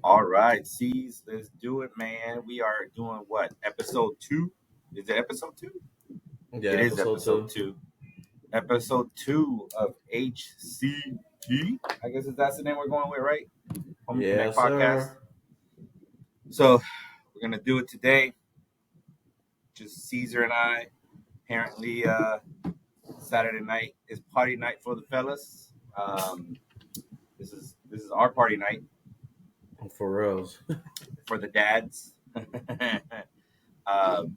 All right, Ceez, let's do it, man. We are doing what? Episode 2? Is it episode 2? Yeah, It is episode episode 2. 2. Episode 2 of HCP. I guess that's the name we're going with, right? Homie Connect Yes, Podcast. sir. So we're going to do it today. Just Caesar and I. Apparently, Saturday night is party night for the fellas. This is our party night For reals. for the dads. um,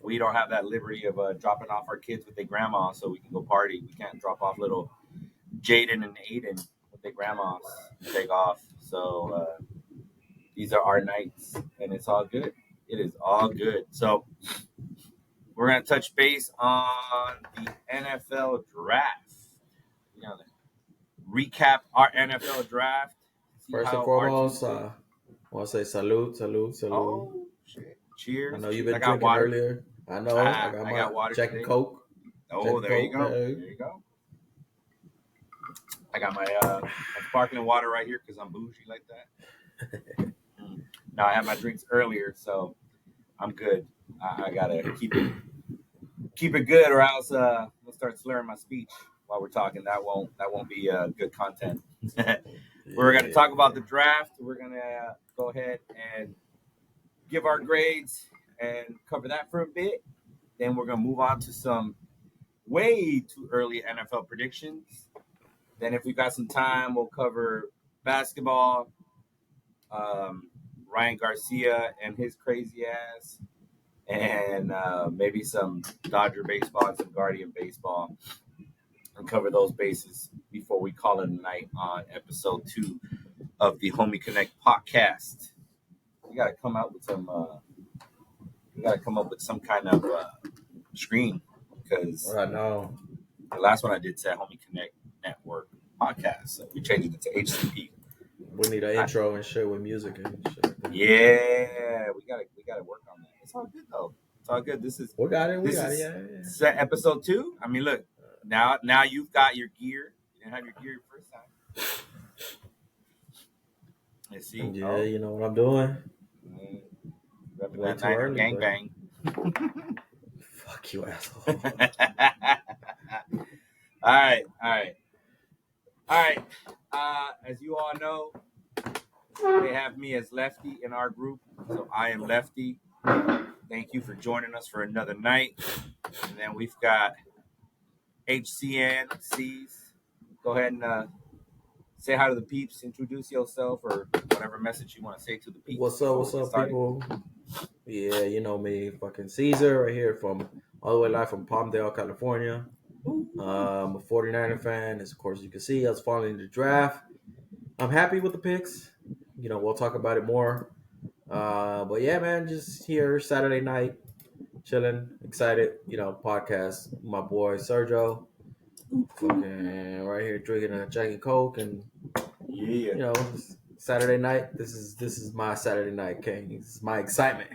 we don't have that liberty of dropping off our kids with their grandma so we can go party. We can't drop off little Jaden and Aiden with their grandmas and take off. So these are our nights, and it's all good. It is all good. So we're going to touch base on the NFL draft. We're going to recap our NFL draft. First and foremost, I want to say salud. Oh, shit. Cheers. I know you've Cheers. been drinking earlier. I know. I got water Jack today. and Coke. Oh, there you go. Hey. There you go. I got my sparkling water right here because I'm bougie like that. Now I had my drinks earlier, so I'm good. I gotta keep it good, or else we'll start slurring my speech while we're talking. That won't be good content. We're gonna talk about the draft. We're gonna go ahead and give our grades and cover that for a bit. Then we're gonna move on to some way too early NFL predictions. Then, if we got some time, we'll cover basketball, Ryan Garcia and his crazy ass, and maybe some Dodger baseball and some Guardian baseball, and cover those bases before we call it a night on episode 2 of the Homie Connect podcast. We gotta come out with some. We gotta come up with some kind of screen because I know the last one I did said Homie Connect Network podcast, so we changed it to HCP. We need an intro and shit with music and shit. Yeah, we gotta work on that. It's all good though. It's all good. We got it. Yeah. Episode 2. I mean, look, now you've got your gear. You didn't have your gear the first time. Let's see. Yeah, you know what I'm doing. Way too early, gangbang. Fuck you, asshole. All right. As you all know, they have me as Lefty in our group, so I am Lefty. Thank you for joining us for another night. And then we've got Lefty and Ceez. Go ahead and say hi to the peeps, introduce yourself, or whatever message you want to say to the peeps. What's up, people? Yeah, you know me, fucking Caesar, right here from all the way live from Palmdale, California. I'm a 49er fan, as of course you can see. I was following the draft. I'm happy with the picks. You know, we'll talk about it more. But yeah, man, just here Saturday night, chilling, excited. You know, podcast. My boy Sergio, fucking right here drinking a Jack and Coke, and yeah, you know, Saturday night. This is my Saturday night, King. This is my excitement.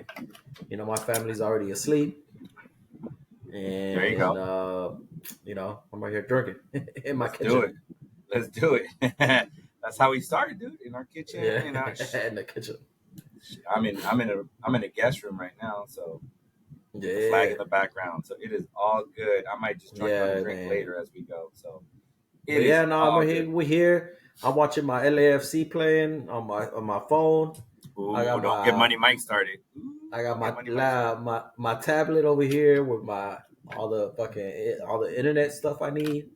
You know, my family's already asleep, and there you go. You know, I'm right here drinking in my kitchen. Let's do it. That's how we started, dude. In our kitchen. Yeah, you know, in the kitchen. I'm in a guest room right now, so yeah, flag in the background. So it is all good. I might just join a drink later as we go. So we're here. I'm watching my LAFC playing on my phone. Ooh, don't get Money Mike started. I got my tablet over here with all the internet stuff I need.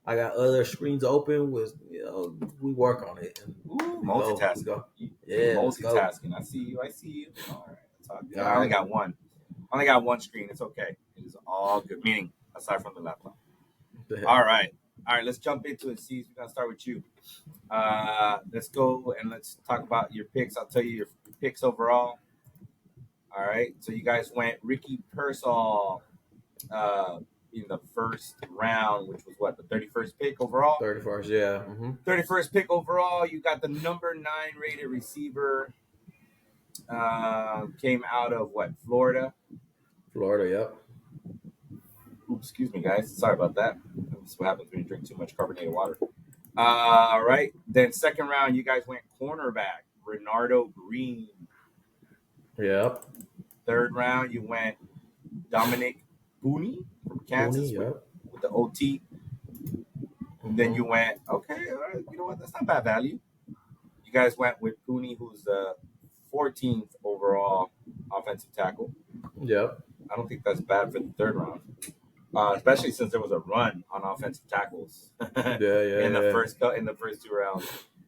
I got other screens open with, you know, we work on it. Ooh, multitasking. Go. Yeah, multitasking. I see you. All right, that's all good. I only got one. I only got one screen. It's okay. It is all good. Meaning, aside from the laptop. All right. Let's jump into it. Ceez, we're gonna start with you. Let's go and let's talk about your picks. I'll tell you your picks overall. All right. So you guys went Ricky Pearsall in the first round, which was what, the 31st pick overall? 31st, yeah. 31st pick overall. You got the number 9 rated receiver. Came out of what, Florida? Florida, yep. Oops, excuse me, guys. Sorry about that. That's what happens when you drink too much carbonated water. All right. Then second round, you guys went cornerback. Renardo Green. Yep. Third round, you went Dominic Booney from Kansas Mooney, yep. with the OT. Then you went, okay, all right, you know what? That's not bad value. You guys went with Cooney, who's the 14th overall offensive tackle. Yep. I don't think that's bad for the third round, especially since there was a run on offensive tackles in the Yeah. first 2 rounds.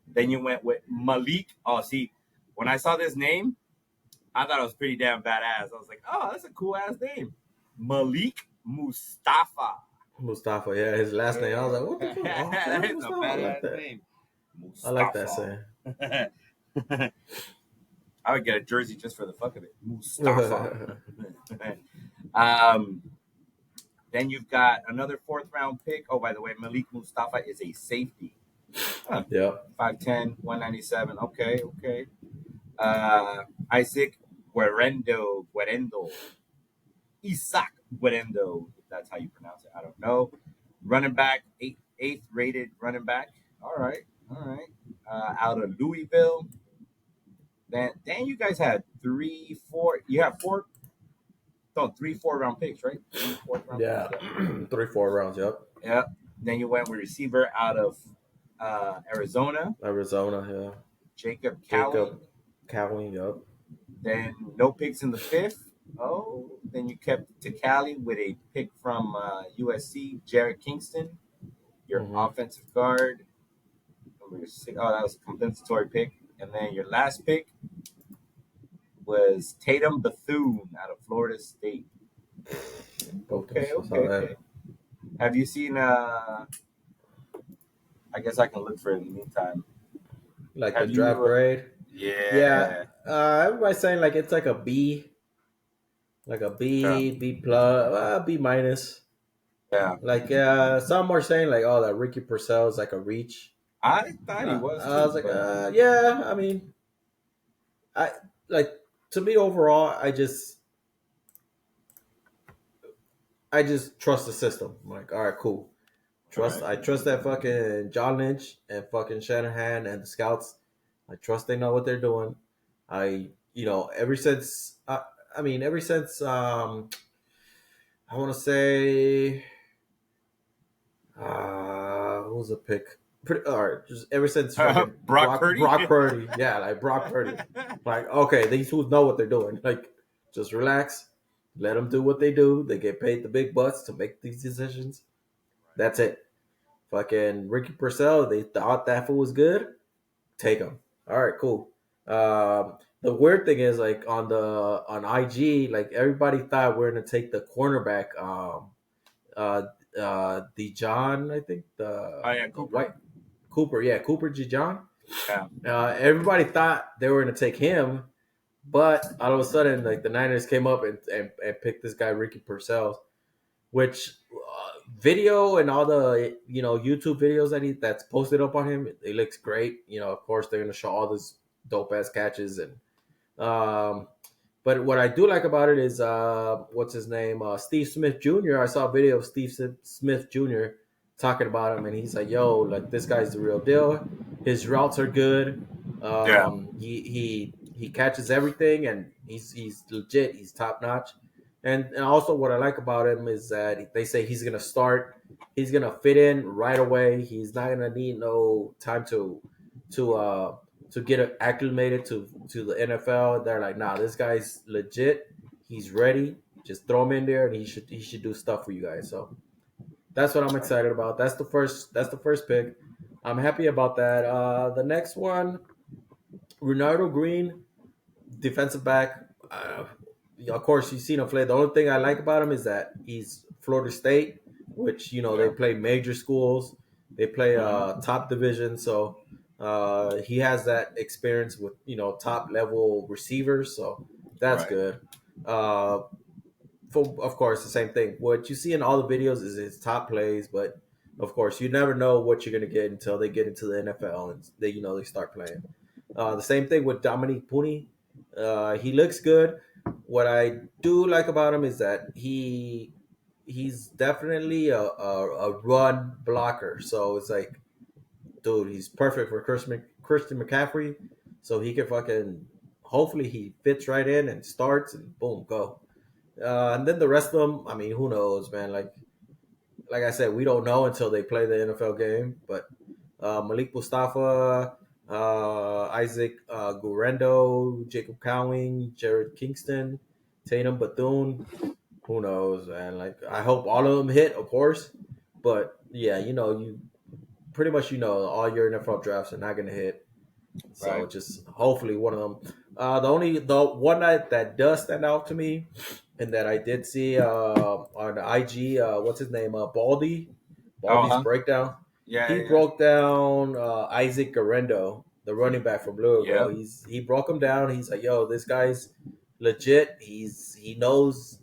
Then you went with Malik. Oh, see, when I saw this name, I thought it was pretty damn badass. I was like, oh, that's a cool ass name, Malik Mustafa. Mustafa, yeah, his last name. I was like, what the fuck? Oh, That okay, is a Mustafa. I like badass that. name, I like that Mustafa. saying. I would get a jersey just for the fuck of it. Mustafa. um, then you've got another fourth round pick. Oh, by the way, Malik Mustafa is a safety. Huh. Yep. 5'10", 197. Okay. Isaac Guerendo. Isaac Guerendo, if that's how you pronounce it. I don't know. Running back, eighth rated running back. All right. Out of Louisville. Then you guys had 3, 4. You have 4. No, 3, 4 round picks, right? 3, 4 round Yeah. picks. 3-4 rounds, yep. Yeah. Then you went with receiver out of Arizona, Arizona, yeah. Jacob Cowan. Yep. Then no picks in the 5th. Oh, then you kept to Cali with a pick from USC, Jared Kingston, your offensive guard. Number 6. Oh, that was a compensatory pick. And then your last pick was Tatum Bethune out of Florida State. Okay. Have you seen? I guess I can look for it in the meantime. Like Have the draft you? grade? Yeah. Everybody's saying like it's like a B. Like a B, B plus, B minus. Yeah. Like some are saying like, oh, that Ricky Purcell is like a reach. I thought he was. I was like, yeah. I mean, I like to me overall. I just trust the system. I'm like, all right, cool. I trust that fucking John Lynch and fucking Shanahan and the scouts. I trust they know what they're doing. Ever since I want to say what was a pick? All right, just ever since Brock Purdy? Brock Purdy, yeah, like Brock Purdy. Like, okay, these fools know what they're doing. Like, just relax, let them do what they do. They get paid the big bucks to make these decisions. That's it. Fucking Ricky Purcell, they thought that fool was good. Take him. All right, cool. The weird thing is, like on IG, like everybody thought we're gonna take the cornerback. Dijon, I think Cooper Dijon. Yeah. Everybody thought they were gonna take him, but all of a sudden, like the Niners came up and picked this guy Ricky Purcell, which video and all the YouTube videos that's posted up on him, it looks great. Of course they're gonna show all those dope ass catches and but what I do like about it is what's his name, Steve Smith Jr. I saw a video of Steve Smith Jr. talking about him, and he's like, "Yo, like this guy's the real deal. His routes are good. He catches everything, and he's legit. He's top notch." And also what I like about him is that they say he's gonna start. He's gonna fit in right away. He's not gonna need no time to get acclimated to the NFL. They're like, nah, this guy's legit. He's ready. Just throw him in there, and he should do stuff for you guys. So that's what I'm excited about. That's the first pick. I'm happy about that. The next one, Renardo Green, defensive back. Of course, you've seen him play. The only thing I like about him is that he's Florida State, which they play major schools. They play top division, so he has that experience with top level receivers. So that's good. Of course, the same thing. What you see in all the videos is his top plays, but of course, you never know what you're gonna get until they get into the NFL and they start playing. The same thing with Dominique Puni. He looks good. What I do like about him is that he's definitely a run blocker. So it's like, dude, he's perfect for Christian McCaffrey. so he can fucking hopefully he fits right in and starts and boom go. And then the rest of them, I mean, who knows, man? Like I said, we don't know until they play the NFL game. But Malik Mustafa, Isaac Gurendo, Jacob Cowing, Jared Kingston, Tatum Bethune. Who knows, man? Like I hope all of them hit, of course. But yeah, you pretty much all your NFL drafts are not going to hit. So Right. just hopefully one of them. The one that does stand out to me, and that I did see on the IG, what's his name? Oh, Baldy's huh? breakdown. Yeah, He yeah, broke down Isaac Garendo, the running back from Louisville. yeah. He broke him down. He's like, yo, this guy's legit. He knows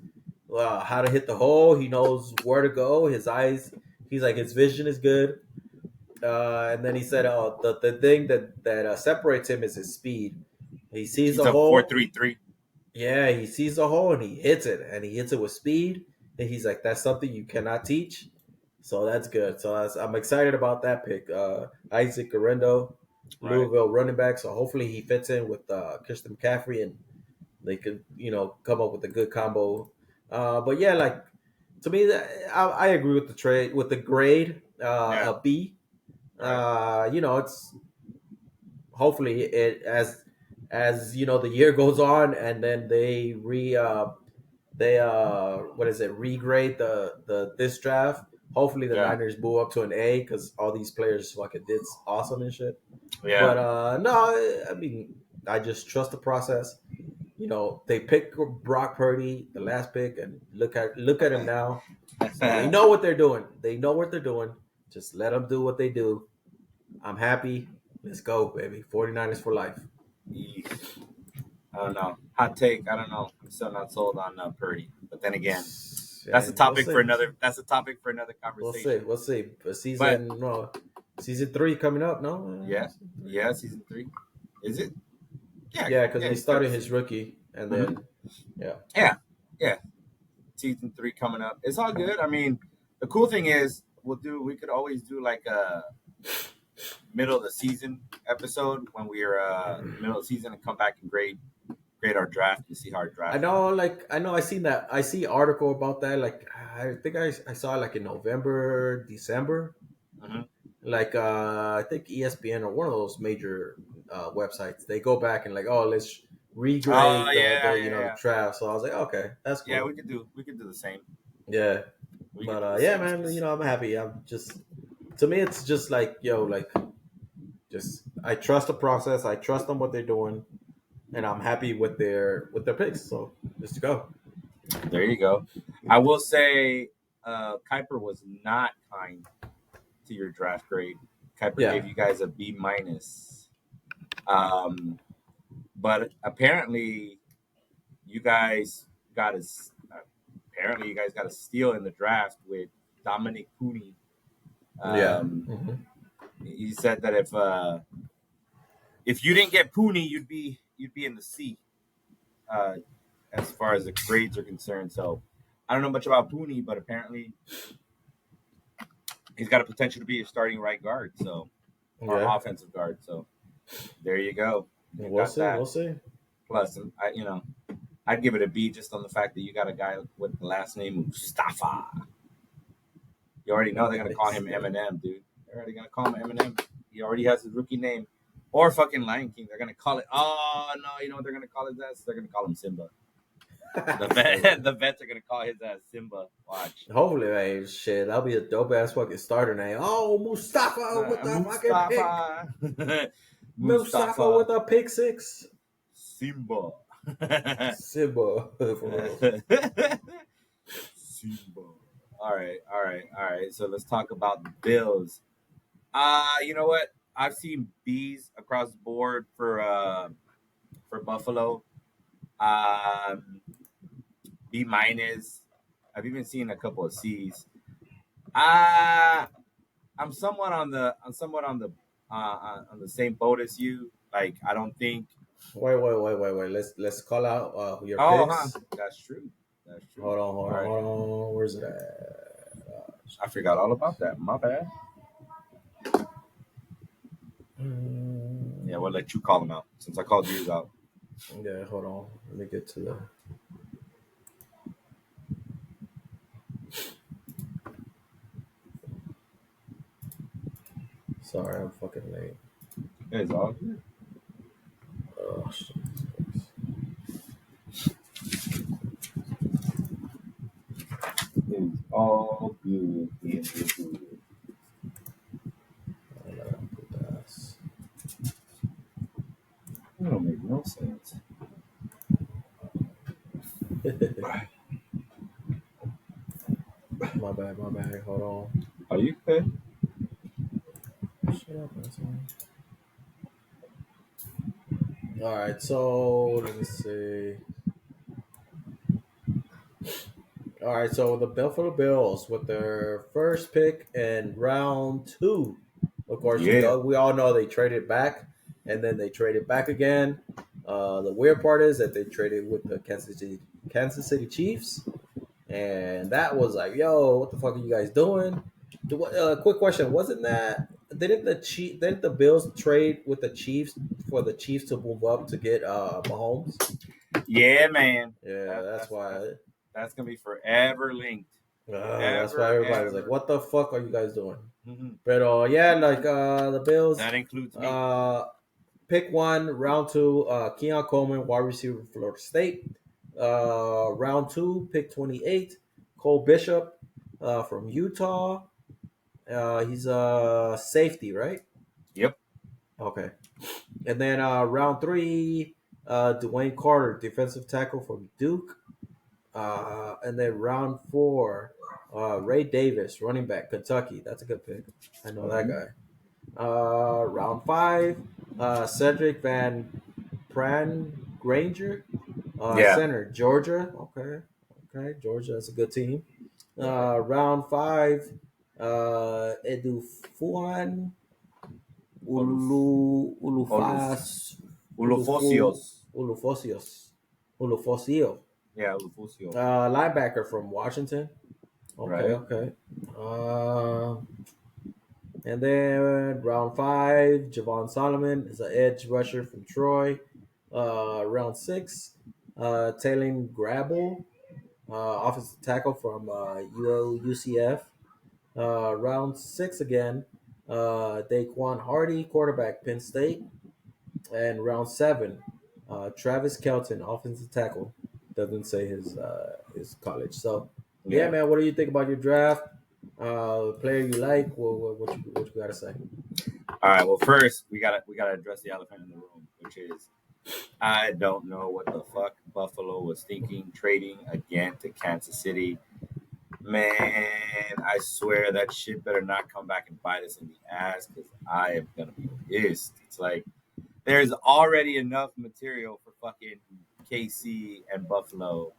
how to hit the hole. He knows where to go. His eyes. He's like his vision is good. And then he said, "Oh, the thing that separates him is his speed. He sees He's a a four hole, three three. yeah, he sees a hole and he hits it, and he hits it with speed. And he's like, that's something you cannot teach. So that's good. So I'm excited about that pick. Isaac Garendo, Right. Louisville running back. So hopefully he fits in with Christian McCaffrey, and they could come up with a good combo. But yeah, like to me, I agree with the trade with the grade Yeah. a B. Right. It's hopefully it as the year goes on, and then they what is it regrade the this draft. Hopefully the Yeah. Niners move up to an A because all these players fucking did awesome and shit. Yeah. But no, I mean I just trust the process. They pick Brock Purdy, the last pick, and look at him now. So they know what they're doing. They know what they're doing. Just let them do what they do. I'm happy. Let's go, baby. 49ers for life. Yeesh. I don't know. Hot take. I don't know. I'm still not sold on Purdy. But then again, that's a And we'll topic for see. another. That's a topic for another We'll see. conversation. We'll see. But But season 3 coming up, no? yeah, yeah, season 3. Is it? Yeah, Yeah, because yeah. he started his rookie, and Mhm. then yeah, Yeah, yeah. Season 3 coming up. It's all good. I mean, the cool thing is we could always do like a middle of the season episode when we're middle of the season and come back and grade our draft and see how our I draft went. know. Like I know, I seen that. I see article about that. Like I think I saw it like in November, December. Hmm. Like I think ESPN or one of those major websites. They go back and like, oh, let's Oh regrade yeah, the yeah, draft. So I was like, okay, that's yeah. cool. We could do the same. Yeah, We could but do the yeah, same. man. I'm happy. I'm just to me, it's just like just I trust the process. I trust them what they're doing, and I'm happy with their picks. So just go. There you go. I will say, Kuiper was not kind to your draft grade. Kuiper Yeah, gave you guys a B minus. Um, but apparently, you guys got a apparently you guys got a steal in the draft with Dominic Cooney. yeah. Um, Hmm. he said that if you didn't get Pooney, you'd be in the C, uh, as far as the grades are concerned. So I don't know much about Pooney, but apparently he's got a potential to be a starting right guard, so or Yeah, offensive guard. So there you go. You we'll got see. We'll that. see. Plus, I'd give it a B just on the fact that you got a guy with the last name Mustafa. You already know they're gonna call him Eminem, dude. They're already gonna call him Eminem. He already has his rookie name. Or fucking Lion King. They're gonna call it. Oh no, you know what they're gonna call his ass? They're gonna call him Simba. The vet, the vets are gonna call his ass Simba. Watch. Hopefully, man. Shit, that'll be a dope ass fucking starter name. Oh, Mustafa with the fucking pick. Mustafa. Mustafa Mustafa with a pick six. Simba. Simba. For real. Simba. All right, all right, all right. So let's talk about the Bills. You know what? I've seen B's across the board for Buffalo. Um, B minus. I've even seen a couple of C's. Uh I'm somewhat on the same boat as you. Like I don't think. Wait. Let's call out your Oh, huh? picks. That's true. That's true. Hold on, hold All on, right. hold on. Where's it at? I forgot all about that. My bad. Yeah, we'll let you call him out since I called you out. Yeah, hold on. Let me get to the. Sorry, I'm fucking late. It's all good. Oh shit. It's all good. It's good. I gotta put that. That don't make no sense. My bad. Hold on. Are you good? Shut up, man. All right, so let me see. All right, so the Buffalo Bills with their first pick in round 2. Of course, Yeah. we all know they traded back, and then they traded back again. The weird part is that they traded with the Kansas City Chiefs, and that was like, yo, what the fuck are you guys doing? Quick question: wasn't that didn't the Bills trade with the Chiefs for the Chiefs to move up to get Mahomes? Yeah, man. Yeah, That, that's that's that's why. that's gonna be forever linked. That's why Forever, everybody was like, ever. "What the fuck are you guys doing?" Mhm. But yeah, like the Bills, That includes me. uh, pick 1, round 2, Keon Coleman, wide receiver, Florida State. Round 2, pick 28, Cole Bishop, from Utah. He's a safety, right? Yep. Okay. And then round 3, Dwayne Carter, defensive tackle from Duke. And then round 4, Ray Davis, running back, Kentucky. That's a good pick. I know that guy. Round 5, Cedric Van Pran Granger, Yeah. center, Georgia. Okay, Georgia. That's a good team. Round 5, Edu Fuan Oluf, Oluf, Ulufas Ulufu Ulufosios. Ulufosios Ulufosio, Yeah, Ulufosio. linebacker from Washington. Right. Okay. And then round 5, Javon Solomon is an edge rusher from Troy. Round 6, Taylor Grabble, offensive tackle from UCF. Round 6 again, Daquan Hardy, quarterback, Penn State. And round 7, Travis Kelton, offensive tackle. Doesn't say his college. So yeah, Yeah. man, what do you think about your draft? Player you like? What you gotta say? All right. Well, first we gotta address the elephant in the room, which is I don't know what the fuck Buffalo was thinking trading again to Kansas City. Man, I swear that shit better not come back and bite us in the ass because I am gonna be pissed. It's like there's already enough material for fucking KC and Buffalo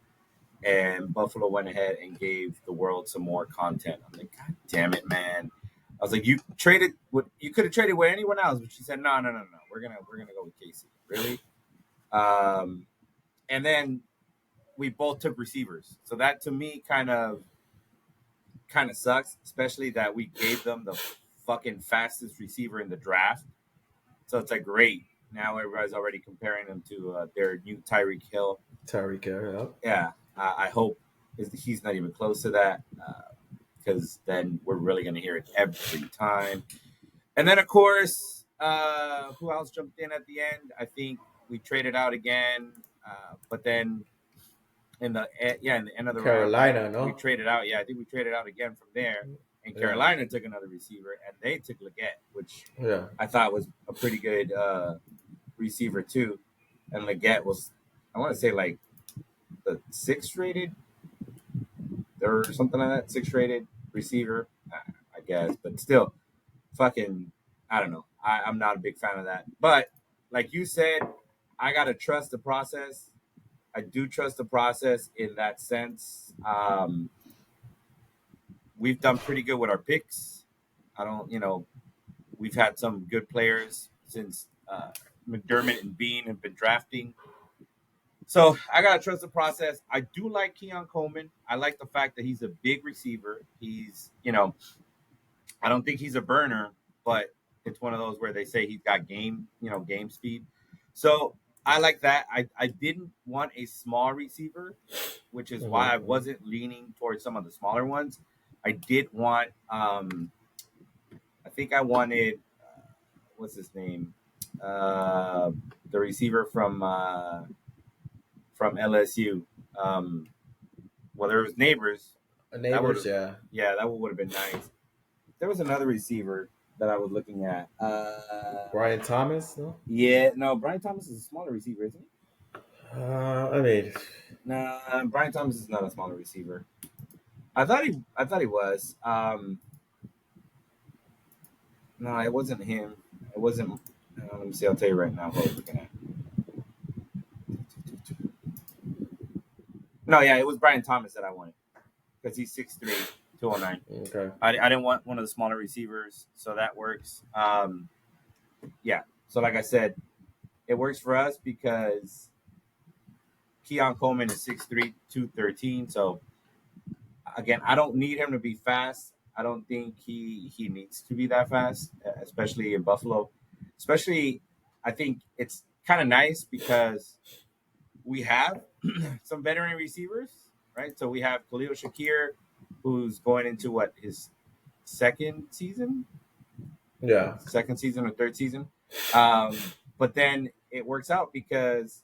went ahead and gave the world some more content. I'm like, God damn it, man. I was like, you traded what you could have traded with anyone else, but she said, no. We're gonna go with KC. Really? Um, and then we both took receivers. So that to me kind of sucks, especially that we gave them the fucking fastest receiver in the draft. So it's like great. Now everybody's already comparing them to their new Tyreek Hill. Tyreek Hill. Yeah, I hope he's not even close to that because then we're really going to hear it every time. And then, of course, who else jumped in at the end? I think we traded out again, but then in the end of the round, Carolina, we no? traded out. Yeah, I think we traded out again from there. And Yeah. Carolina took another receiver, and they took Leggett, which Yeah. I thought was a pretty good receiver too. And Leggett was, I want to say like the 6th rated or something like that, 6th rated receiver, I guess. But still, fucking, I don't know. I'm not a big fan of that. But like you said, I gotta trust the process. I do trust the process in that sense. We've done pretty good with our picks. I don't, we've had some good players since McDermott and Bean have been drafting. So I gotta trust the process. I do like Keon Coleman. I like the fact that he's a big receiver. He's, I don't think he's a burner, but it's one of those where they say he's got game speed. So I like that. I didn't want a small receiver, which is why I wasn't leaning towards some of the smaller ones. I did want I think I wanted what's his name? The receiver from LSU. Well, there was Neighbors. Neighbors, yeah. Yeah, that would have been nice. There was another receiver that I was looking at. Brian Thomas, no? Yeah, no, Brian Thomas is a smaller receiver, isn't he? I mean, Nah, Brian Thomas is not a smaller receiver. I thought he was. No, it wasn't him. It wasn't. Let me see. I'll tell you right now what I was looking at. No, yeah, it was Brian Thomas that I wanted because he's 6'3", 209. okay. I didn't want one of the smaller receivers, so that works. Yeah. So like I said, it works for us because Keon Coleman is 6'3", 213. So again, I don't need him to be fast. I don't think he needs to be that fast, especially in Buffalo. Especially, I think it's kind of nice because we have some veteran receivers, right? So we have Khalil Shakir, who's going into his second season or third season. But then it works out because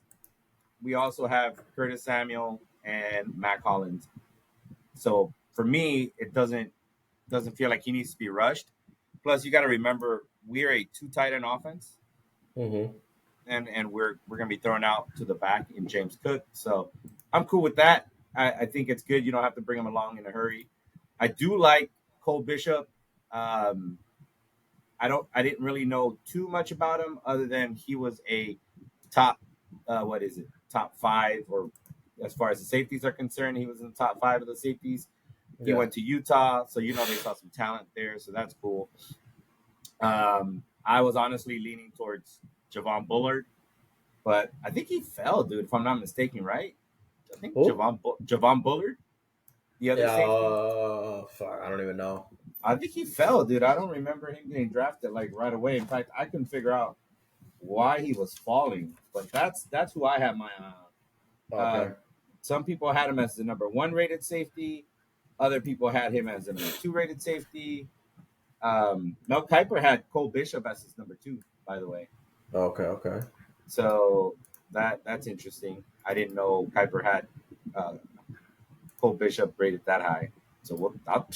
we also have Curtis Samuel and Matt Collins. So for me, it doesn't feel like he needs to be rushed. Plus, you got to remember we're a 2 tight end offense, and we're gonna be thrown out to the back in James Cook. So I'm cool with that. I think it's good. You don't have to bring him along in a hurry. I do like Cole Bishop. I didn't really know too much about him other than he was a top top 5, or as far as the safeties are concerned, he was in the top 5 of the safeties. He went to Utah, so they saw some talent there, so that's cool. I was honestly leaning towards Javon Bullard, but I think he fell, dude, if I'm not mistaken, right? I think Javon Bullard, the other safety. Fuck, I don't even know. I think he fell, dude. I don't remember him getting drafted like right away. In fact, I couldn't figure out why he was falling, but that's who I had my eye on. Okay. Some people had him as the number 1 rated safety. Other people had him as the number 2 rated safety. Mel Kiper had Cole Bishop as his number 2, by the way. Okay. So that's interesting. I didn't know Kiper had Cole Bishop rated that high. So I'll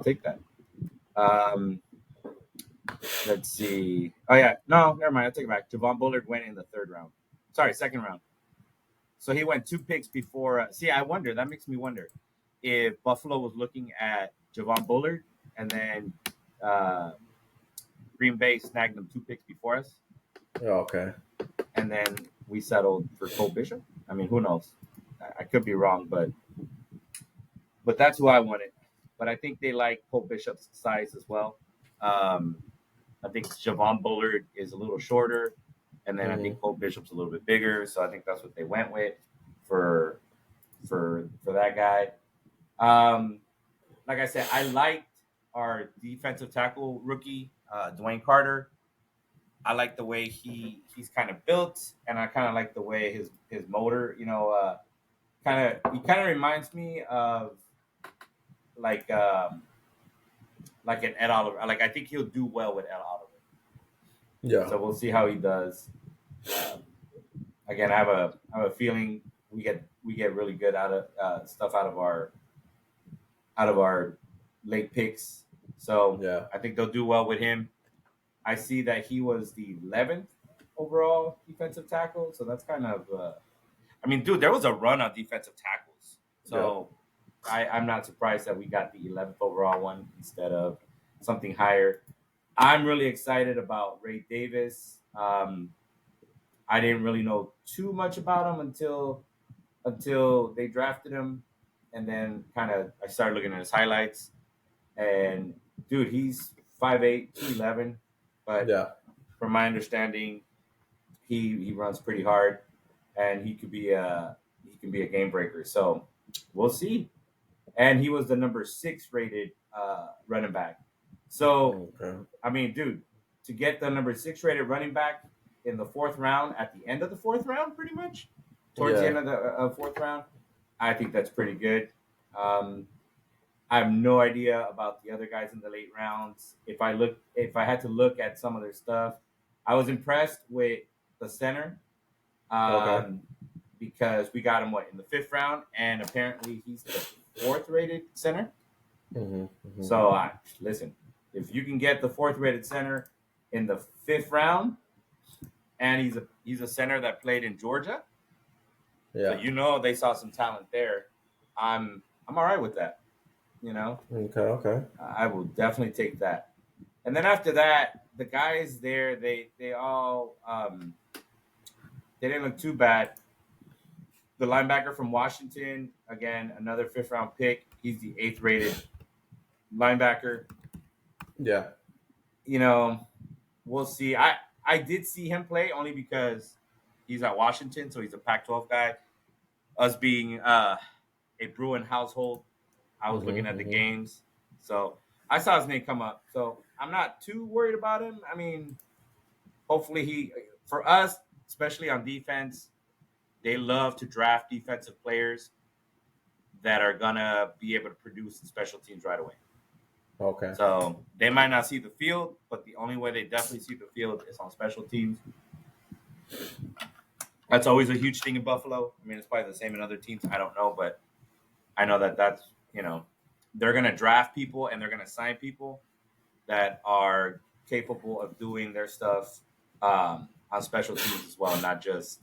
take that. Let's see. Oh yeah, no, never mind. I'll take it back. Javon Bullard went in the 3rd round. Sorry, 2nd round. So he went 2 picks before. I wonder. That makes me wonder if Buffalo was looking at Javon Bullard and then Green Bay snagged them 2 picks before us. Okay. And then we settled for Cole Bishop. I mean, who knows? I could be wrong, but that's who I wanted. But I think they like Cole Bishop's size as well. I think Javon Bullard is a little shorter, and then I think Cole Bishop's a little bit bigger. So I think that's what they went with for that guy. Like I said, I liked our defensive tackle rookie, Dwayne Carter. I like the way he's kind of built, and I kind of like the way his motor, he kind of reminds me of like an Ed Oliver. Like I think he'll do well with Ed Oliver. Yeah. So we'll see how he does. Again, I have a feeling we get really good stuff out of our late picks. So yeah, I think they'll do well with him. I see that he was the 11th overall defensive tackle. So that's kind of, dude, there was a run on defensive tackles. So I'm not surprised that we got the 11th overall one instead of something higher. I'm really excited about Ray Davis. I didn't really know too much about him until they drafted him. And then I started looking at his highlights. And, dude, he's 5'8", 211. But from my understanding, he runs pretty hard. And he can be a game breaker. So we'll see. And he was the number 6 rated running back. So, dude, to get the number 6 rated running back in the 4th round at the end of the 4th round, pretty much towards the end of the 4th round, I think that's pretty good. I have no idea about the other guys in the late rounds. If I had to look at some of their stuff, I was impressed with the center. Because we got him in the 5th round, and apparently he's the 4th rated center. So listen, if you can get the 4th rated center in the 5th round, and he's a center that played in Georgia, so they saw some talent there. I'm all right with that. Okay. I will definitely take that. And then after that, the guys there, they all they didn't look too bad. The linebacker from Washington, again, another 5th round pick. He's the 8th rated linebacker. Yeah. We'll see. I did see him play only because he's at Washington, so he's a Pac-12 guy. Us being a Bruin household, I was looking at the games. So I saw his name come up. So I'm not too worried about him. I mean, hopefully for us, especially on defense, they love to draft defensive players that are going to be able to produce in special teams right away. Okay. So they might not see the field, but the only way they definitely see the field is on special teams. That's always a huge thing in Buffalo. I mean, it's probably the same in other teams. I don't know, but I know that's, they're going to draft people and they're going to sign people that are capable of doing their stuff on special teams as well, not just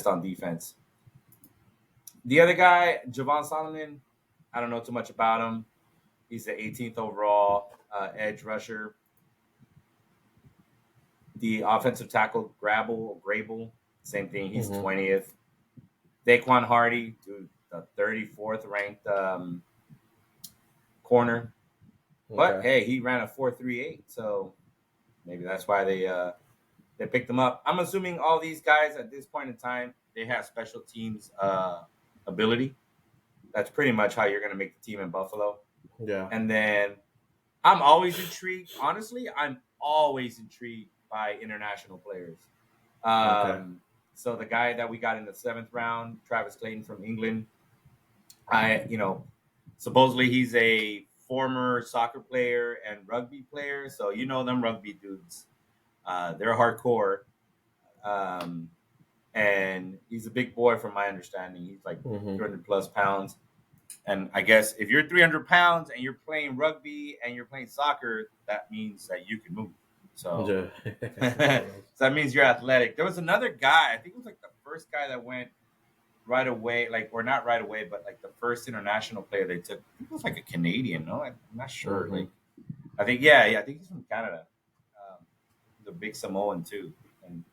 on defense. The other guy, Javon Solomon, I don't know too much about him. He's the 18th overall edge rusher. The offensive tackle, Grable, same thing. He's 20th. Daquan Hardy, the 34th ranked corner. But hey, he ran a 4.38, so maybe that's why they picked him up. I'm assuming all these guys at this point in time, they have special teams ability. That's pretty much how you're going to make the team in Buffalo. Yeah. And then I'm always intrigued. Honestly, I'm always intrigued by international players. So the guy that we got in the 7th round, Travis Clayton from England, supposedly he's a former soccer player and rugby player. So them rugby dudes. They're hardcore. And he's a big boy from my understanding. He's like 300 plus pounds. And I guess if you're 300 pounds and you're playing rugby and you're playing soccer, that means that you can move. So, so that means you're athletic. There was another guy, I think it was like the first guy that went right away, or not right away, but like the first international player they took. I think it was like a Canadian, no? I'm not sure. I think he's from Canada. He's a big Samoan too. And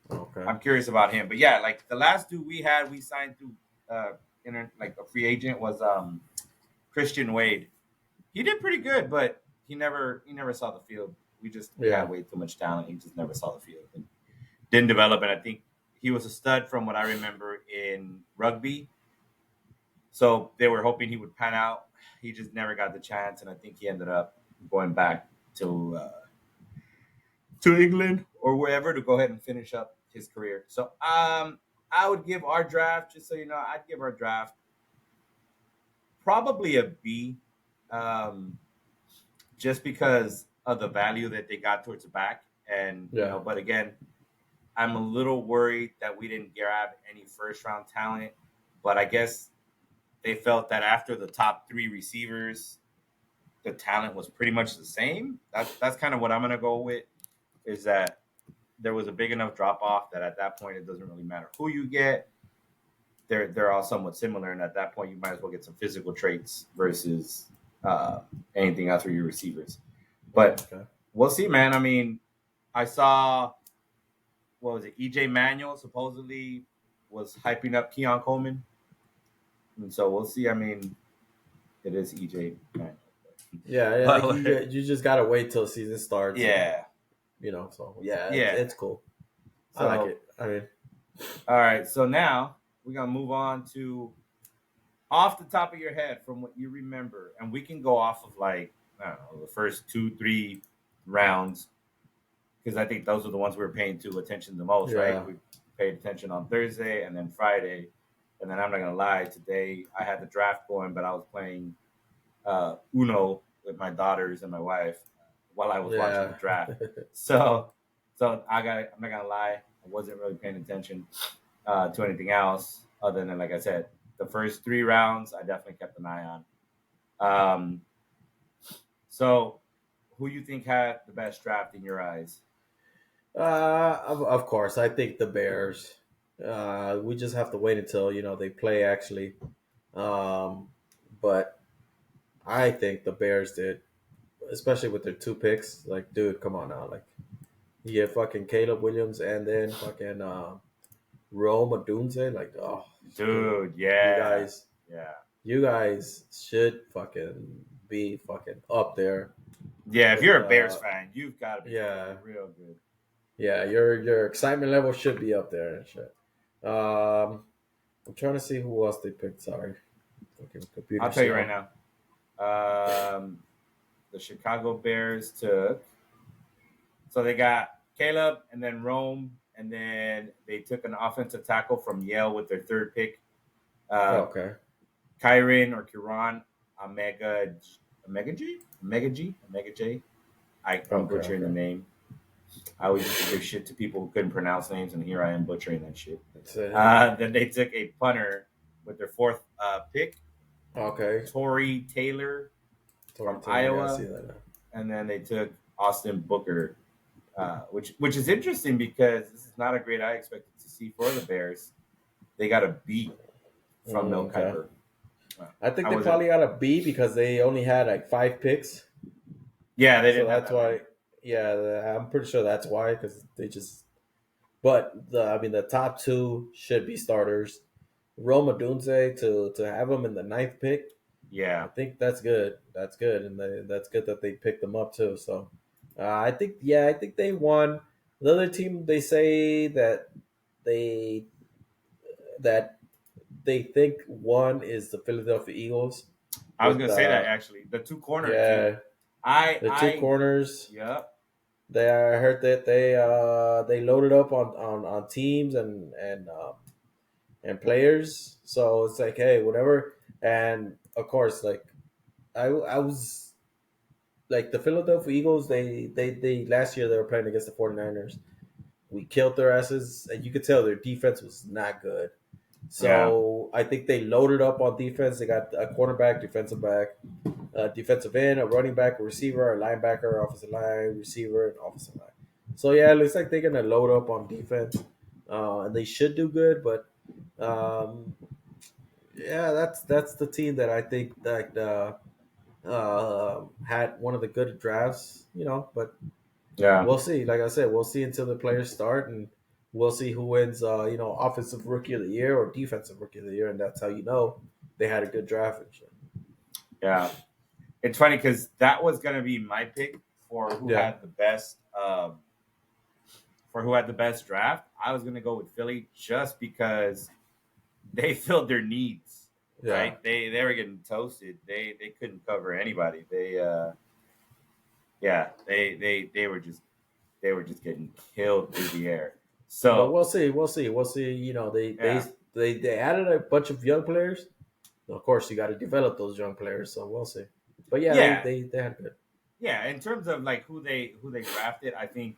I'm curious about him. But yeah, like the last dude we signed through a free agent was Christian Wade. He did pretty good, but he never saw the field. We had way too much talent. He just never saw the field and didn't develop. And I think he was a stud from what I remember in rugby. So they were hoping he would pan out. He just never got the chance, and I think he ended up going back to England or wherever to go ahead and finish up his career. So I would give our draft, just so you know, I'd give our draft probably a B, just because of the value that they got towards the back. And, but again, I'm a little worried that we didn't grab any first round talent, but I guess they felt that after the top 3 receivers, the talent was pretty much the same. That's kind of what I'm going to go with, is that there was a big enough drop off that at that point, it doesn't really matter who you get. They're all somewhat similar. And at that point, you might as well get some physical traits versus anything else for your receivers. But we'll see, man. I mean, I saw, what was it? EJ Manuel supposedly was hyping up Keon Coleman. And so we'll see. I mean, it is EJ Manuel. Yeah, you just got to wait till season starts. Yeah. And, it's cool. So, I like it. I mean, all right. So now we're going to move on to off the top of your head from what you remember. And we can go off of the first 2-3 rounds. because I think those are the ones we were paying attention the most, Yeah. right? We paid attention on Thursday and then Friday, and then I'm not gonna lie, today I had the draft going, but I was playing Uno with my daughters and my wife while I was watching the draft. So I'm not gonna lie, I wasn't really paying attention to anything else other than, like I said, the first 3 rounds. I definitely kept an eye on. So, who you think had the best draft in your eyes? Of course, I think the Bears. We just have to wait until they play actually. But I think the Bears did, especially with their 2 picks. Like, dude, come on now. Like, you get fucking Caleb Williams and then fucking Rome Odunze. Like, oh, Dude, you yeah. guys, you guys should fucking be fucking up there. Yeah, if you're a Bears fan, you've got to be real good. Yeah, your excitement level should be up there and shit. I'm trying to see who else they picked. Sorry, fucking computer. I'll tell you right now. The Chicago Bears took. So they got Caleb and then Rome, and then they took an offensive tackle from Yale with their 3rd pick. Okay. Kyron or Kiran Omega J. I'm butchering the name. I always used to give shit to people who couldn't pronounce names, and here I am butchering that shit. Then they took a punter with their 4th pick. Okay. Tory Taylor from Iowa. And then they took Austin Booker, which is interesting because this is not a grade I expected to see for the Bears. They got a B from Mel Kiper. I think they probably got a B because they only had like 5 picks. Yeah, they didn't. So that's why. Yeah, I'm pretty sure that's why, because they just. But the top 2 should be starters. Roma Dunze to have him in the 9th pick. Yeah, I think that's good. That's good, and that's good that they picked them up too. So, I think they won. The other team, they say that they think one is the Philadelphia Eagles. I was gonna say that actually. The 2 corners. Yeah, the 2 corners. Yep. I heard that they loaded up on teams and players. So it's like, hey, whatever. And of course, like I was like the Philadelphia Eagles. They last year they were playing against the 49ers. We killed their asses, and you could tell their defense was not good. So I think they loaded up on defense. They got a quarterback, defensive back, defensive end, a running back, a receiver, a linebacker, offensive line, receiver, and offensive line. So yeah, it looks like they're gonna load up on defense, and they should do good. But yeah, that's the team that I think that had one of the good drafts. But we'll see. Like I said, we'll see until the players start, and we'll see who wins. Offensive rookie of the year or defensive rookie of the year, and that's how they had a good draft and shit. Yeah, it's funny because that was gonna be my pick for who had the best. For who had the best draft, I was gonna go with Philly just because they filled their needs. Yeah. Right? They were getting toasted. They couldn't cover anybody. They were just getting killed through the air. So but we'll see. They added a bunch of young players. Of course, you got to develop those young players. So we'll see. But they had good. Yeah, in terms of like who they drafted, I think,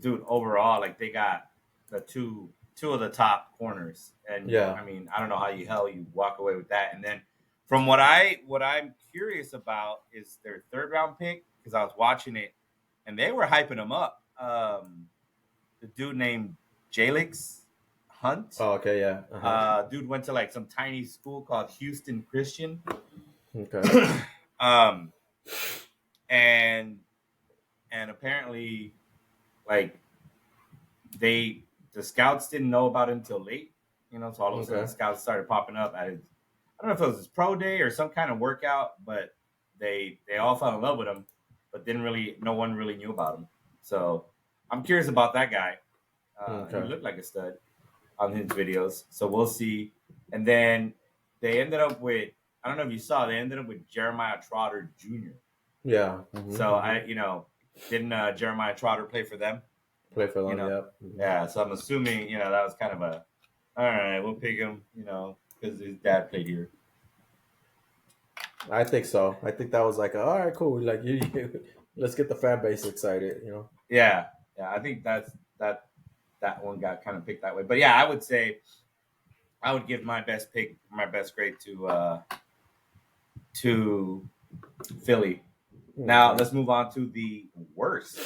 dude, overall, like they got the two of the top corners, and I mean, I don't know how you walk away with that. And then from what I'm curious about is their 3rd round pick, because I was watching it and they were hyping him up. The dude named Jalix Hunt. Oh, okay, yeah. Uh-huh. Dude went to like some tiny school called Houston Christian. Okay. And apparently, like the scouts didn't know about him until late. So all of a sudden the scouts started popping up at his, I don't know if it was his pro day or some kind of workout, but they all fell in love with him, but no one really knew about him. So I'm curious about that guy. He looked like a stud on his videos. So we'll see. And then they ended up with, I don't know if you saw, they ended up with Jeremiah Trotter Jr. Yeah. So Didn't Jeremiah Trotter play for them? Play for them, You know, yep. yeah. So I'm assuming that was kind of a all right. We'll pick him, because his dad played here. I think so. I think that was like, all right, cool. Like let's get the fan base excited. Yeah, yeah. I think that one got kind of picked that way. But yeah, I would say I would give my best grade to Philly. Now let's move on to the worst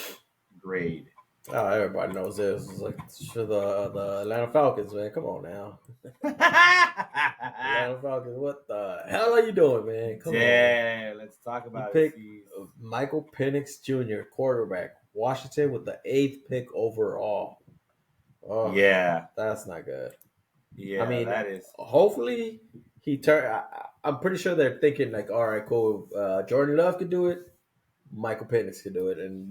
grade. Oh, everybody knows this. It's like for the Atlanta Falcons, man. Come on now. Atlanta Falcons, what the hell are you doing, man? Come on. Yeah, let's talk You about picked it. Michael Penix Jr., quarterback, Washington, with the 8th pick overall. Oh, Yeah, that's not good. yeah, I mean, that is. hopefully he turn. I'm pretty sure they're thinking like, all right, cool. Jordan Love could do it. Michael Penix could do it, and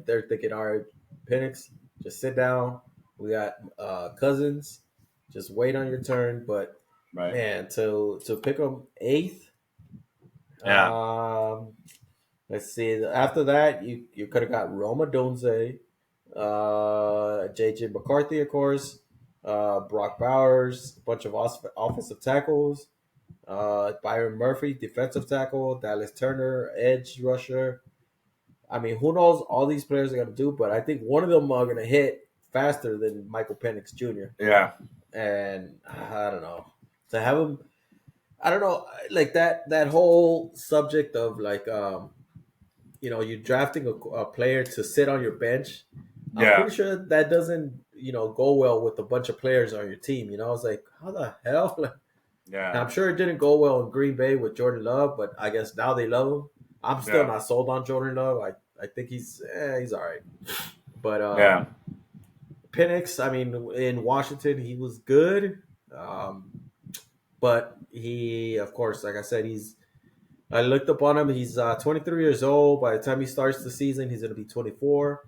they're thinking, all right, Penix, just sit down. We got Cousins. Just wait on your turn. But Right. man, to pick him 8th. Yeah. Let's see. After that, you could have got Roma Donze, JJ McCarthy, of course, Brock Bowers, a bunch of offensive tackles, Byron Murphy, defensive tackle, Dallas Turner, edge rusher. I mean, who knows all these players are going to do, but I think one of them are going to hit faster than Michael Penix Jr. Yeah. And I don't know. To have him, I don't know, like that whole subject of like, you drafting a player to sit on your bench. I'm Yeah. pretty sure that doesn't, go well with a bunch of players on your team. It's like, how the hell? Like, Yeah. I'm sure it didn't go well in Green Bay with Jordan Love, but I guess now they love him. I'm still not sold on Jordan Love. I think he's all right. But Penix, I mean, in Washington, he was good. But he, of course, like I said, I looked up on him. He's 23 years old. By the time he starts the season, he's going to be 24.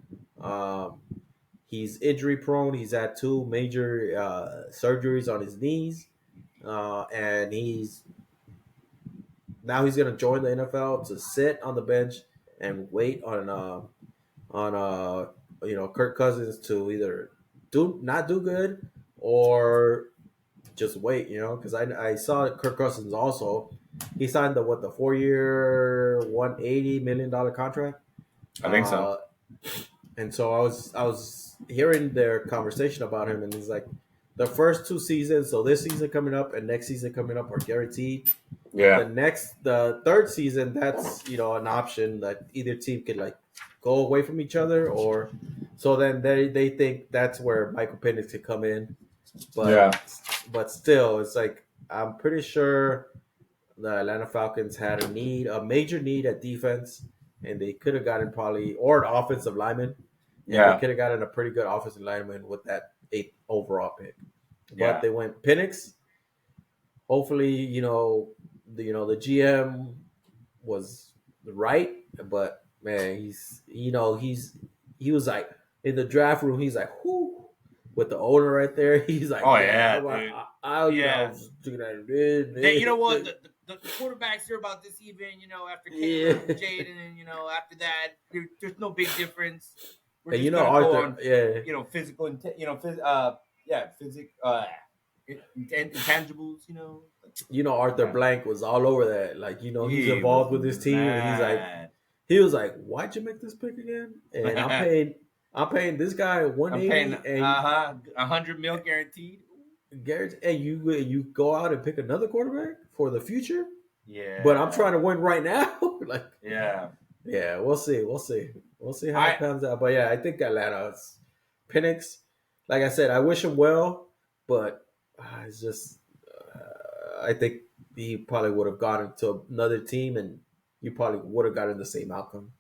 He's injury prone. He's had 2 major surgeries on his knees. And he's going to join the NFL to sit on the bench and wait on Kirk Cousins to either not do good or just wait, because I saw Kirk Cousins also. He signed the 4-year, $180 million contract. I think so. And so I was hearing their conversation about him, and he's like, the first 2 seasons, so this season coming up and next season coming up, are guaranteed. Yeah. The third season, that's an option that either team could like go away from each other, or so then they think that's where Michael Penix could come in. But still, it's like I'm pretty sure the Atlanta Falcons had a major need at defense, and they could have gotten or an offensive lineman. And they could have gotten a pretty good offensive lineman with that 8th overall pick. But they went Penix. Hopefully, the GM was right, but man, he was like in the draft room. He's like, whoo, with the owner right there. He's like, oh yeah, dude. I was looking at it. You know what? The quarterbacks are about this even. After Caleb, Jaden, and after that, there's no big difference. We're and just Arthur, physical, intangibles. Arthur Blank was all over that. Like, he's involved with his team, and he was like, "Why'd you make this pick again?" And I'm paying this guy $180 and $100 million guaranteed. And you go out and pick another quarterback for the future. Yeah, but I'm trying to win right now. Like, yeah, we'll see how it pans out. But yeah, I think Atlanta's Penix. Like I said, I wish him well, but it's just I think he probably would have gotten to another team, and you probably would have gotten the same outcome.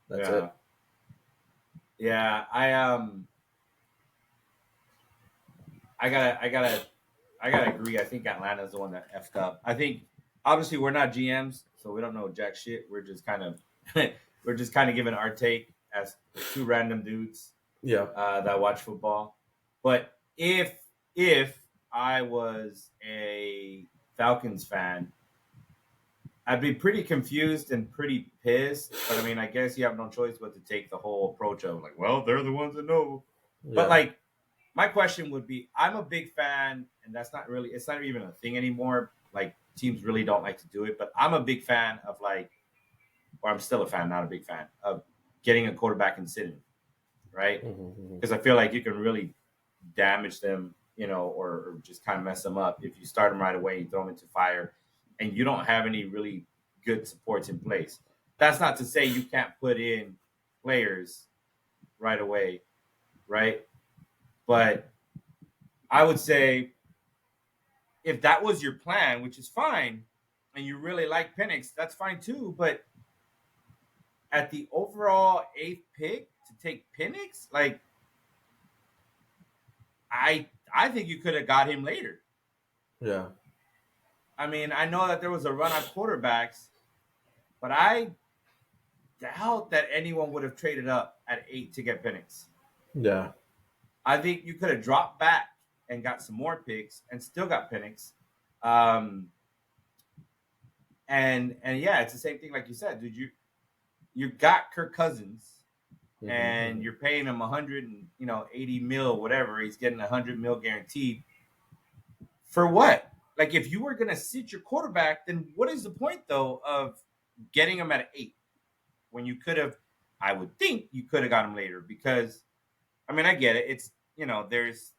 That's it. Yeah, I gotta agree. I think Atlanta's the one that effed up. I think obviously we're not GMs, so we don't know jack shit. We're just kind of giving our take as 2 random dudes. Yeah. That watch football. But if I was a Falcons fan, I'd be pretty confused and pretty pissed. But I mean, I guess you have no choice but to take the whole approach of like, well, they're the ones that know. But Yeah. like, my question would be, I'm a big fan, and that's not really, it's not even a thing anymore. Like teams really don't like to do it, but I'm a big fan of like, or I'm still a fan, not a big fan of getting a quarterback and sitting, right? Mm-hmm. Because I feel like you can really damage them, or just kind of mess them up if you start them right away, you throw them into fire, and you don't have any really good supports in place. That's not to say you can't put in players right away, right? But I would say if that was your plan, which is fine, and you really like Penix, that's fine too. But at the overall eighth pick to take Penix, like I think you could have got him later. Yeah. I mean, I know that there was a run on quarterbacks, but I doubt that anyone would have traded up at 8 to get Penix. Yeah. I think you could have dropped back and got some more picks and still got Penix. Um, and yeah, it's the same thing like you said, dude. You got Kirk Cousins and Mm-hmm. you're paying him 180 mil, whatever. He's getting 100 mil guaranteed. For what? Like if you were gonna sit your quarterback, then what is the point though of getting him at 8 when you could have? I would think you could have got him later because I mean I get it. It's there's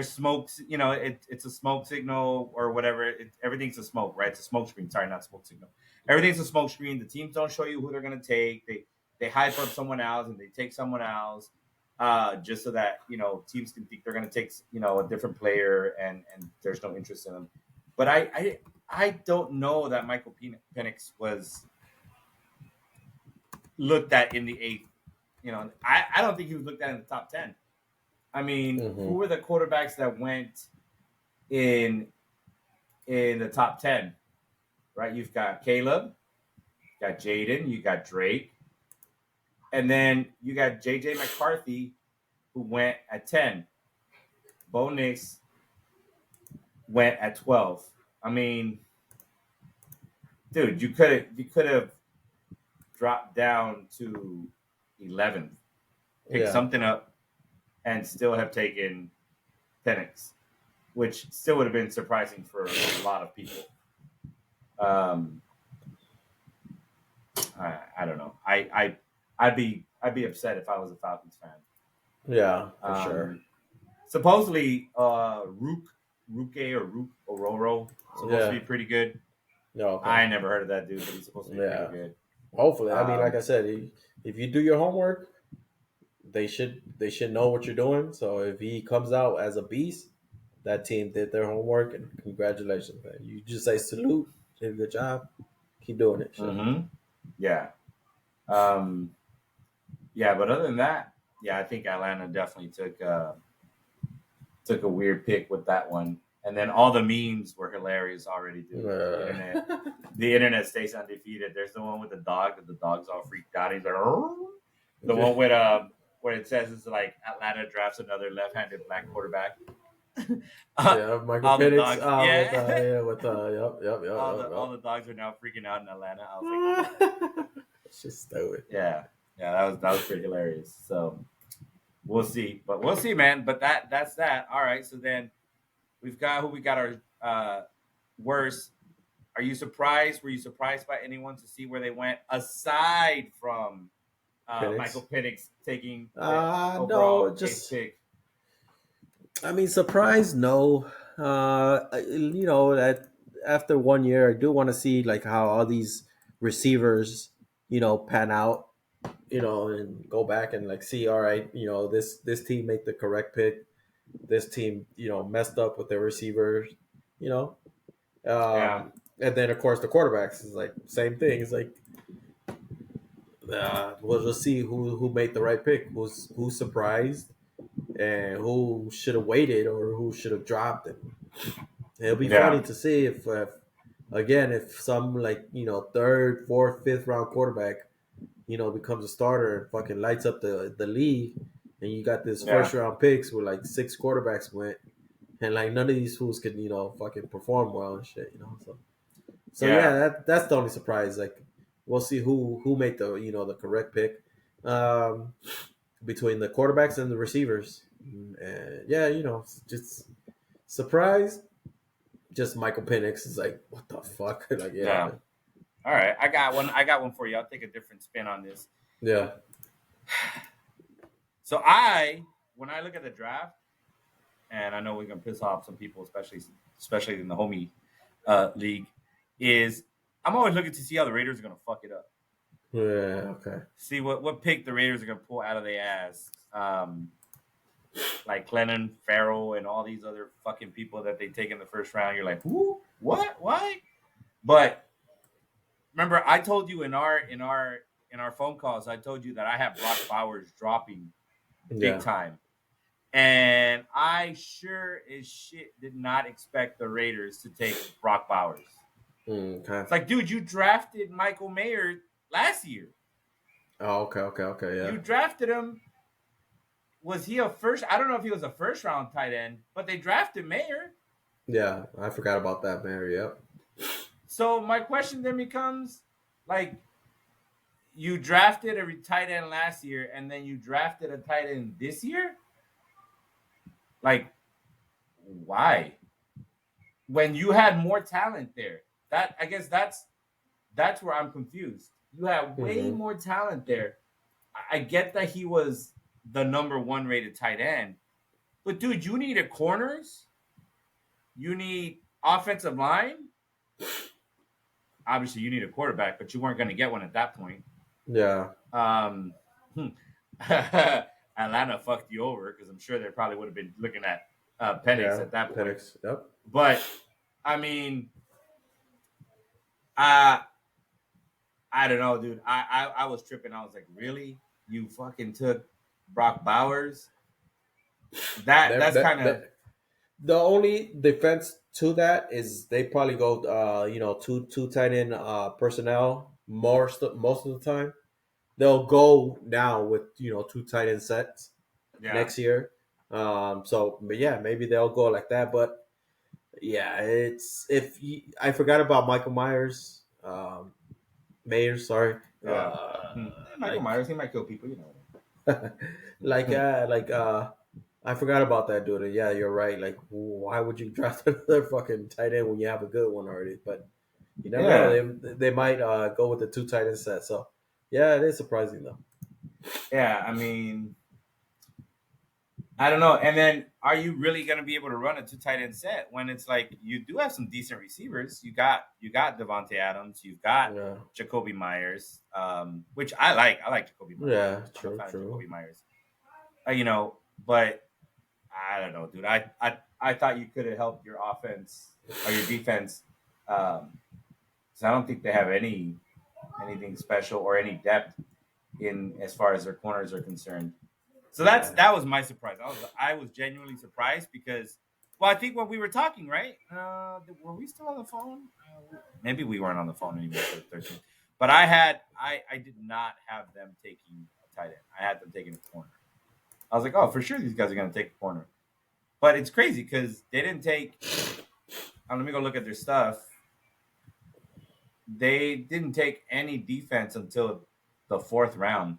smokes. It's a smoke signal or whatever. Everything's a smoke, right? It's a smoke screen. Sorry, not smoke signal. Everything's a smoke screen. The teams don't show you who they're gonna take. They hype up someone else and they take someone else, just so that teams can think they're gonna take a different player and there's no interest in them. But I don't know that Michael Penix was looked at in the eighth. I don't think he was looked at in the top 10. I mean, who Mm-hmm. were the quarterbacks that went in in the top 10? Right, you've got Caleb, you got Jaden, you got Drake, and then you got JJ McCarthy, who went at 10. Bo Nix went at 12. I mean, dude, you could have dropped down to 11th, picked Yeah. something up, and still have taken Penix, which still would have been surprising for a lot of people. Um, I don't know. I'd be upset if I was a Falcons fan. Yeah. For sure. Supposedly, Ruke or Rook Ororo supposed to Yeah. be pretty good. Yeah. Okay. I never heard of that dude, but he's supposed to be pretty Yeah. good. Hopefully, I mean, like Um, I said, if you do your homework, they should know what you're doing. So if he comes out as a beast, that team did their homework, and congratulations, man. You just say salute, did a good job, keep doing it. Shit. mhm. Yeah. Um, yeah, but other than that, yeah, I think Atlanta definitely took a weird pick with that one. And then all the memes were hilarious already, dude. The Uh, internet, the internet stays undefeated. There's the one with the dog that the dog's all freaked out. He's like, "Arr!" The one with where it says it's like Atlanta drafts another left-handed black quarterback. yeah, Michael All the Penix. dogs, yeah. Yep. All the dogs are now freaking out in Atlanta. I was like, It's just stupid. yeah, that was pretty hilarious. So we'll see, but we'll see, man. But that's that. All right, so then we've got who we got our worst. Are you surprised? Were you surprised by anyone to see where they went aside from Penix. Michael Penix taking the No, overall eighth just pick? I mean, surprise, no. That after 1 year, I do want to see like how all these receivers, pan out, and go back and like see, all right, this team make the correct pick. This team, messed up with their receivers, you know. Yeah, And then of course the quarterbacks is like same thing. It's like we'll just see who made the right pick, who's surprised, and who should have waited or who should have dropped it. It'll be funny yeah, to see if some like third, fourth, fifth round quarterback becomes a starter and fucking lights up the league, and you got this yeah. first round picks where like six quarterbacks went, and like none of these fools can fucking perform well and shit. So So yeah, that's the only surprise. Like we'll see who made the the correct pick um, between the quarterbacks and the receivers. And yeah, just surprise. Just Michael Penix is like, what the fuck? Like yeah, Yeah. All right. I got one for you. I'll take a different spin on this. yeah, So when I look at the draft, and I know we're gonna piss off some people, especially in the homie league, is I'm always looking to see how the Raiders are gonna fuck it up. yeah. Okay. See what pick the Raiders are gonna pull out of their ass. Like Clennon, Farrell, and all these other fucking people that they take in the first round. You're like, who? What? Why? But remember, I told you in our phone calls, I told you that I have Brock Bowers dropping big Yeah. time. And I sure as shit did not expect the Raiders to take Brock Bowers. Okay. It's like, dude, you drafted Michael Mayer last year. Oh, okay. Yeah. You drafted him. Was he a first? I don't know if he was a first round tight end, but they drafted Mayer. Yeah, I forgot about that, Mary. Yep. So my question then becomes, like, you drafted a tight end last year, and then you drafted a tight end this year. Like, why? When you had more talent there, I guess that's where I'm confused. You have way Mm-hmm. more talent there. I get that he was the number one rated tight end, but dude, you needed corners. You need offensive line. Obviously, you need a quarterback, but you weren't going to get one at that point. Yeah. Atlanta fucked you over because I'm sure they probably would have been looking at Penix Yeah. at that point. Penix. Yep. But I mean, I don't know, dude. I was tripping. I was like, really? You fucking took Brock Bowers? That's kind of The only defense to that is they probably go, two tight end personnel most of the time. They'll go now with two tight end sets yeah. next year. But yeah, maybe they'll go like that. But yeah, I forgot about Michael Myers, Mayer. Sorry, Yeah. Michael like Myers, he might kill people, you know. like I forgot about that dude. And yeah, you're right. Like, why would you draft another fucking tight end when you have a good one already? But you never know. Yeah. They might go with the two tight end set. So yeah, it is surprising though. Yeah. I mean, I don't know. And then, are you really going to be able to run a two tight end set when it's like you do have some decent receivers? You got Devontae Adams, you've got Yeah, Jacoby Myers, which I like. I like Jacoby Myers. yeah, I'm a fan of true. Jacoby Myers. But I don't know, dude. I thought you could have helped your offense or your defense. Because I don't think they have anything special or any depth in as far as their corners are concerned. So that was my surprise. I was genuinely surprised because, well, I think when we were talking, right? Were we still on the phone? Maybe we weren't on the phone anymore for the 13th. But I did not have them taking a tight end. I had them taking a corner. I was like, oh, for sure these guys are going to take a corner. But it's crazy because they didn't take. Let me go look at their stuff. They didn't take any defense until the fourth round.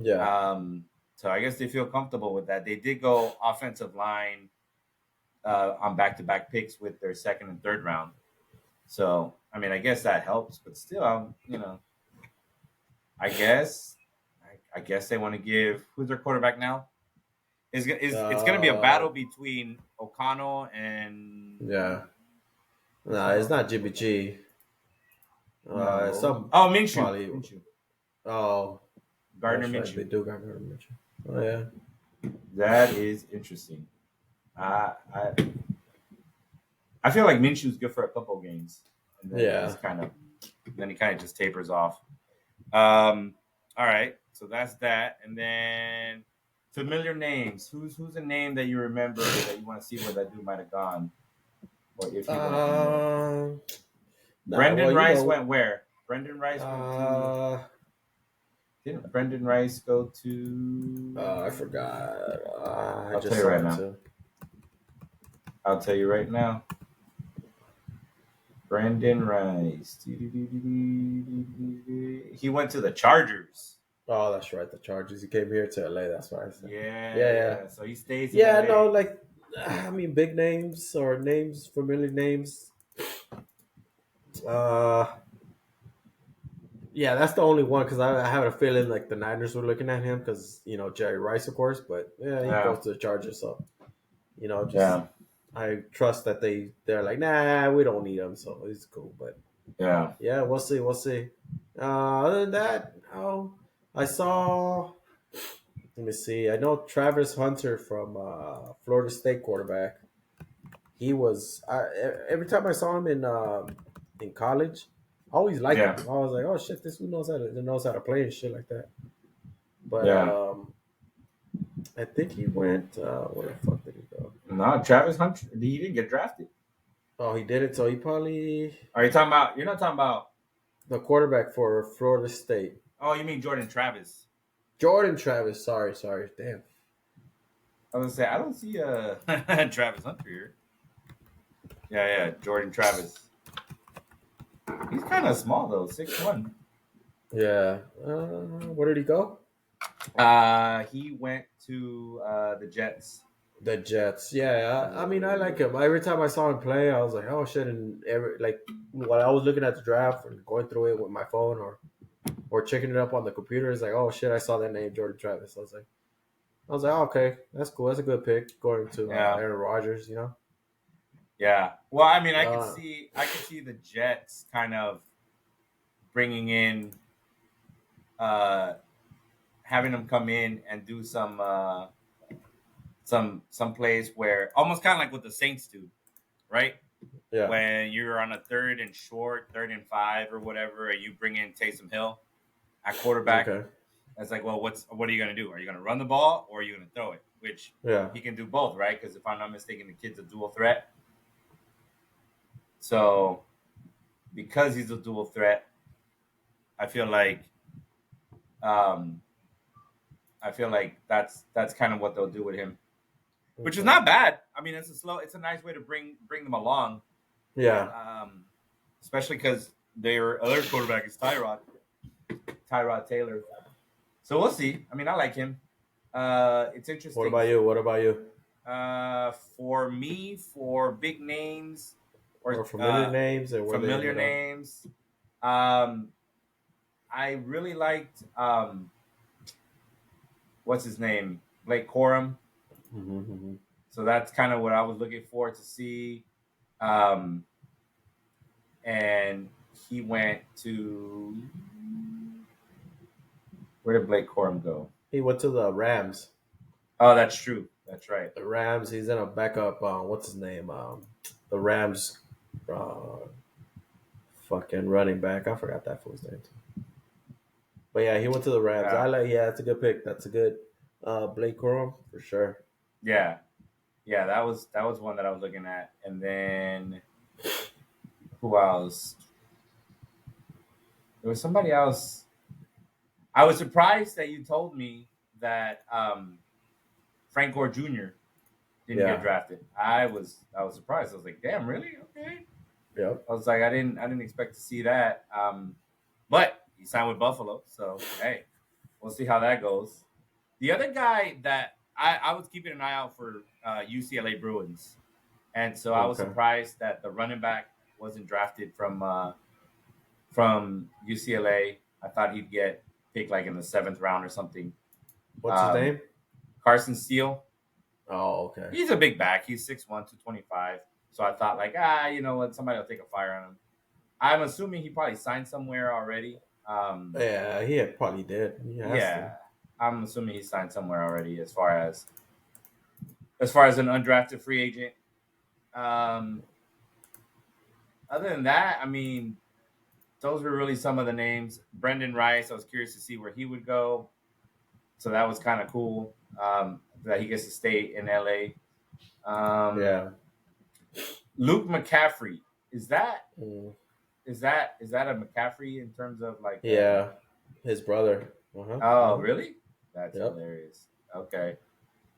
Yeah, So I guess they feel comfortable with that. They did go offensive line on back-to-back picks with their second and third round. So I mean, I guess that helps, but still, I guess they want to give who's their quarterback now. It's going to be a battle between O'Connell and yeah. No, it's not Jimmy G. no. Some Minshew. probably. Minshew. Oh, Gardner that's right. Minshew. They do got Gardner Minshew. Oh yeah. That is interesting. I feel like Minshew's good for a couple of games, and then he kind of just tapers off. All right, so that's that, and then familiar names. Who's a name that you remember that you want to see where that dude might have gone, or if he went? Brendan Rice went where? Brendan Rice went to. Didn't Brendan Rice go to? I forgot. I'll tell you right now. I'll tell you right now. Brandon Rice. He went to the Chargers. Oh, that's right. The Chargers. He came here to LA. That's why I said. Yeah, Yeah, yeah, yeah. So he stays in yeah. No, LA. like, I mean, big names or names, familiar names. Uh, yeah, that's the only one because I have a feeling like the Niners were looking at him because Jerry Rice, of course. But yeah, he Yeah, goes to the Chargers, so just yeah, I trust that they're like, nah, we don't need him, so it's cool. But yeah. yeah, we'll see, we'll see. Other than that, I saw. Let me see. I know Travis Hunter from Florida State quarterback. He was every time I saw him in college, I always liked him. Yeah, I was like, oh shit, this dude knows how to play and shit like that. But yeah. I think he went. Where the fuck did he go? No, Travis Hunter. He didn't get drafted. Oh, he did it. So he probably Are you talking about? You're not talking about. the quarterback for Florida State. Oh, you mean Jordan Travis? Jordan Travis. Sorry. Damn. I was gonna say I don't see Travis Hunter here. Yeah, yeah. Jordan Travis. He's kind of small though, 6'1". Yeah. Where did he go? He went to the Jets. The Jets. Yeah. I mean, I like him. Every time I saw him play, I was like, oh shit. And while I was looking at the draft and going through it with my phone or checking it up on the computer, it's like, oh shit, I saw that name, Jordan Travis. I was like, oh, okay, that's cool. That's a good pick going to Yeah, Aaron Rodgers. yeah. Well, I mean, Uh, I could see the Jets kind of bringing in, uh, having them come in and do some plays where almost kind of like what the Saints do, right? yeah. When you're on a 3rd and short, 3rd and 5 or whatever, and you bring in Taysom Hill at quarterback. Okay. It's like, well, what are you going to do? Are you going to run the ball or are you going to throw it? Which Yeah. he can do both, right? Because if I'm not mistaken, the kid's a dual threat. So because he's a dual threat, I feel like um, that's kind of what they'll do with him, which is Okay. not bad. I mean, it's a nice way to bring them along, Yeah. especially because their other quarterback is Tyrod Taylor. So we'll see. I mean, I like him. It's What interesting. about you? What about you? For me, for big names Or or familiar names and where they familiar ended up? names, I really liked what's his name, Blake Corum. Mm-hmm. So that's kind of what I was looking forward to see. Um, and he went to where did Blake Corum go? He went to the Rams. Oh, that's true. That's right. The Rams. He's in a backup. What's his name? The Rams. Fucking running back. I forgot that fool's name. But yeah, he went to the Rams. Yeah, Yeah, that's a good pick. That's a good Blake Corum for sure. yeah, yeah. That was one that I was looking at, and then who else? There was somebody else. I was surprised that you told me that Frank Gore Jr. didn't get Yeah. drafted. I was surprised. I was like, damn, really? Okay. Yep. I was like, I didn't expect to see that. But he signed with Buffalo, so hey, we'll see how that goes. The other guy that I was keeping an eye out for UCLA Bruins, and so I was Okay. surprised that the running back wasn't drafted from UCLA. I thought he'd get picked like in the 7th round or something. What's his Um, name? Carson Steele. Oh, okay. He's a big back. He's 6'1", 225. So I thought like, you know what, somebody will take a fire on him. I'm assuming he probably signed somewhere already. Yeah, he probably did. He has Yeah, to. I'm assuming he signed somewhere already as far as an undrafted free agent. Um, Other than that, I mean, those were really some of the names. Brendan Rice, I was curious to see where he would go. So that was kind of cool that he gets to stay in LA. Yeah. Luke McCaffrey, is that Mm. is that is that a McCaffrey in terms of like? Yeah. His brother. Uh-huh. Oh, Mhm. really? That's Yep. hilarious. Okay.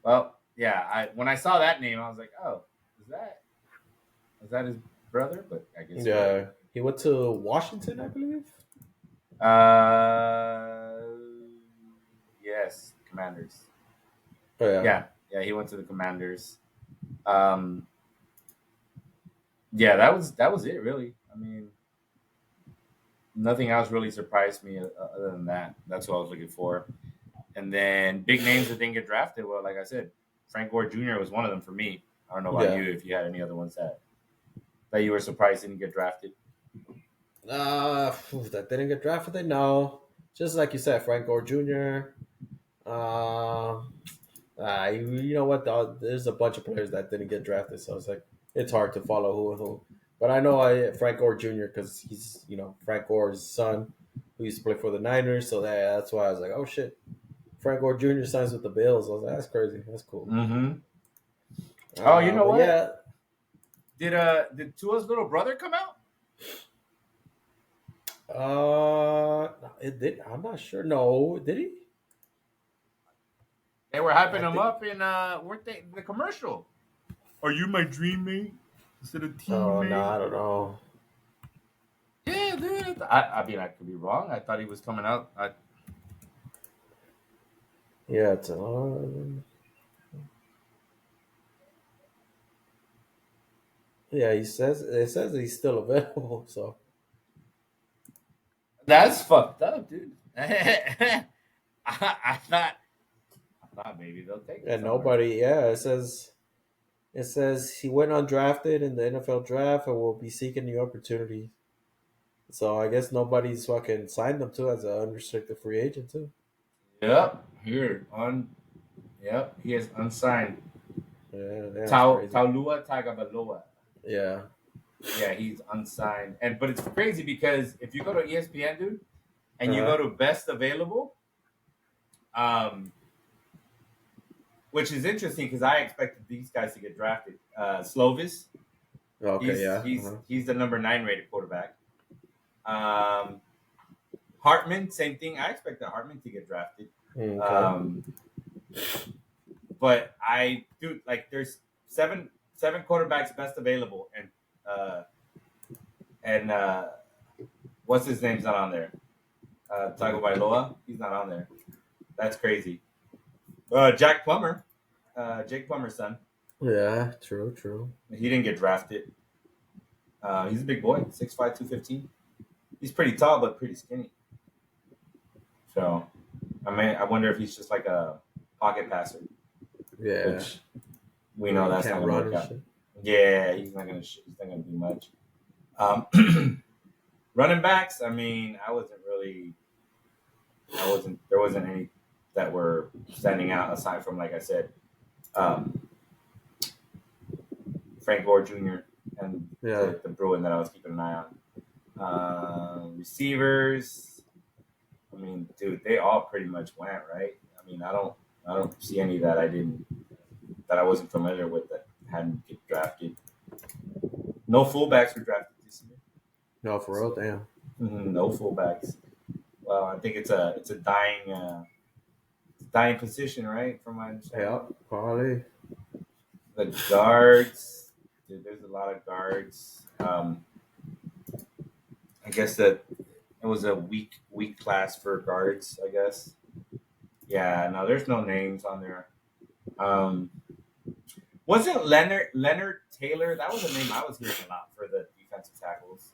Well, yeah. When I saw that name, I was like, oh, is that his brother, but I guess. Yeah, he went to Washington, I believe. Uh, yes, Commanders. Oh, yeah. Yeah, he went to the Commanders. Um, yeah, that was it really. I mean, nothing else really surprised me other than that. That's what I was looking for. And then big names that didn't get drafted. Well, like I said, Frank Gore Jr. was one of them for me. I don't know about Yeah. you if you had any other ones that you were surprised didn't get drafted. That didn't get drafted. No, just like you said, Frank Gore Jr. You know what? There's a bunch of players that didn't get drafted, so it's like it's hard to follow who and who. But I know Frank Gore Jr. because he's Frank Gore's son, who used to play for the Niners. So that's why I was like, oh shit, Frank Gore Jr. signs with the Bills. I was like, that's crazy. That's cool. Mm-hmm. Oh, you know But what? yeah, Did Tua's little brother come out? it did. I'm not sure. No, did he? They were hyping him think- up in weren't they the commercial? Are you my dream mate instead of teammate? Oh no, I don't know. Yeah, dude. I mean, I could be wrong. I thought he was coming out. Yeah, it's yeah. It says he's still available. So That's fucked up, dude. I thought maybe they'll take it. and somewhere. nobody. Yeah, it says he went undrafted in the NFL draft and will be seeking new opportunities. So I guess nobody's fucking signed him too as an unrestricted free agent too. Yep, here on. Yep, he is unsigned. Yeah, that's crazy. Taulua Tagovailoa. Yeah, Yeah, he's unsigned. But it's crazy because if you go to ESPN, dude, and you Uh-huh. go to best available, which is interesting because I expected these guys to get drafted. Slovis, okay, he's the number 9 rated quarterback. Hartman, same thing. I expected Hartman to get drafted. Okay. But I do there's seven quarterbacks best available, and what's his name's not on there. Tagovailoa, he's not on there. That's crazy. Jake Plummer's son. Yeah, true. He didn't get drafted. He's a big boy, 6'5", 215. He's pretty tall but pretty skinny. So, I wonder if he's just like a pocket passer. Yeah, Which we know that's not can't going to run work and out. shit. Yeah, he's not going to do much. Running backs, there wasn't any that were standing out aside from, like I said, Frank Gore Jr. and Yeah. the Bruin that I was keeping an eye on. Receivers, dude, they all pretty much went, right? I don't see any that I wasn't familiar with that hadn't get drafted. No fullbacks were drafted this year. No, for real, damn. No fullbacks. Well, I think it's a dying position, right? From my understanding. Yeah, probably. The guards, dude, there's a lot of guards. I guess that it was a weak class for guards, I guess. Yeah, no, there's no names on there. Wasn't Leonard Taylor? That was a name I was hearing a lot for the defensive tackles.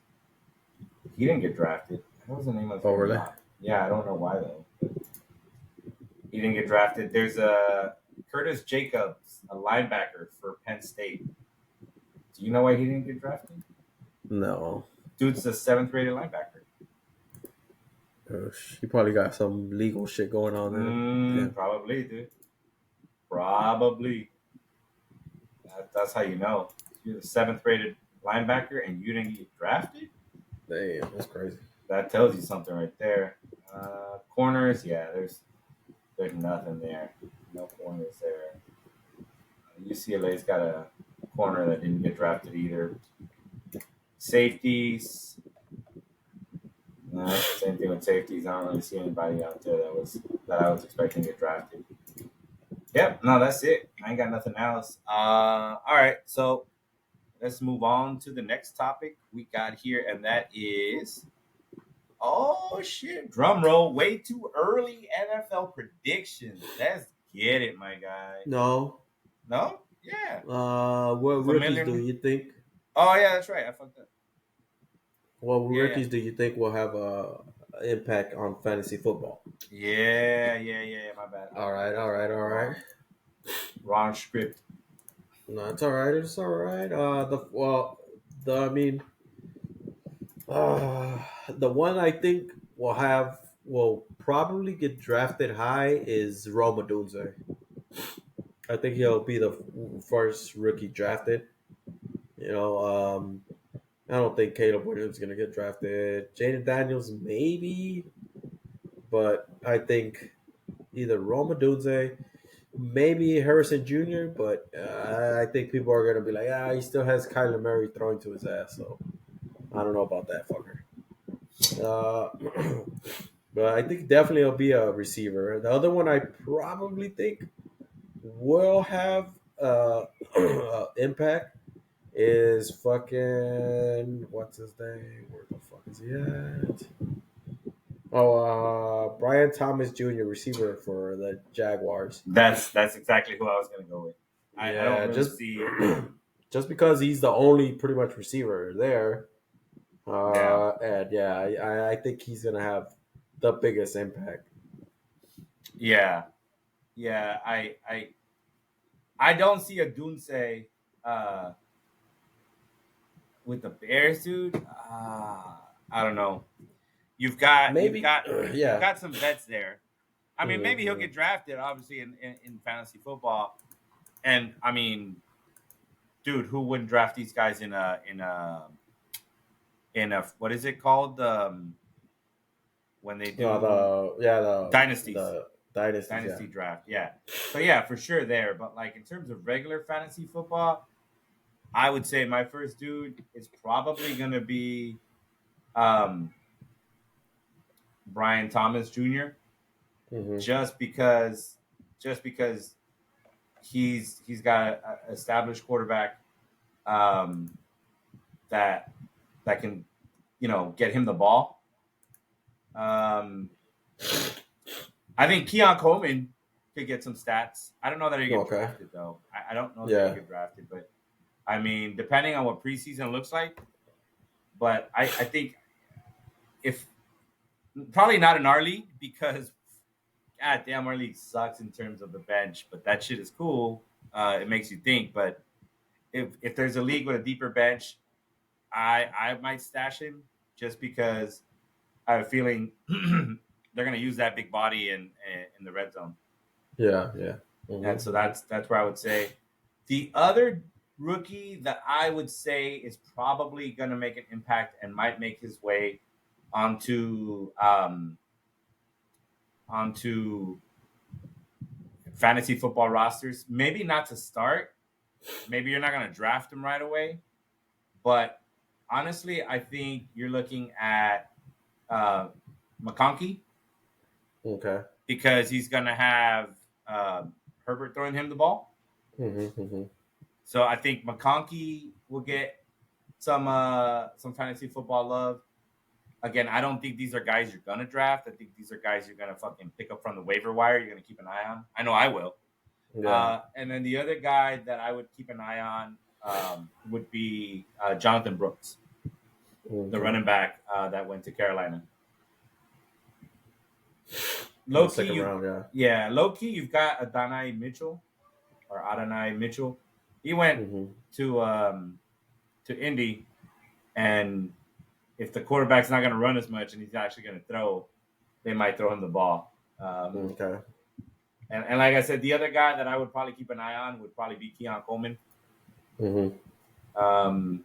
He didn't get drafted. That was the name I was hearing really? a lot. Yeah, I don't know why though. He didn't get drafted. There's a Curtis Jacobs, a linebacker for Penn State. Do you know why he didn't get drafted? No. Dude's a 7th rated linebacker. He probably got some legal shit going on there. Yeah. Probably, dude. Probably. That's how you know. You're a 7th rated linebacker and you didn't get drafted? Damn, that's crazy. That tells you something right there. Corners, yeah, there's nothing there. No corners there. UCLA's got a corner that didn't get drafted either. Safeties. Same thing with safeties. I don't really see anybody out there that I was expecting to get drafted. Yep, no, that's it. I ain't got nothing else. All right, so let's move on to the next topic we got here, and that is, oh shit, drum roll, way too early NFL predictions. Let's get it, my guy. No. No? Yeah. What rookies do Familiar? you think? Oh yeah, that's right. I fucked up. What Yeah, rookies do you think will have a impact on fantasy football? yeah. My bad. All right, I all right, started all right. wrong script. No, it's all right. It's all right. I mean, the one I think will probably get drafted high is Roma Dunze. I think he'll be the first rookie drafted. You know, I don't think Caleb Williams is gonna get drafted. Jaden Daniels maybe, but I think either Roma Dunze, maybe Harrison Jr. But I think people are gonna be like, he still has Kyler Murray throwing to his ass. So I don't know about that fucker. But I think definitely it'll be a receiver. The other one I probably think will have impact is fucking what's his name? Where the fuck is he at? Brian Thomas Jr., receiver for the Jaguars. That's exactly who I was gonna go with. I don't Yeah, really see. just because he's the only pretty much receiver there. Yeah, And yeah, I think he's gonna have the biggest impact. yeah, yeah. I don't see a Dunce uh, with the Bears, dude. I don't know. You've got you've Maybe, got you've yeah. got some vets there. I mean, maybe he'll Mhm. get drafted, obviously, in fantasy football. And I mean, dude, who wouldn't draft these guys in a what is it called? When they do dynasties, The dynasties, yeah. dynasty draft. Yeah. So yeah, for sure there. But like in terms of regular fantasy football, I would say my first dude is probably gonna be um, Brian Thomas Jr. Hmm. just because just because he's got an established quarterback um, that that can get him the ball. Um, I think Keon Coleman could get some stats. I don't know that he get Okay. drafted though. I don't know that he Yeah. get drafted, but I mean, depending on what preseason looks like. But I think if probably not in our league because god damn our league sucks in terms of the bench, but that shit is cool. It makes you think. But if there's a league with a deeper bench, I might stash him just because I have a feeling they're gonna use that big body in the red zone. Yeah. Yeah. And so Hmm. that's where I would say the other rookie that I would say is probably going to make an impact and might make his way onto onto fantasy football rosters. Maybe not to start. Maybe you're not going to draft him right away. But honestly, I think you're looking at uh, McConkey Okay. because he's going to have Herbert throwing him the ball. Hmm. Hmm. So I think McConkey will get some fantasy football love. Again, I don't think these are guys you're gonna draft. I think these are guys you're gonna fucking pick up from the waiver wire. You're gonna keep an eye on. I know I will. Yeah. And then the other guy that I would keep an eye on would be Jonathan Brooks, the Okay. running back that went to Carolina. In the Low key, second round, yeah. low key, you've got Adonai Mitchell or Adonai Mitchell. He went Hmm. to Indy, and if the quarterback's not going to run as much and he's actually going to throw, they might throw him the ball. Okay. And like I said, the other guy that I would probably keep an eye on would probably be Keon Coleman. Hmm. Um,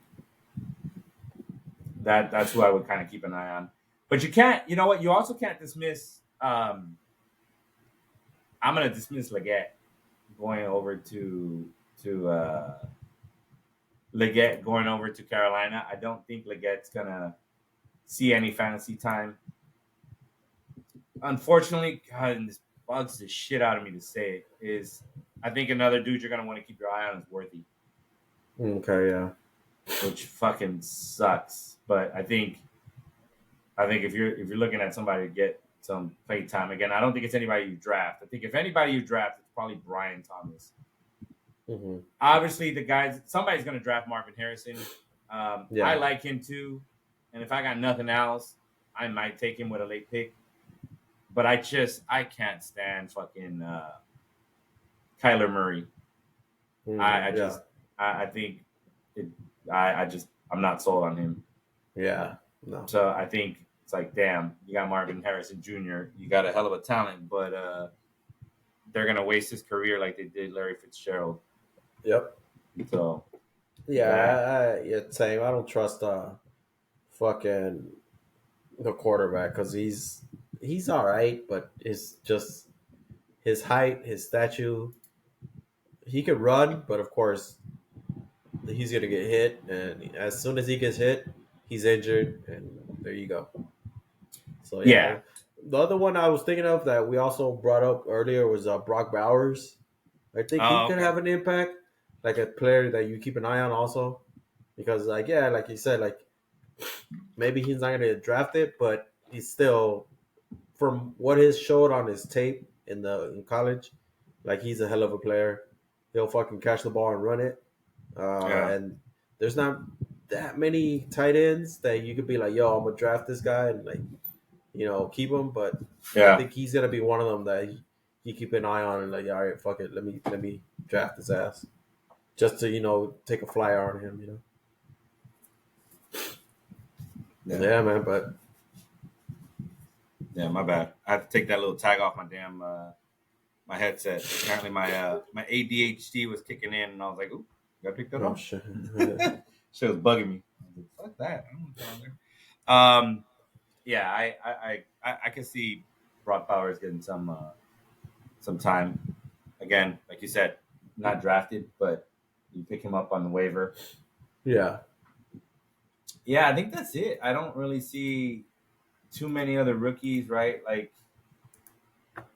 that's who I would kind of keep an eye on. But you can't, you know what? You also can't dismiss. I'm going to dismiss Leggett going over to Leggett going over to Carolina. I don't think Leggett's gonna see any fantasy time. Unfortunately, God, and this bugs the shit out of me to say it, is I think another dude you're gonna want to keep your eye on is Worthy. Okay, yeah. which fucking sucks. But I think if you're looking at somebody to get some play time again, I don't think it's anybody you draft. I think if anybody you draft, it's probably Brian Thomas. Mm-hmm. Obviously, somebody's going to draft Marvin Harrison. Yeah. I like him too, and if I got nothing else, I might take him with a late pick. But I can't stand fucking Kyler Murray. Mm-hmm. I think it, I'm not sold on him. Yeah. No. So I think it's like, damn, you got Marvin Harrison Jr. You got a hell of a talent, but they're gonna waste his career like they did Larry Fitzgerald. Yep. So yeah, same. I don't trust fucking the quarterback because he's all right, but it's just his height, his stature. He could run, but of course he's gonna get hit, and as soon as he gets hit, he's injured, and there you go. So yeah. yeah, the other one I was thinking of that we also brought up earlier was Brock Bowers. I think he Oh, could okay. have an impact, like a player that you keep an eye on also, because like you said, like maybe he's not gonna get drafted, but he's still from what he showed on his tape in college, like he's a hell of a player. He'll fucking catch the ball and run it. Yeah. And there's not that many tight ends that you could be like, yo, I'm gonna draft this guy and like, keep him. But I Yeah. think he's gonna be one of them that you keep an eye on and like, all right, fuck it, let me draft his ass just to take a flyer on him. Yeah, man. But Yeah, my bad. I have to take that little tag off my damn my headset. Apparently, my ADHD was kicking in, and I was like, "Ooh, gotta pick that oh up." shit. Shit was bugging me. I was like, "Fuck that!" I don't want that on there. Yeah, I can see Brock Powers getting some time. Again, like you said, not drafted, but you pick him up on the waiver. Yeah. Yeah, I think that's it. I don't really see too many other rookies, right? Like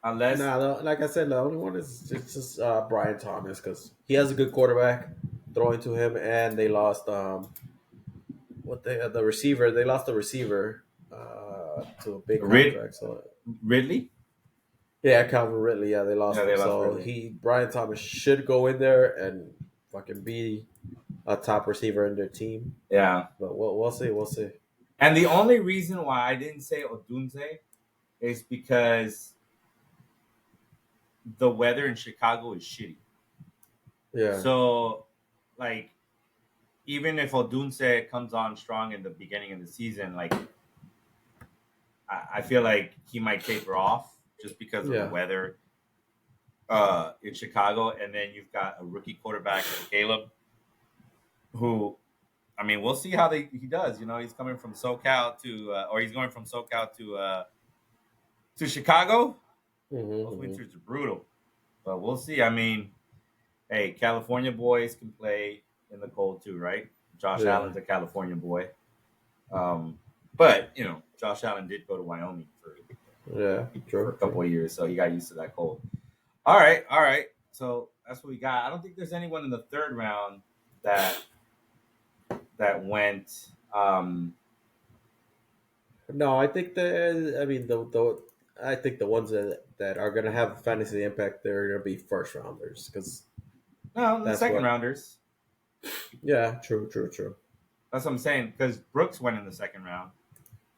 unless Nah, like I said, the only one is just Brian Thomas because he has a good quarterback throwing to him, and they lost the receiver. They lost the receiver to a big Rid- contract. So Ridley. yeah, Calvin Ridley. Yeah, they lost Yeah, him. they lost So Ridley. Brian Thomas should go in there and fucking be a top receiver in their team. Yeah. But we'll see. We'll see. And the only reason why I didn't say Odunze is because the weather in Chicago is shitty. Yeah. So, like, even if Odunze comes on strong in the beginning of the season, like, I feel like he might taper off just because of the Yeah. weather in Chicago. And then you've got a rookie quarterback, Caleb, who, I mean, we'll see how he does. He's coming from SoCal or he's going from SoCal to Chicago. Those Mm-hmm. winters are brutal, but we'll see. I mean, hey, California boys can play in the cold too, right? Josh Yeah. Allen's a California boy, but Josh Allen did go to Wyoming Yeah. for a True. couple of years, so he got used to that cold. All right. So that's what we got. I don't think there's anyone in the third round that went. No, I think I think the ones that are gonna have fantasy impact, they're gonna be first rounders because No, the that's second what. rounders. Yeah, true. That's what I'm saying. Because Brooks went in the second round.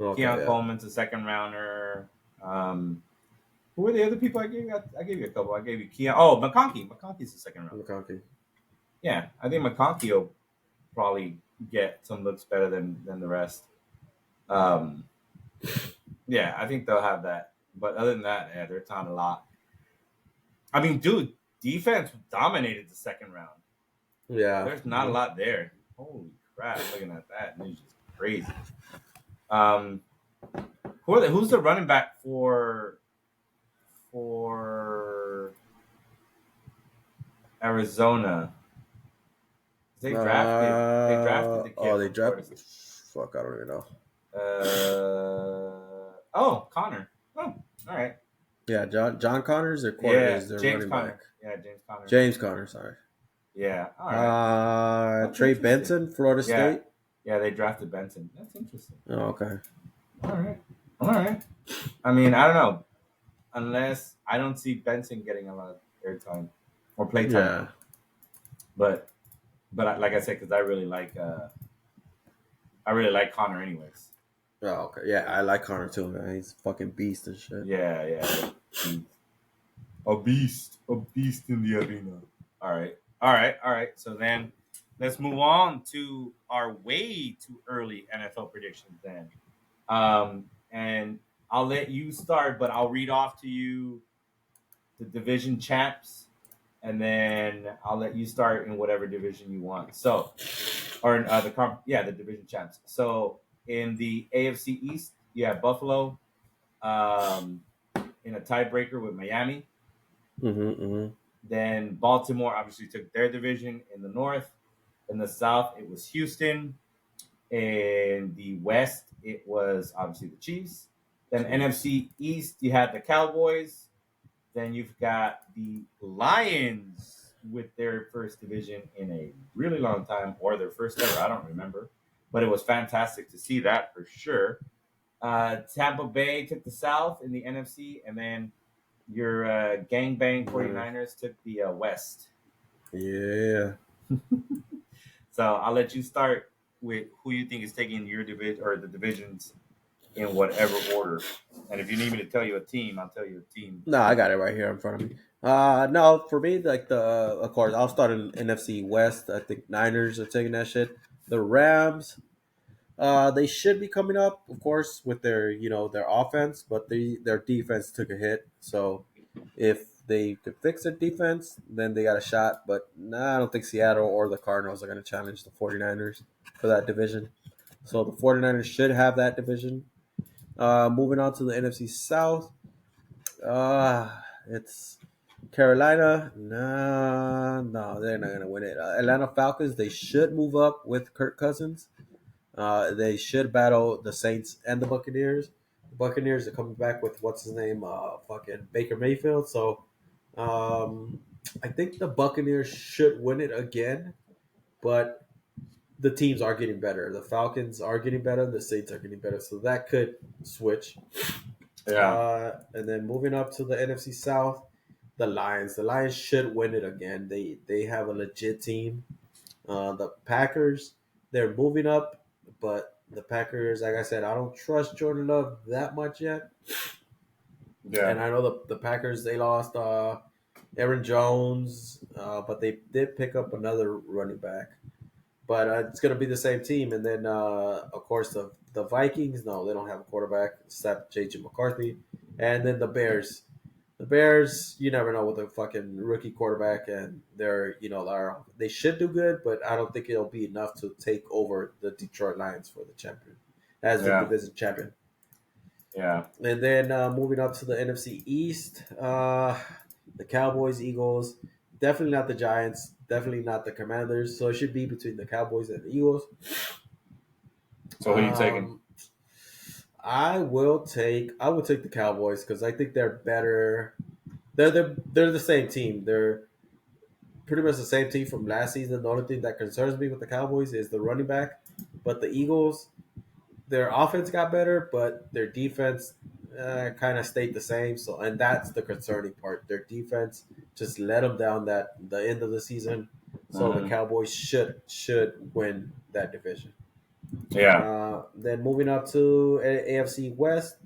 Okay, Keon yeah. Coleman's a second rounder. Who were the other people I gave you? I gave you a couple. I gave you Keon. Oh, McConkey. McConkey's the second round. McConkey. Yeah, I think McConkey will probably get some looks better than the rest. Yeah, I think they'll have that. But other than that, yeah, they're talking a lot. I mean, dude, defense dominated the second round. Yeah. There's not a lot there. Holy crap! Looking at that, it's just crazy. Who's the running back for Arizona? They drafted the kid. They from Florida drafted. Fuck, I don't even know. Connor. Oh, all right. Yeah, John Connors, their Yeah, is their James running Conner. back. Yeah, James Conner. James Conner, sorry. Yeah. All right. That's Trey interesting. Benson, Florida Yeah. State. Yeah, they drafted Benson. That's interesting. Oh, okay. All right. All right. I mean, I don't know. Unless I don't see Benson getting a lot of airtime or playtime. Yeah. But like I said, because I really like Connor anyways. Oh, okay. Yeah, I like Connor too, man. He's a fucking beast and shit. Yeah. He's a beast in the arena. All right. So then let's move on to our way too early NFL predictions then. And I'll let you start, but I'll read off to you the division champs, and then I'll let you start in whatever division you want. So, or the division champs. So in the AFC East, you have Buffalo, um, in a tiebreaker with Miami. Then Baltimore obviously took their division in the North. In the South, it was Houston. In the West, it was obviously the Chiefs. Then NFC East, you had the Cowboys. Then you've got the Lions with their first division in a really long time, or their first ever. I don't remember, but it was fantastic to see that for sure. Tampa Bay took the South in the NFC, and then your gangbang 49ers took the West. Yeah. So I'll let you start with who you think is taking your division or the divisions in whatever order. And if you need me to tell you a team, I'll tell you a team. No, I got it right here in front of me. No, for me, like of course, I'll start in NFC West. I think Niners are taking that shit. The Rams, they should be coming up, of course, with their their offense, but their defense took a hit. So if they could fix their defense, then they got a shot. But nah, I don't think Seattle or the Cardinals are going to challenge the 49ers for that division. So the 49ers should have that division. Moving on to the NFC South. It's Carolina. No, they're not gonna win it. Atlanta Falcons. They should move up with Kirk Cousins. They should battle the Saints and the Buccaneers. The Buccaneers are coming back with what's his name, fucking Baker Mayfield. So, I think the Buccaneers should win it again, but the teams are getting better. The Falcons are getting better. The Saints are getting better. So that could switch. Yeah. And then moving up to the NFC South, the Lions. The Lions should win it again. They have a legit team. The Packers, they're moving up, but the Packers, like I said, I don't trust Jordan Love that much yet. Yeah. And I know the Packers, they lost Aaron Jones, but they did pick up another running back. But it's going to be the same team. And then, of course, the Vikings, no, they don't have a quarterback except J.J. McCarthy. And then the Bears. The Bears, you never know with a fucking rookie quarterback, and they should do good, but I don't think it'll be enough to take over the Detroit Lions for the champion, as the division champion. Yeah. And then moving up to the NFC East, the Cowboys, Eagles, definitely not the Giants, definitely not the Commanders. So it should be between the Cowboys and the Eagles. So who are you taking? I will take the Cowboys because I think they're better. They're the same team. They're pretty much the same team from last season. The only thing that concerns me with the Cowboys is the running back. But the Eagles, their offense got better, but their defense kind of stayed the same. So, and that's the concerning part. Their defense just let them down the end of the season. So the Cowboys should win that division. Yeah. Then moving up to AFC West,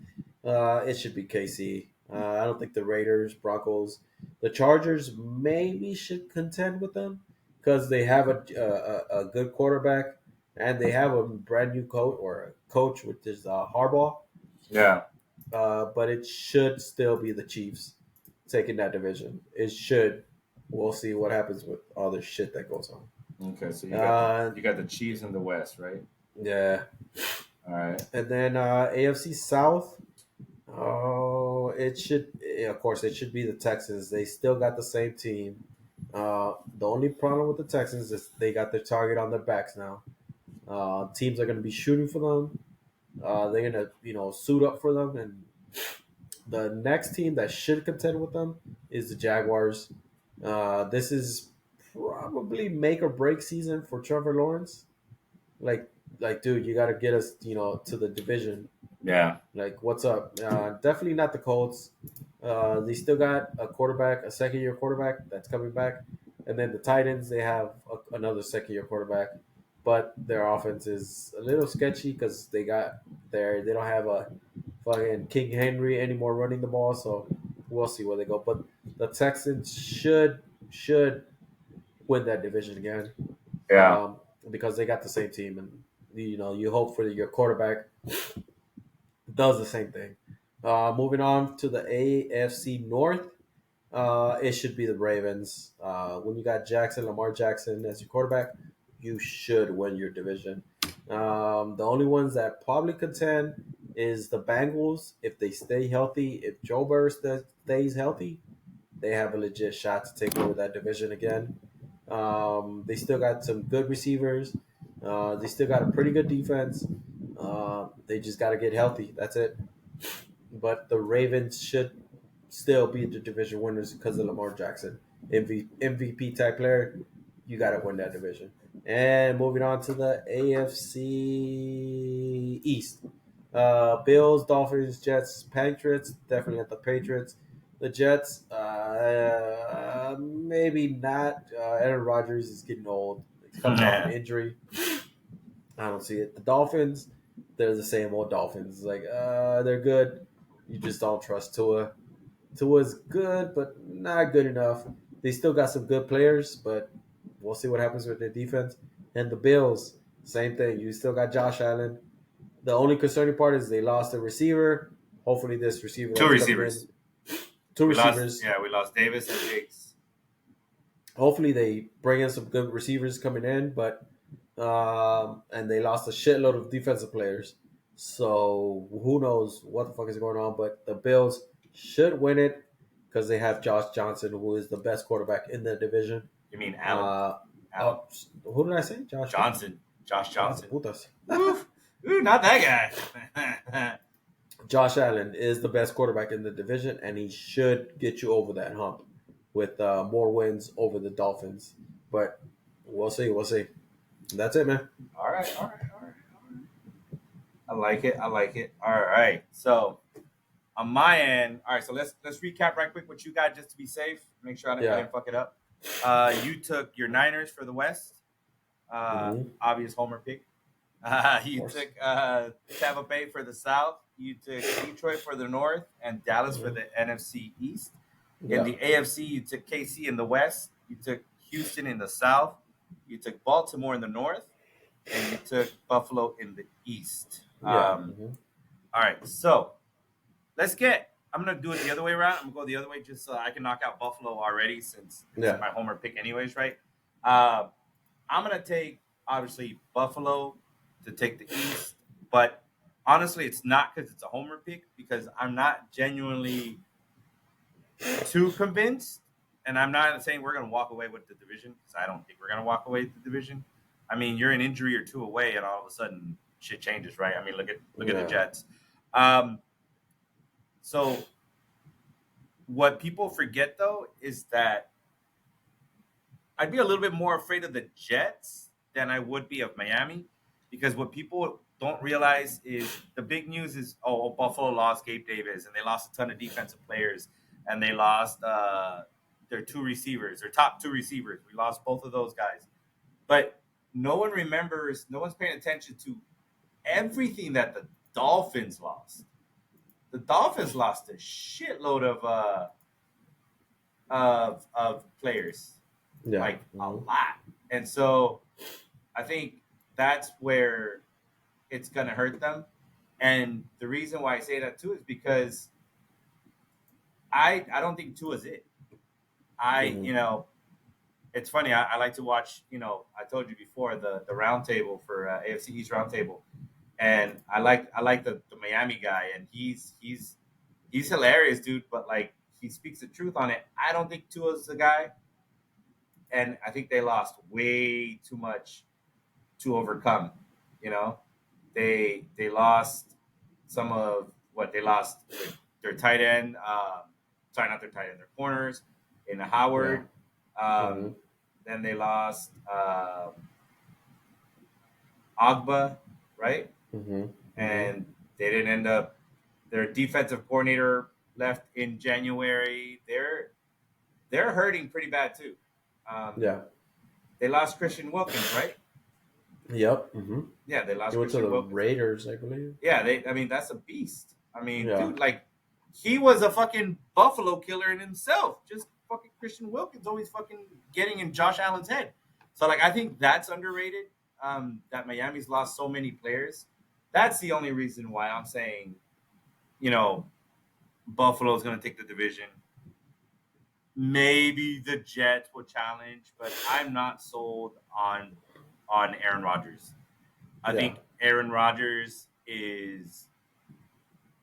it should be KC. I don't think the Raiders, Broncos, the Chargers maybe should contend with them because they have a good quarterback and they have a brand new coach, which is Harbaugh. Yeah. But it should still be the Chiefs taking that division. It should. We'll see what happens with all the shit that goes on. Okay, so you got the Chiefs in the West, right? Yeah. All right. And then AFC South. Oh, of course, it should be the Texans. They still got the same team. The only problem with the Texans is they got their target on their backs now. Teams are going to be shooting for them. They're going to, suit up for them. And the next team that should contend with them is the Jaguars. This is probably make or break season for Trevor Lawrence. Like, dude, you got to get us, to the division. Yeah. Like, what's up? Definitely not the Colts. They still got a quarterback, a second-year quarterback that's coming back, and then the Titans, they have another second-year quarterback, but their offense is a little sketchy because they don't have a fucking King Henry anymore running the ball, so we'll see where they go. But the Texans should win that division again, Yeah. because they got the same team, and you hope for your quarterback does the same thing. Moving on to the AFC North, it should be the Ravens. When you got Lamar Jackson as your quarterback, you should win your division. The only ones that probably contend is the Bengals if they stay healthy. If Joe Burrow stays healthy, they have a legit shot to take over that division again. They still got some good receivers. They still got a pretty good defense. They just got to get healthy. That's it. But the Ravens should still be the division winners because of Lamar Jackson, MVP type player. You got to win that division. And moving on to the AFC East, Bills, Dolphins, Jets, Patriots. Definitely at the Patriots. The Jets, maybe not. Aaron Rodgers is getting old. He's coming off an injury. I don't see it. The Dolphins, they're the same old Dolphins. Like, they're good. You just don't trust Tua. Tua's good, but not good enough. They still got some good players, but we'll see what happens with their defense. And the Bills, same thing. You still got Josh Allen. The only concerning part is they lost a receiver. Hopefully, this receiver Two that's coming receivers. in, two We receivers. we lost Davis and Diggs. Hopefully, they bring in some good receivers coming in, but and they lost a shitload of defensive players. So who knows what the fuck is going on? But the Bills should win it because they have Josh Johnson, who is the best quarterback in the division. You mean Allen? Allen. Who did I say? Josh Johnson. Putas. Ooh, not that guy. Josh Allen is the best quarterback in the division, and he should get you over that hump with more wins over the Dolphins. But we'll see. We'll see. That's it, man. All right. I like it. All right. So on my end, all right. So let's recap right quick what you got just to be safe. Make sure I didn't fuck it up. You took your Niners for the West. Obvious homer pick. You took Tampa Bay for the South. You took Detroit for the North and Dallas for the NFC East. In the AFC, you took KC in the West. You took Houston in the South. You took Baltimore in the North. And you took Buffalo in the East. All right, so I'm going to do it the other way around. I'm going to go the other way just so I can knock out Buffalo already since it's my homer pick anyways, right? I'm going to take, obviously, Buffalo to take the East. But honestly, it's not because it's a homer pick because I'm not genuinely too convinced. And I'm not saying we're going to walk away with the division because I don't think we're going to walk away with the division. I mean, you're an injury or two away, and all of a sudden, shit changes, right? I mean, look at the Jets. So, what people forget though is that I'd be a little bit more afraid of the Jets than I would be of Miami, because what people don't realize is the big news is Buffalo lost Gabe Davis, and they lost a ton of defensive players, and they lost their two receivers, their top two receivers. We lost both of those guys, but no one remembers, no one's paying attention to everything that the Dolphins lost. The Dolphins lost a shitload of players, like a lot. And so I think that's where it's going to hurt them. And the reason why I say that too is because I don't think Tua's it. It's funny. I like to watch, I told you before the roundtable for AFC East roundtable, and I like the Miami guy, and he's hilarious, dude. But like he speaks the truth on it. I don't think Tua's the guy, and I think they lost way too much to overcome. They lost some of what they lost. Their tight end, sorry, not their tight end, their corners in Howard. Then they lost Agba, right? Mm-hmm. Mm-hmm. And they didn't end up. Their defensive coordinator left in January. They're hurting pretty bad too. Um, Yeah. they lost Christian Wilkins, right? Yep. Mm-hmm. Yeah, they He lost went to Christian the Wilkins. Raiders, I believe. Yeah, they. I mean, that's a beast. I mean, Yeah. dude, like he was a fucking Buffalo killer in himself. Just fucking Christian Wilkins always fucking getting in Josh Allen's head. So like, I think that's underrated. That Miami's lost so many players. That's the only reason why I'm saying, you know, Buffalo's going to take the division. Maybe the Jets will challenge, but I'm not sold on Aaron Rodgers. I Yeah. think Aaron Rodgers is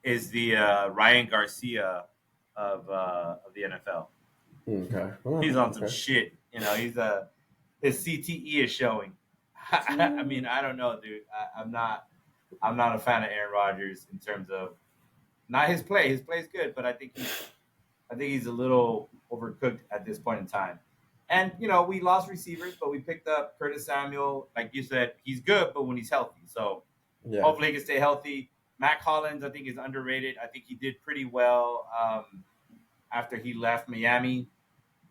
the Ryan Garcia of the NFL. Okay. Oh, He's on some okay. shit. You know, his CTE is showing. I mean, I don't know, dude. I'm not a fan of Aaron Rodgers in terms of not his play. His play is good, but I think he's a little overcooked at this point in time. And you know, we lost receivers, but we picked up Curtis Samuel. Like you said, he's good, but when he's healthy. So Yeah. hopefully he can stay healthy. Matt Collins, I think, is underrated. I think he did pretty well after he left Miami,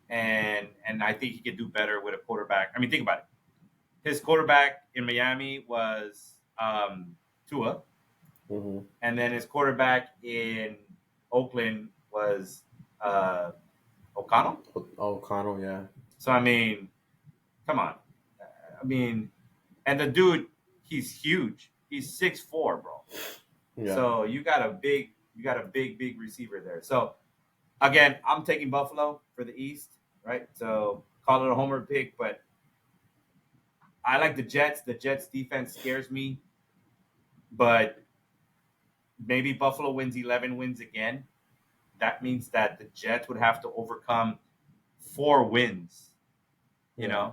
and I think he could do better with a quarterback. I mean, think about it. His quarterback in Miami was Tua, Mm-hmm. and then his quarterback in Oakland was uh, O'Connell. O'Connell, yeah. So I mean, come on. I mean, and the dude, he's huge. He's 6'4", bro. Yeah. So you got a big receiver there. So again, I'm taking Buffalo for the East, right? So call it a homer pick, but I like the Jets. The Jets defense scares me, but maybe Buffalo wins 11 wins again. That means that the Jets would have to overcome 4 wins, you Yeah.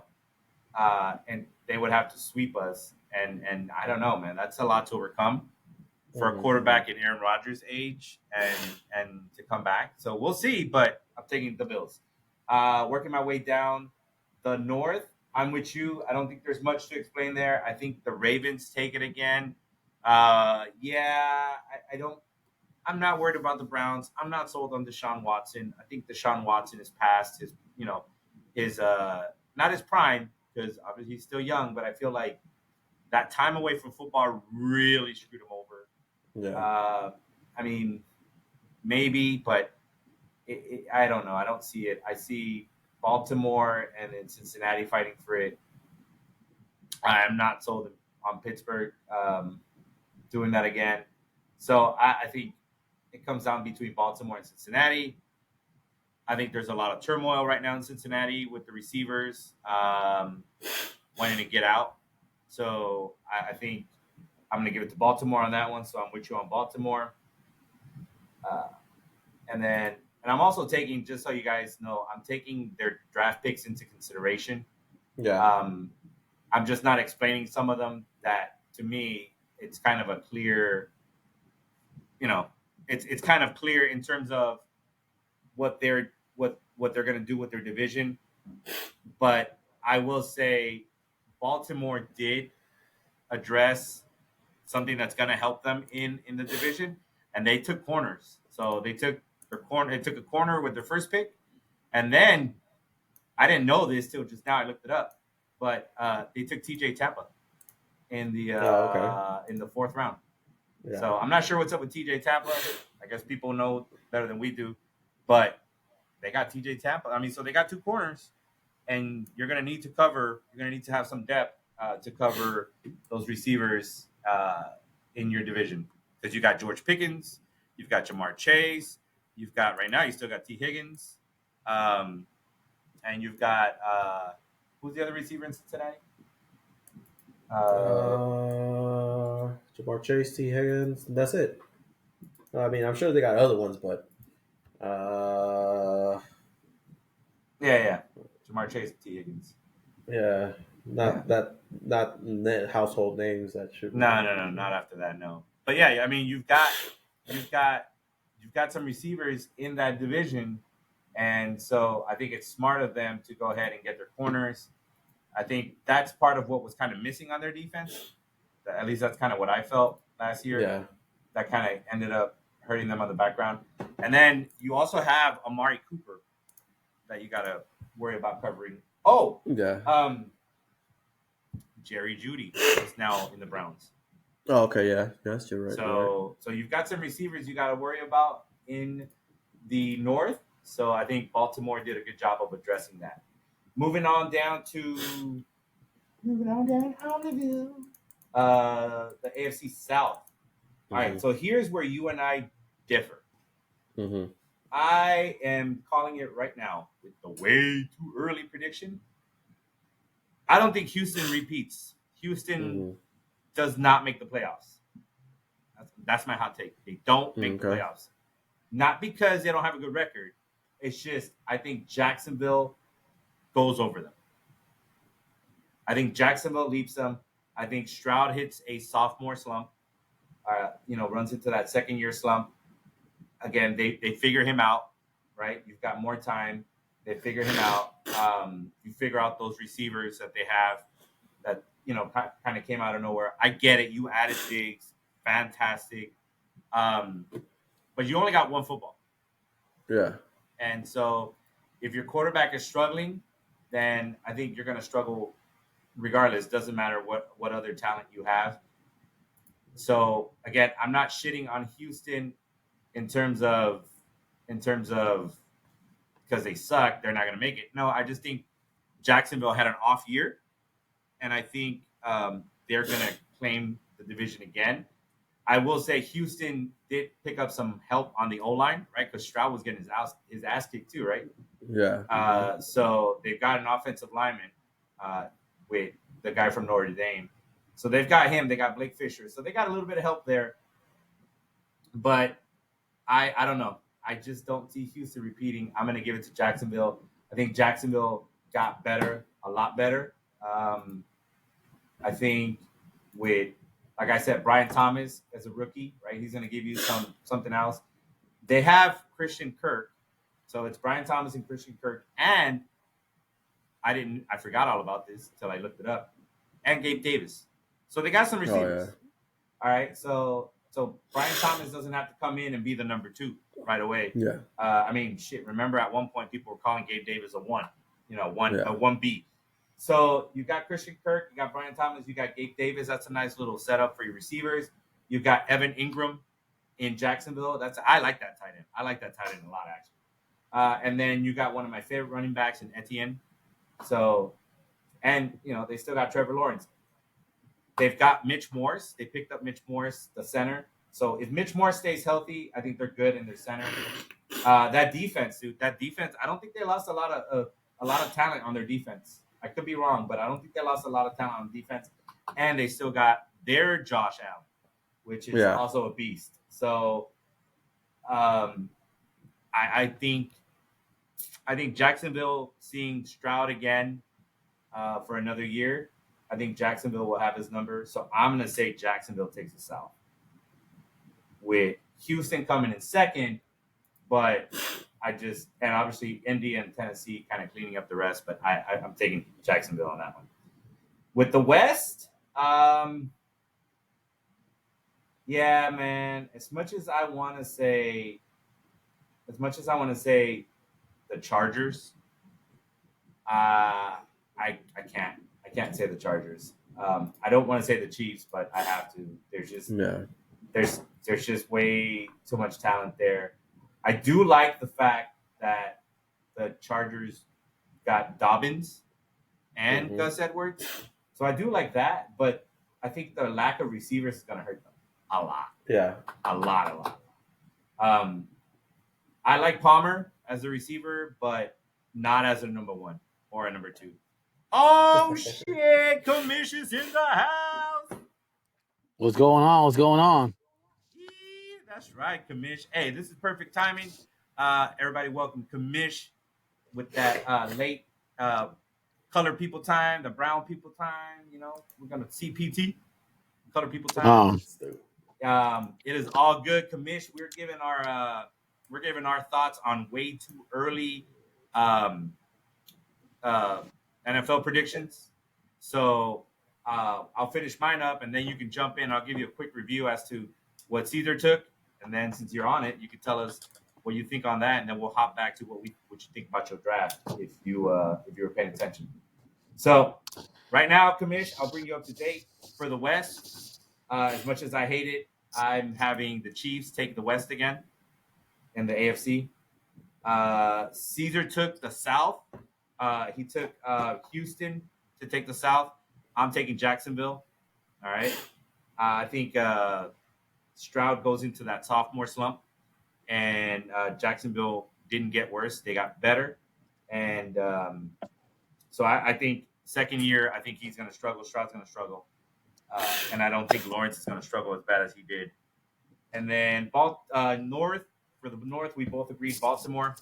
know, and they would have to sweep us. And I don't know, man. That's a lot to overcome for a Mm-hmm. quarterback in Aaron Rodgers' age and to come back. So we'll see, but I'm taking the Bills. Working my way down the North, I'm with you. I don't think there's much to explain there. I think the Ravens take it again. Yeah, I don't. I'm not worried about the Browns. I'm not sold on Deshaun Watson. I think Deshaun Watson is past his, his not his prime because obviously he's still young, but I feel like that time away from football really screwed him over. Yeah. I mean, maybe, but I don't know. I don't see it. I see Baltimore and then Cincinnati fighting for it. I'm not sold on Pittsburgh doing that again. So I think it comes down between Baltimore and Cincinnati. I think there's a lot of turmoil right now in Cincinnati with the receivers wanting to get out. So I think I'm going to give it to Baltimore on that one. So I'm with you on Baltimore. Uh, and I'm also taking, just so you guys know, I'm taking their draft picks into consideration. Yeah. I'm just not explaining some of them that to me, it's kind of a clear, it's kind of clear in terms of what they're going to do with their division. But I will say Baltimore did address something that's going to help them in the division, and they took corners. So they took their corner. They took a corner with their first pick, and then I didn't know this till just now. I looked it up, but they took T.J. Tampa Oh, okay. in the 4th round. Yeah. So I'm not sure what's up with T.J. Tampa. I guess people know better than we do, but they got T.J. Tampa. I mean, so they got 2 corners, and you're going to need to cover. You're going to need to have some depth to cover those receivers in your division because you got George Pickens, you've got Jamar Chase, you've got right now you still got T Higgins, and you've got who's the other receiver in Cincinnati? Jamar Chase, T. Higgins. That's it. I mean, I'm sure they got other ones, but Yeah, Jamar Chase, and T Higgins. yeah, Yeah. not household names that should. No, not after that. No, but yeah, I mean, you've got some receivers in that division, And so I think it's smart of them to go ahead and get their corners. I think that's part of what was kind of missing on their defense. At least that's kind of what I felt last year. Yeah. That kind of ended up hurting them on the background. And then you also have Amari Cooper that you got to worry about covering. Oh, Yeah. Jerry Jeudy is now in the Browns. Oh, okay. Yeah. Yes, you're right. So you've got some receivers you got to worry about in the North. So I think Baltimore did a good job of addressing that. Moving on down to the AFC South. All right, so here's where you and I differ. Mm-hmm. I am calling it right now with the way too early prediction. I don't think Houston repeats. Houston does not make the playoffs. That's my hot take. They don't make the playoffs. Not because they don't have a good record. It's just I think Jacksonville goes over them. I think Jacksonville leaps them. I think Stroud hits a sophomore slump. Runs into that second-year slump. Again, they figure him out, right? You've got more time. They figure him out. You figure out those receivers that they have that, kind of came out of nowhere. I get it. You added Diggs. Fantastic. But you only got one football. Yeah. And so if your quarterback is struggling, then I think you're going to struggle regardless. Doesn't matter what other talent you have. So again, I'm not shitting on Houston in terms of because they suck, they're not going to make it. No, I just think Jacksonville had an off year, and I think they're going to claim the division again. I will say Houston did pick up some help on the O-line, right? Because Stroud was getting his ass kicked too, right? Yeah. So they've got an offensive lineman with the guy from Notre Dame. So they've got him. They got Blake Fisher. So they got a little bit of help there. But I don't know. I just don't see Houston repeating. I'm going to give it to Jacksonville. I think Jacksonville got better, a lot better. I think with, like I said, Brian Thomas as a rookie, right? He's going to give you something else. They have Christian Kirk. So it's Brian Thomas and Christian Kirk. And I forgot all about this until I looked it up. And Gabe Davis. So they got some receivers. Oh, yeah. All right. So Brian Thomas doesn't have to come in and be the number 2 right away. Yeah. Remember at one point people were calling Gabe Davis a 1, a 1B. So you got Christian Kirk, you got Brian Thomas, you got Gabe Davis. That's a nice little setup for your receivers. You've got Evan Ingram in Jacksonville. I like that tight end. I like that tight end a lot, actually. And then you got one of my favorite running backs in Etienne. So, and, they still got Trevor Lawrence. They've got Mitch Morse. They picked up Mitch Morse, the center. So if Mitch Morse stays healthy, I think they're good in their center. That defense, dude. I don't think they lost a lot of talent on their defense. I could be wrong, but I don't think they lost a lot of talent on defense. And they still got their Josh Allen, which is also a beast. So I think Jacksonville seeing Stroud again for another year, I think Jacksonville will have his number. So I'm going to say Jacksonville takes the South. With Houston coming in second, but and obviously Indy and Tennessee kind of cleaning up the rest, but I'm taking Jacksonville on that one. With the West, yeah, man, as much as I want to say the Chargers, I can't say the Chargers. I don't want to say the Chiefs, but I have to. There's just way too much talent there. I do like the fact that the Chargers got Dobbins and Gus Edwards. So I do like that, but I think the lack of receivers is going to hurt them a lot. Yeah. A lot. I like Palmer as a receiver, but not as a number 1 or a number 2. Oh, shit. Commish is in the house. What's going on? Yeah, that's right, Commish. Hey, this is perfect timing. Everybody welcome Commish with that late colored people time, the brown people time. We're going to CPT, colored people time. Oh. It is all good, Commish. We're giving our thoughts on way too early um, NFL predictions. So I'll finish mine up, and then you can jump in. I'll give you a quick review as to what Caesar took, and then since you're on it, you can tell us what you think on that, and then we'll hop back to what you think about your draft if you were paying attention. So right now, Commish, I'll bring you up to date for the West. As much as I hate it, I'm having the Chiefs take the West again in the AFC. Caesar took the South. He took Houston to take the South. I'm taking Jacksonville. All right. I think Stroud goes into that sophomore slump, and Jacksonville didn't get worse; they got better. And so I think second year, I think he's going to struggle. Stroud's going to struggle, and I don't think Lawrence is going to struggle as bad as he did. And then North for the North, we both agreed Baltimore.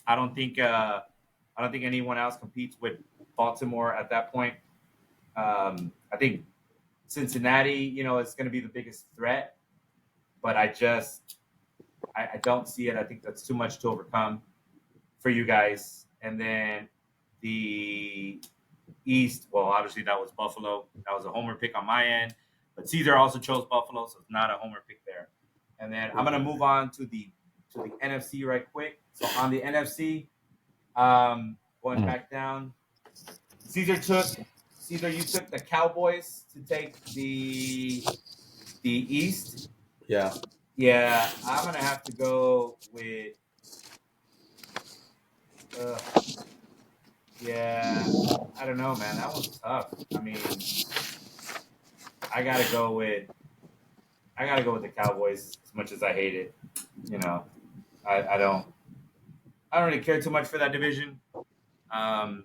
I don't think anyone else competes with Baltimore at that point. I think Cincinnati, it's going to be the biggest threat, but I don't see it. I think that's too much to overcome for you guys. And then the East, well, obviously that was Buffalo. That was a homer pick on my end, but Caesar also chose Buffalo, so it's not a homer pick there. And then I'm going to move on to the NFC right quick. So on the NFC, going back down, Caesar, you took the Cowboys to take the East. Yeah. Yeah, I'm gonna have to go with. Yeah, I don't know, man. That one's tough. I mean, I gotta go with the Cowboys as much as I hate it. I don't really care too much for that division. But I'm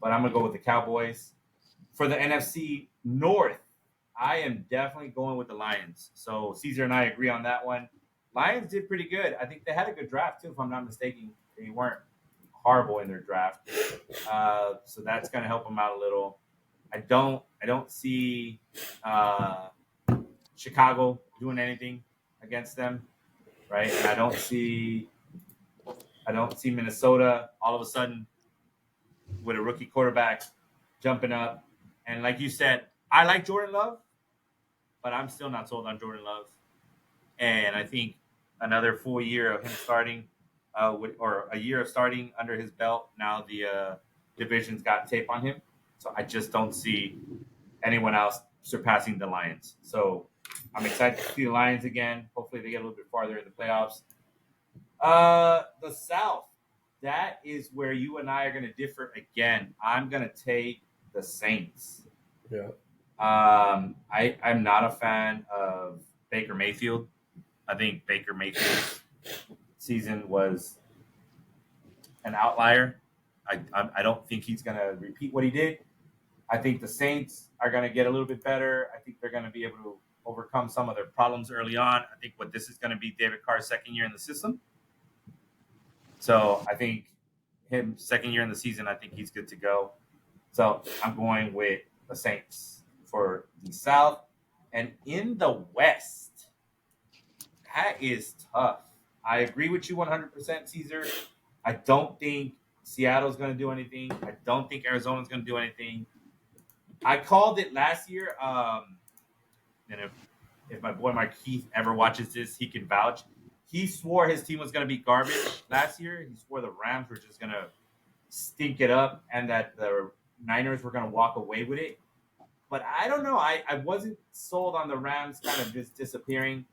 gonna go with the Cowboys. For the NFC North, I am definitely going with the Lions. So Caesar and I agree on that one. Lions did pretty good. I think they had a good draft too, if I'm not mistaken. They weren't horrible in their draft, so that's gonna help them out a little. I don't see Chicago doing anything against them, right? And I don't see Minnesota all of a sudden with a rookie quarterback jumping up. And like you said, I like Jordan Love, but I'm still not sold on Jordan Love. And I think another full year of him starting, or a year of starting under his belt, now the division's got tape on him. So I just don't see anyone else surpassing the Lions. So I'm excited to see the Lions again. Hopefully they get a little bit farther in the playoffs. The South, that is where you and I are going to differ again. I'm going to take the Saints. Yeah. I'm not a fan of Baker Mayfield. I think Baker Mayfield's season was an outlier. I don't think he's going to repeat what he did. I think the Saints are going to get a little bit better. I think they're going to be able to overcome some of their problems early on. I think this is going to be David Carr's second year in the system. So I think him second year in the season, I think he's good to go. So I'm going with the Saints for the South. And in the West, that is tough. I agree with you 100%, Caesar. I don't think Seattle's going to do anything. I don't think Arizona's going to do anything. I called it last year. And if my boy Markeith ever watches this, he can vouch. He swore his team was going to be garbage last year. He swore the Rams were just going to stink it up and that the Niners were going to walk away with it. But I don't know. I wasn't sold on the Rams kind of just disappearing.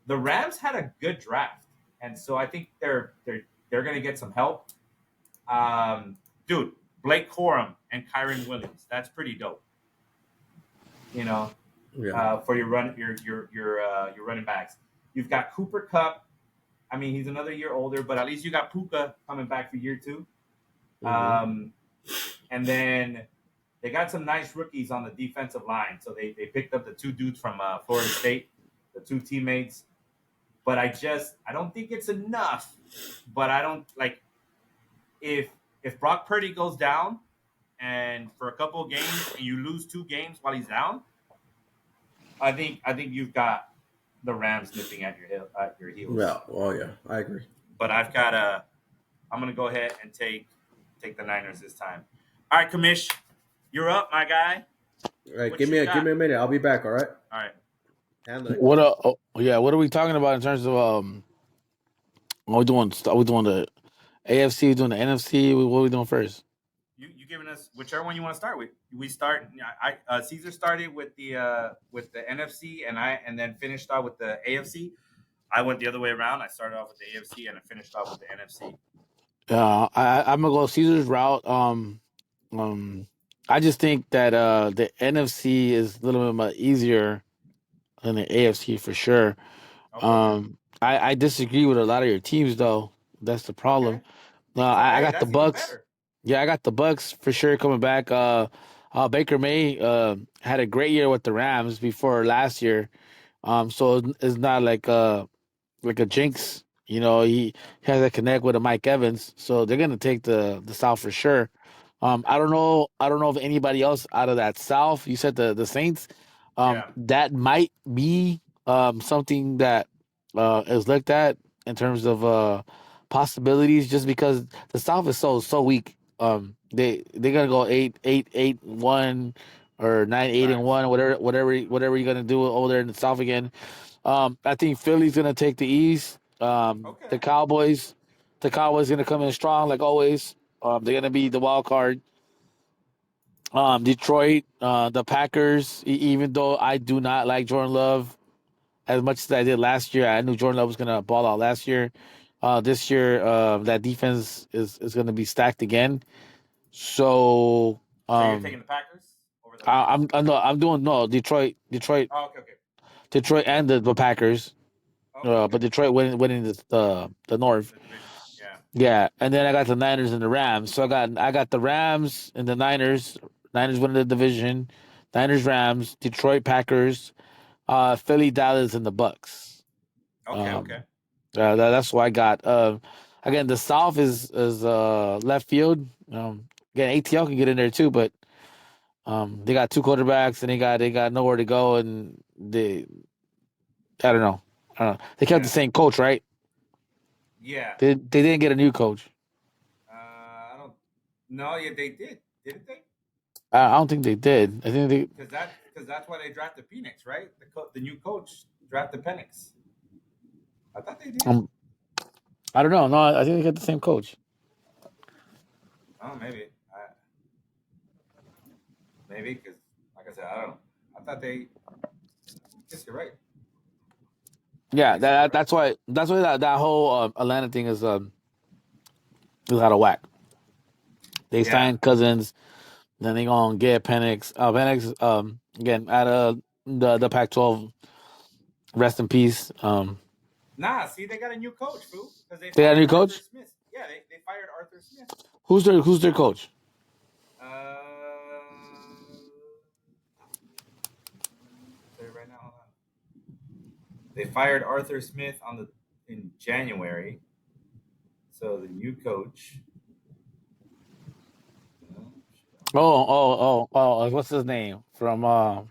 The Rams had a good draft, and so I think they're going to get some help. Dude, Blake Corum and Kyron Williams. That's pretty dope. For your running backs. You've got Cooper Kupp. I mean, he's another year older, but at least you got Puka coming back for year 2. Mm-hmm. And then they got some nice rookies on the defensive line. So they picked up the 2 dudes from Florida State, the 2 teammates. But I don't think it's enough. But I don't like if Brock Purdy goes down and for a couple of games and you lose 2 games while he's down, I think you've got the Rams nipping at your heels. Yeah, oh yeah, I agree. but I'm gonna go ahead and take the Niners this time. All right, Commish, you're up, my guy. All right, What give you me a got? minute. I'll be back. All right. All right. Handle it. What? What are we talking about in terms of What we doing? Are we doing the AFC? Doing the NFC? What are we doing first? You giving us whichever one you want to start with. We start. Caesar started with the NFC, and then finished off with the AFC. I went the other way around. I started off with the AFC and I finished off with the NFC. I'm gonna go Caesar's route. I just think that the NFC is a little bit more easier than the AFC for sure. Okay. I disagree with a lot of your teams though. That's the problem. Okay. So I hey, got the that's even Bucks. better. Yeah, I got the Bucks for sure coming back. Baker May had a great year with the Rams before last year. So it's not like a jinx. You know, he has a connect with a Mike Evans, so they're gonna take the South for sure. I don't know. I don't know if anybody else out of that South. You said the Saints. Yeah. That might be something that is looked at in terms of possibilities, just because the South is so weak. They're gonna go 8-1 or 9-8 and Facts. 1, whatever you're gonna do over there in the South again. I think Philly's gonna take the East. Okay. The Cowboys gonna come in strong like always. They're gonna be the wild card. Detroit, the Packers. Even though I do not like Jordan Love as much as I did last year, I knew Jordan Love was gonna ball out last year. This year, that defense is gonna be stacked again. So, So you're taking the Packers over the I, Niners? I'm doing no Oh, okay. Okay. Detroit, and the Packers. Okay. But Okay. Detroit winning the North. The division. Yeah. Yeah, and then I got the Niners and the Rams. So I got the Rams and the Niners. Niners winning the division. Niners, Rams, Detroit, Packers, Philly, Dallas, and the Bucks. Okay. Okay. That's what I got. Again, the South is left field. Again, ATL can get in there too, but they got two quarterbacks and they got nowhere to go, and I don't know. They kept the Yeah. same coach, right? Yeah. They didn't get a new coach. I don't. No. Yeah, they did. Didn't they? I don't think they did. I think they. Because that's why they drafted Phoenix, right? The new coach drafted Penix. I thought they did. I don't know. No, I think they got the same coach. Oh, maybe. Maybe because, like I said, I don't know. I thought they. I guess you're right. Yeah, Yes, you're right. that's why that whole Atlanta thing is out of whack. They Yeah. signed Cousins, then they gonna get Penix. Penix again out of the Pac-12. Rest in peace. Nah, see, they got a new coach, fool. Because they They got a fired new Arthur coach. Smith. Yeah, they fired Arthur Smith. Who's their coach? Uh, tell you right now, hold on. They fired Arthur Smith in January. So the new coach. Oh. What's his name from um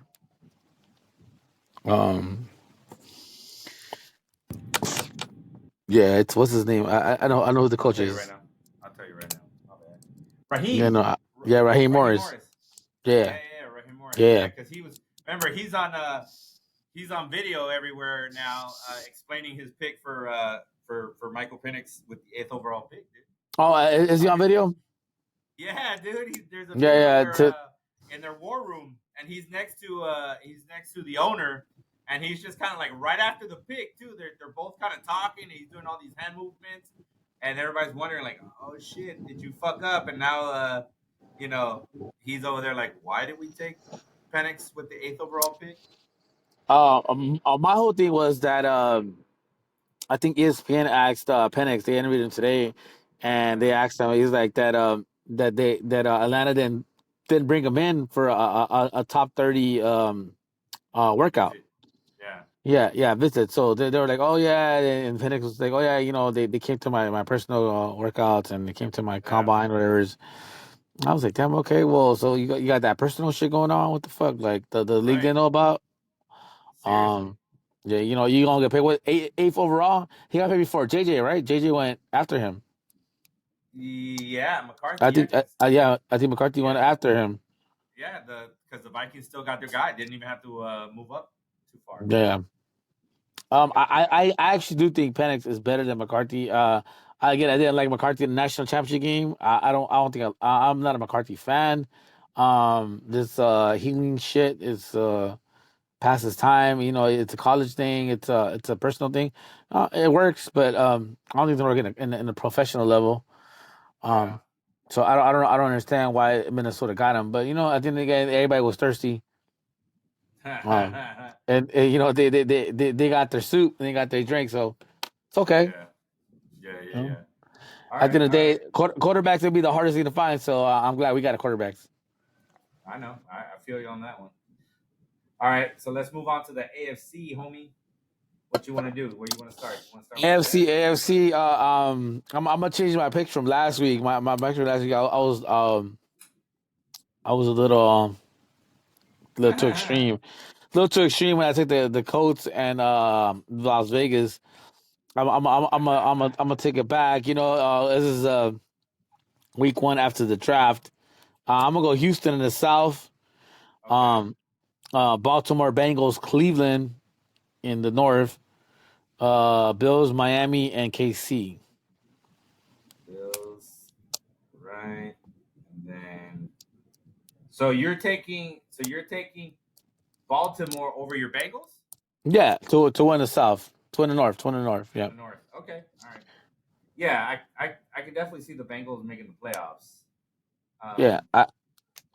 yeah, it's what's his name? I know who the I'll coach tell you right is. now. I'll tell you right now. My bad. Yeah, Raheem. no, yeah, Raheem Raheem Morris. Morris. Yeah, Raheem Morris. Yeah, yeah. because he was. Remember, he's on video everywhere now, explaining his pick for Michael Penix with the 8th overall pick, dude. Oh, is he on video? Yeah, dude. There's a Yeah, video yeah. where in their war room, and he's next to the owner, and he's just kind of like right after the pick too. They're both kind of talking. And he's doing all these hand movements, and everybody's wondering like, oh shit, did you fuck up? And now he's over there like, why did we take Penix with the 8th overall pick? My whole thing was that I think ESPN asked Penix. They interviewed him today, and they asked him. He's like that Atlanta didn't bring him in for a top 30 workout. Visit. Yeah. Yeah, visit. So they were like, oh yeah, and Penix was like, oh yeah, they came to my personal workouts and they came to my Yeah. combine, whatever. I was like, damn, okay, well, so you got that personal shit going on. What the fuck? Like the league Right. didn't know about. Seriously. Yeah, you gonna get paid what eighth overall? He got paid before JJ, right? JJ went after him. Yeah, I McCarthy. Yeah, think, because I think McCarthy went yeah, after him. yeah, because the Vikings still got their guy. Didn't even have to move up too far. Yeah. They got their guy. I actually do think Penix is better than McCarthy. Again, I didn't like McCarthy in the national championship game. I don't think I'm not a McCarthy fan. This healing shit is past his time. It's a college thing. It's a personal thing. It works, but I don't think it's gonna work in the professional level. Yeah. Um, so I don't understand why Minnesota got him. But at the end of the day, everybody was thirsty. Um, and they got their soup and they got their drink, so it's okay. Yeah. Yeah. You Yeah. know? Yeah. All At the right. end of All the day, right. quarterbacks will be the hardest thing to find. So I'm glad we got a quarterbacks. I know. I feel you on that one. All right. So let's move on to the AFC, homie. What you want to do? Where you want to start? You want to start with the West? AFC. I'm gonna change my pick from last week. My pick from last week, I was a little too extreme. A little too extreme when I took the Colts and Las Vegas. I'm gonna take it back. This is week one after the draft. I'm gonna go Houston in the South. Okay. Um, Baltimore Bengals, Cleveland in the North. Bills, Miami, and KC. Bills, right? And then, so you're taking Baltimore over your Bengals Yeah, to win the South, to win the North, to win the North. to Yeah, the North. Okay. All right. Yeah, I can definitely see the Bengals making the playoffs. yeah. Um,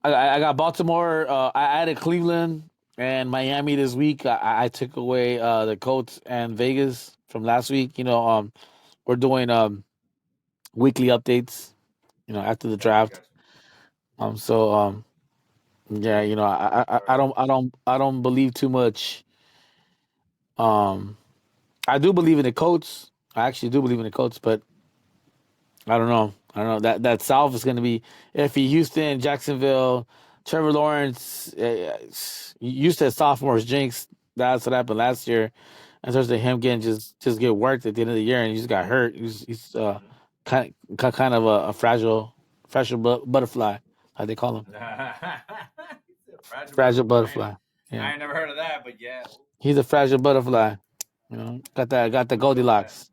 I got Baltimore. I added Cleveland and Miami this week. I took away the Colts and Vegas from last week. We're doing weekly updates. After the gotcha, draft. gotcha. So yeah. All right. I don't believe too much. Um, I do believe in the Colts. I actually do believe in the Colts, but I don't know. I don't know that South is going to be iffy. Houston, Jacksonville, Trevor Lawrence. You said sophomores jinx. That's what happened last year. And terms of him getting just get worked at the end of the year, and he just got hurt. He's Mhm. kind of a fragile butterfly, how they call him, He's a fragile fragile butterfly. butterfly. Yeah, I ain't never heard of that, but yeah. he's a fragile butterfly. Got the I'll go with that. Goldilocks.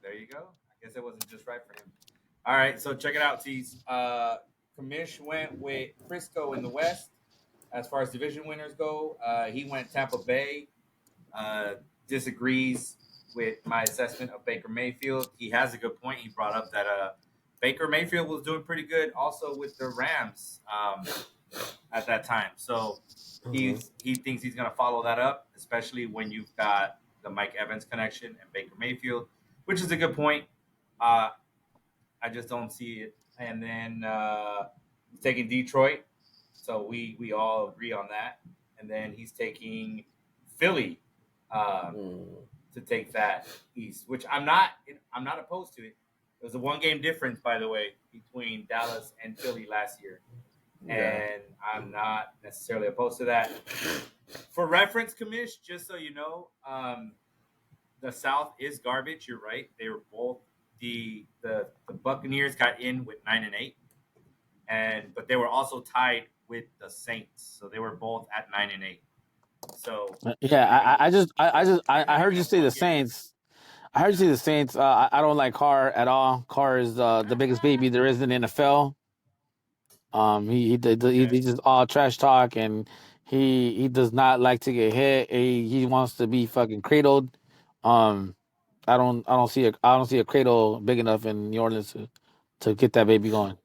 There you go. I guess it wasn't just right for him. All right, so check it out, Tease. Commish went with Frisco in the West. As far as division winners go, he went Tampa Bay. Uh, disagrees with my assessment of Baker Mayfield. He has a good point. He brought up that Baker Mayfield was doing pretty good also with the Rams at that time. So Mhm. he thinks he's going to follow that up, especially when you've got the Mike Evans connection and Baker Mayfield, which is a good point. Uh, I just don't see it. And then he's taking Detroit, so we all agree on that. And then he's taking Philly uh, Mm. to take that East, which I'm not opposed to it. It was a 1 game difference, by the way, between Dallas and Philly last year, Yeah. and I'm not necessarily opposed to that. For reference, Commish, just so you know, the South is garbage. You're right. They were both the Buccaneers got in with 9-8, and but they were also tied with the Saints, so they were both at 9-8. So Yeah, even I even heard having you a say the 1 game, Saints. I heard you yeah. say the Saints. I don't like Carr at all. Carr is the biggest baby there is in the NFL. Okay. He's just all trash talk, and he does not like to get hit. He wants to be fucking cradled. Um, I don't see a cradle big enough in New Orleans to get that baby going.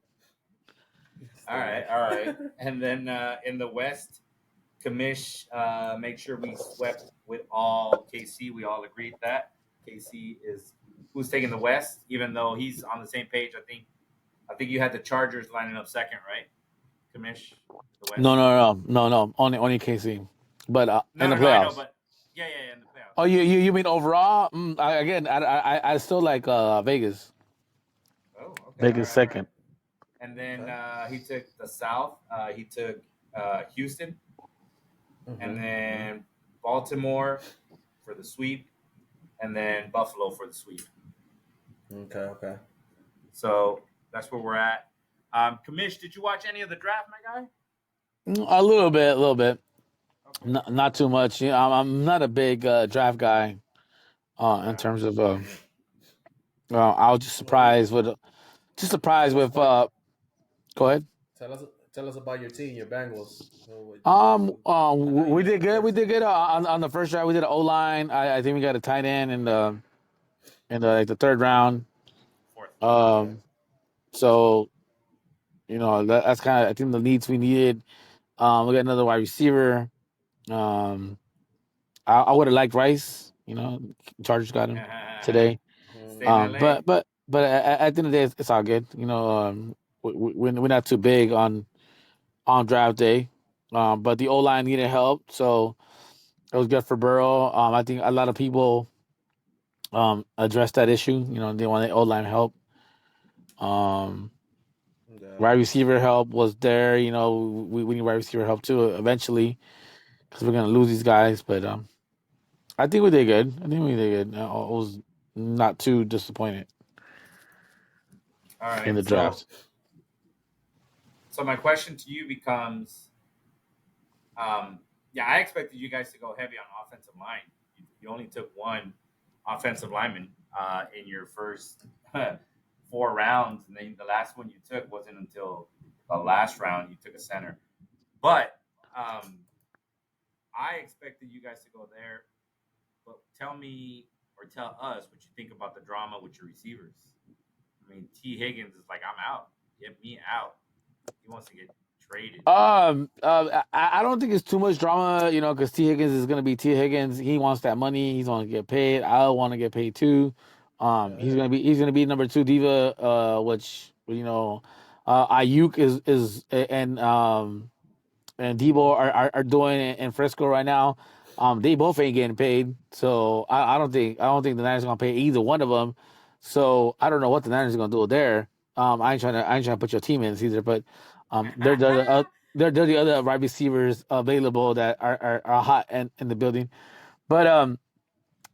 All right, all right. And then in the West, Commish make sure we swept with all KC. We all agreed that KC is who's taking the West, even though he's on the same page. I think you had the Chargers lining up second, right? Commish, the No, West. no, no, no, no. Only KC, but in No, the no, no. I know, playoffs. but yeah, yeah, yeah, in the playoffs. Oh, Yeah. you mean overall? I still like Vegas. Oh, okay. All Vegas right, all right. second. And then Okay. he took the South. He took Houston, and Mhm. Mhm. then Baltimore. for the sweep, and then Buffalo for the sweep. Okay. So that's where we're at. Commish, did you watch any of the draft, my guy? A little bit. Okay. Not too much. You know, I'm not a big draft guy. In terms of, I was just surprised with, Go ahead. Tell us about your team, your Bengals. We did good. We did good on the first round. We did an O line. I think we got a tight end in the third round. Fourth. So that's kind of, I think, the needs we needed. We got another wide receiver. I would have liked Rice. Chargers got him today. Stay in LA. But at the end of the day, it's all good. We're not too big on draft day. But the O line needed help, so it was good for Burrow. I think a lot of people addressed that issue. They wanted O line help. Wide receiver help was there. We need wide receiver help too eventually, because we're gonna lose these guys. But I think we did good. I was not too disappointed All right. in the draft. So my question to you becomes, I expected you guys to go heavy on offensive line. You only took one offensive lineman in your first 4 rounds, and then the last one you took wasn't until the last round you took a center. But I expected you guys to go there. But tell me or tell us what you think about the drama with your receivers. I mean, T. Higgins is like, I'm out. Get me out. He wants to get traded. I don't think it's too much drama, because T. Higgins is gonna be T. Higgins. He wants that money. He's gonna get paid. I want to get paid too. He's gonna be number 2 diva. Which Ayuk is and Debo are doing in Frisco right now. They both ain't getting paid, so I don't think the Niners are gonna pay either one of them. So I don't know what the Niners are gonna do there. I ain't trying to put your team in either, but they're the other wide receivers available that are hot in the building. But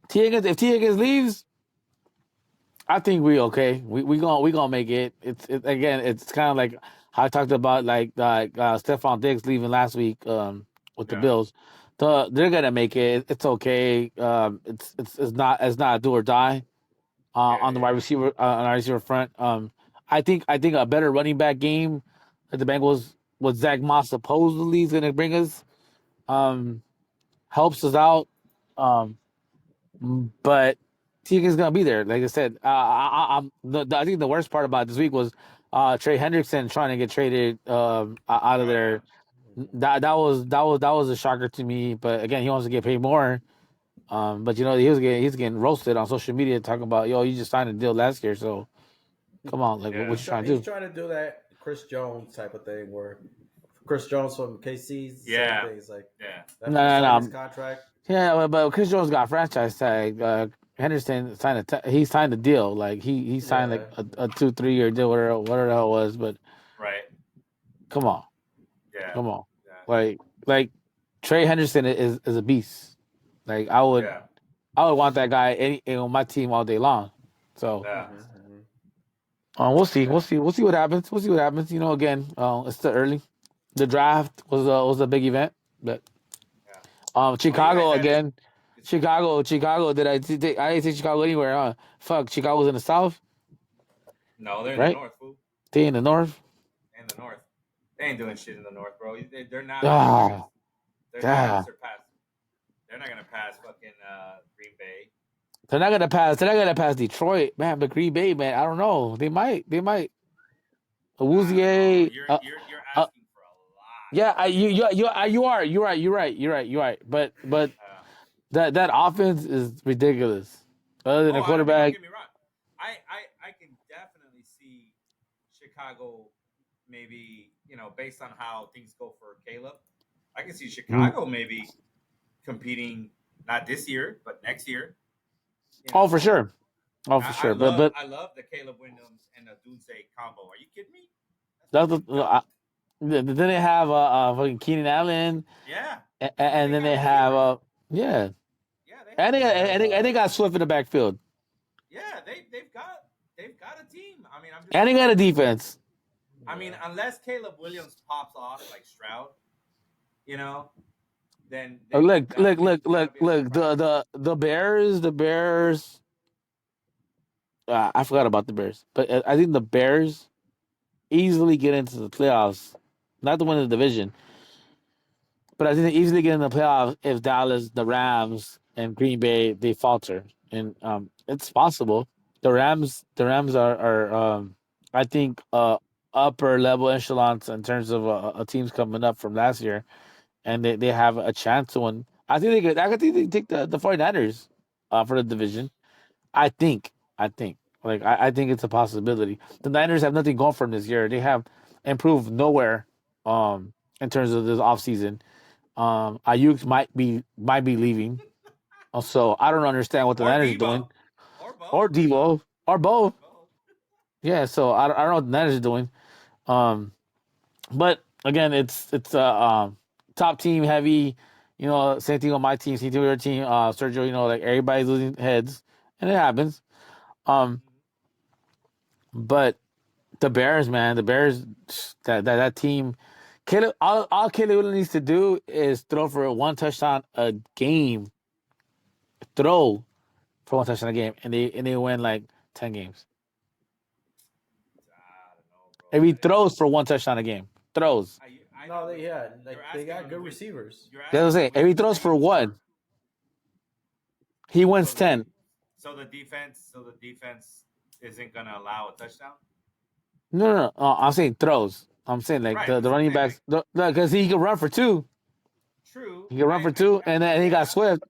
T. Higgins, if T. Higgins leaves, I think we okay. We gonna make it. It's kind of like how I talked about Stephon Diggs leaving last week with the Bills. They're gonna make it. It's okay. It's not a do or die on the wide receiver on our receiver front. I think a better running back game that the Bengals, what Zach Moss supposedly is gonna bring us, helps us out. But Tegan's gonna be there. Like I said, I think the worst part about this week was Trey Hendrickson trying to get traded out of there. That was a shocker to me. But again, he wants to get paid more. But he's getting roasted on social media talking about, you just signed a deal last year, so come on, what you trying to do? He's trying to do that Chris Jones type of thing where Chris Jones from KC's Yeah. same thing. It's like No. his contract. Yeah, but Chris Jones got franchise tag. Henderson signed he signed a deal. Like he signed like a 2-3 year deal, whatever the hell it was. But come on, come on. Like Trey Henderson is a beast. Like I would want that guy on my team all day long. So we'll see what happens. Again, it's still early. The draft was a big event, but Chicago again. Chicago. Did I didn't say Chicago anywhere? Huh? Fuck, Chicago's in the South. No, they're in the North, fool. They in the North. In the North, they ain't doing shit in the North, bro. They're not. They're not gonna surpass. They're not gonna pass fucking Green Bay. They're not gonna pass Detroit, man. But Green Bay, man, I don't know. They might. Awuzie. You're asking for a lot. Yeah, you are. You're right. But that offense is ridiculous. Other than a quarterback. Don't get me wrong. I can definitely see Chicago, maybe based on how things go for Caleb. I can see Chicago maybe competing not this year but next year. Oh, for sure. I love the Caleb Williams and the Dunze combo. Are you kidding me? Then they have fucking Keenan Allen. Yeah. And then they have And they got Swift in the backfield. Yeah, they've got a team. I mean, I'm just And they got a defense. I mean, unless Caleb Williams pops off like Stroud, you know, then Look. that'll be a surprise. The Bears. I forgot about the Bears, but I think the Bears easily get into the playoffs. Not to win the division, but I think they easily get in the playoffs if Dallas, the Rams, and Green Bay they falter, and it's possible. The Rams are I think upper level echelons in terms of teams coming up from last year, and they have a chance to win. I think they could. I think they take the 49ers for the division. I think. I think it's a possibility. The Niners have nothing going for them this year. They have improved nowhere in terms of this offseason. Ayuk might be leaving. So I don't understand what the Or Niners are doing. Debo. Or Or both. Devo. Or both. Both. Yeah, so I don't know what the Niners are doing. Um but again it's top team heavy, same thing on my team, same thing with your team, Sergio, like everybody's losing heads and it happens. Um but the Bears, man, that team. Caleb, all Caleb really needs to do is throw for one touchdown a game. Throw for one touchdown a game, and they win like 10 games. I don't know, bro. If he throws for one touchdown a game, throws. I No, know, they you're got asking good which- receivers. You're That's what I'm asking saying. If he throws for one, he wins 10. So the defense isn't gonna allow a touchdown. No. I'm saying throws. I'm saying like Right, the running same backs, because he can run for two. True. He can run for two, and then he got Swift.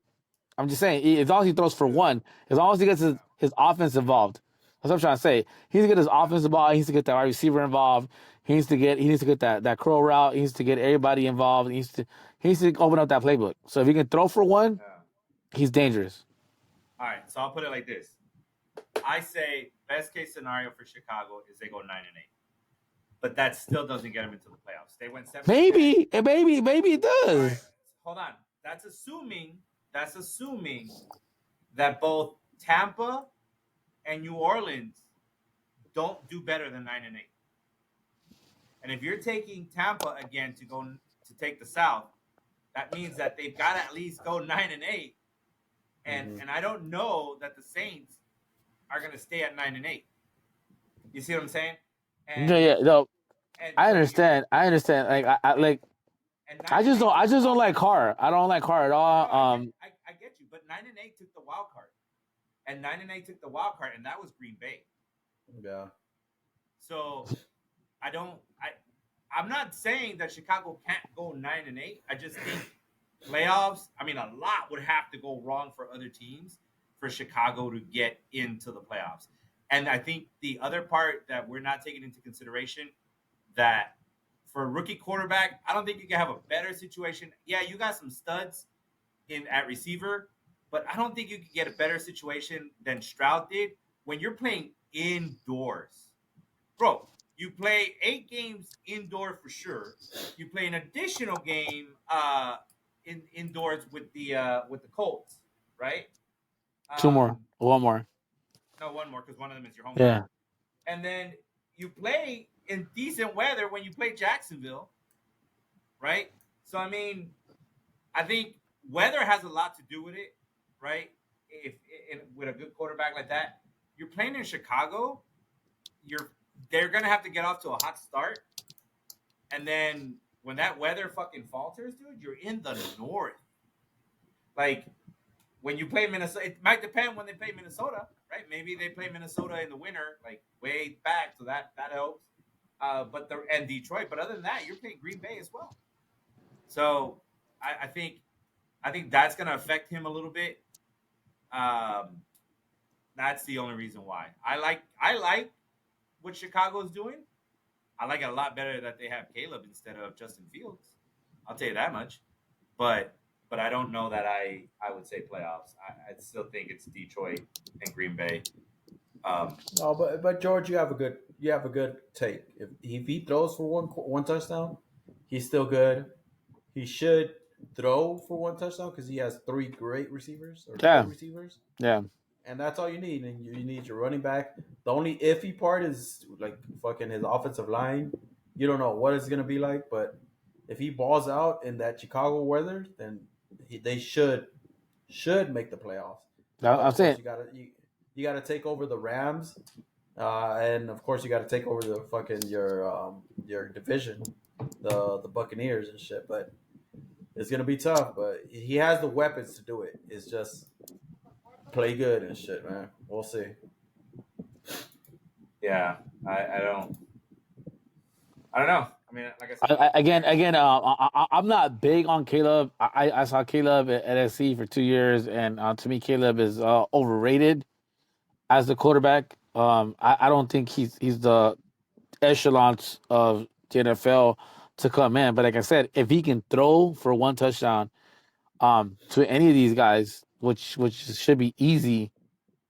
I'm just saying, as long as he throws for one, as long as he gets his offense involved. That's what I'm trying to say. He needs to get his offense involved. He needs to get that wide receiver involved. He needs to get that crow route. He needs to get everybody involved. He needs to open up that playbook. So if he can throw for one, he's dangerous. All right, so I'll put it like this. I say best case scenario for Chicago is they go 9-8, but that still doesn't get them into the playoffs. They went 7. Maybe it does. All right, hold on. That's assuming that both Tampa and New Orleans don't do better than 9-8. And if you're taking Tampa again to take the South, that means that they've got to at least go 9-8. And I don't know that the Saints are going to stay at 9-8. You see what I'm saying? No. I understand. Like I just don't like Carr. I don't like Carr at all. I get you, but 9-8 took the wild card, and 9-8 took the wild card, and that was Green Bay. Yeah. So I'm not saying that Chicago can't go 9-8. I just think playoffs. I mean, a lot would have to go wrong for other teams for Chicago to get into the playoffs. And I think the other part that we're not taking into consideration, that for a rookie quarterback, I don't think you can have a better situation. Yeah, you got some studs at receiver, but I don't think you can get a better situation than Stroud did when you're playing indoors. Bro, you play 8 games indoor for sure. You play an additional game indoors with the Colts, right? One more. No, one more, because one of them is your home. Yeah. And then you play in decent weather when you play Jacksonville, right? So I mean, I think weather has a lot to do with it, right? If with a good quarterback like that, you're playing in Chicago, they're gonna have to get off to a hot start, and then when that weather fucking falters, dude, you're in the north. Like when you play Minnesota, it might depend when they play Minnesota, right? Maybe they play Minnesota in the winter, like way back, so that helps. And Detroit, but other than that, you're playing Green Bay as well. So I think that's gonna affect him a little bit. That's the only reason why I like what Chicago's doing. I like it a lot better that they have Caleb instead of Justin Fields. I'll tell you that much. But I don't know that I would say playoffs. I still think it's Detroit and Green Bay. No, but George, you have a good take. If he throws for one touchdown, he's still good. He should throw for one touchdown because he has three great receivers or Yeah, good receivers, yeah. and that's all you need. And you need your running back. The only iffy part is like fucking his offensive line. You don't know what it's gonna be like, but if he balls out in that Chicago weather, then they should make the playoffs. But I'm of course, saying you got to take over the Rams, and of course you got to take over the fucking your division, the Buccaneers and shit. But it's gonna be tough. But he has the weapons to do it. It's just play good and shit, man. We'll see. Yeah, I don't know. I mean, like I said, I like the again, Bears. I'm not big on Caleb. I saw Caleb at SC for 2 years, and to me, Caleb is overrated as the quarterback. I don't think he's the echelons of the NFL to come in. But like I said, if he can throw for one touchdown, to any of these guys, which should be easy,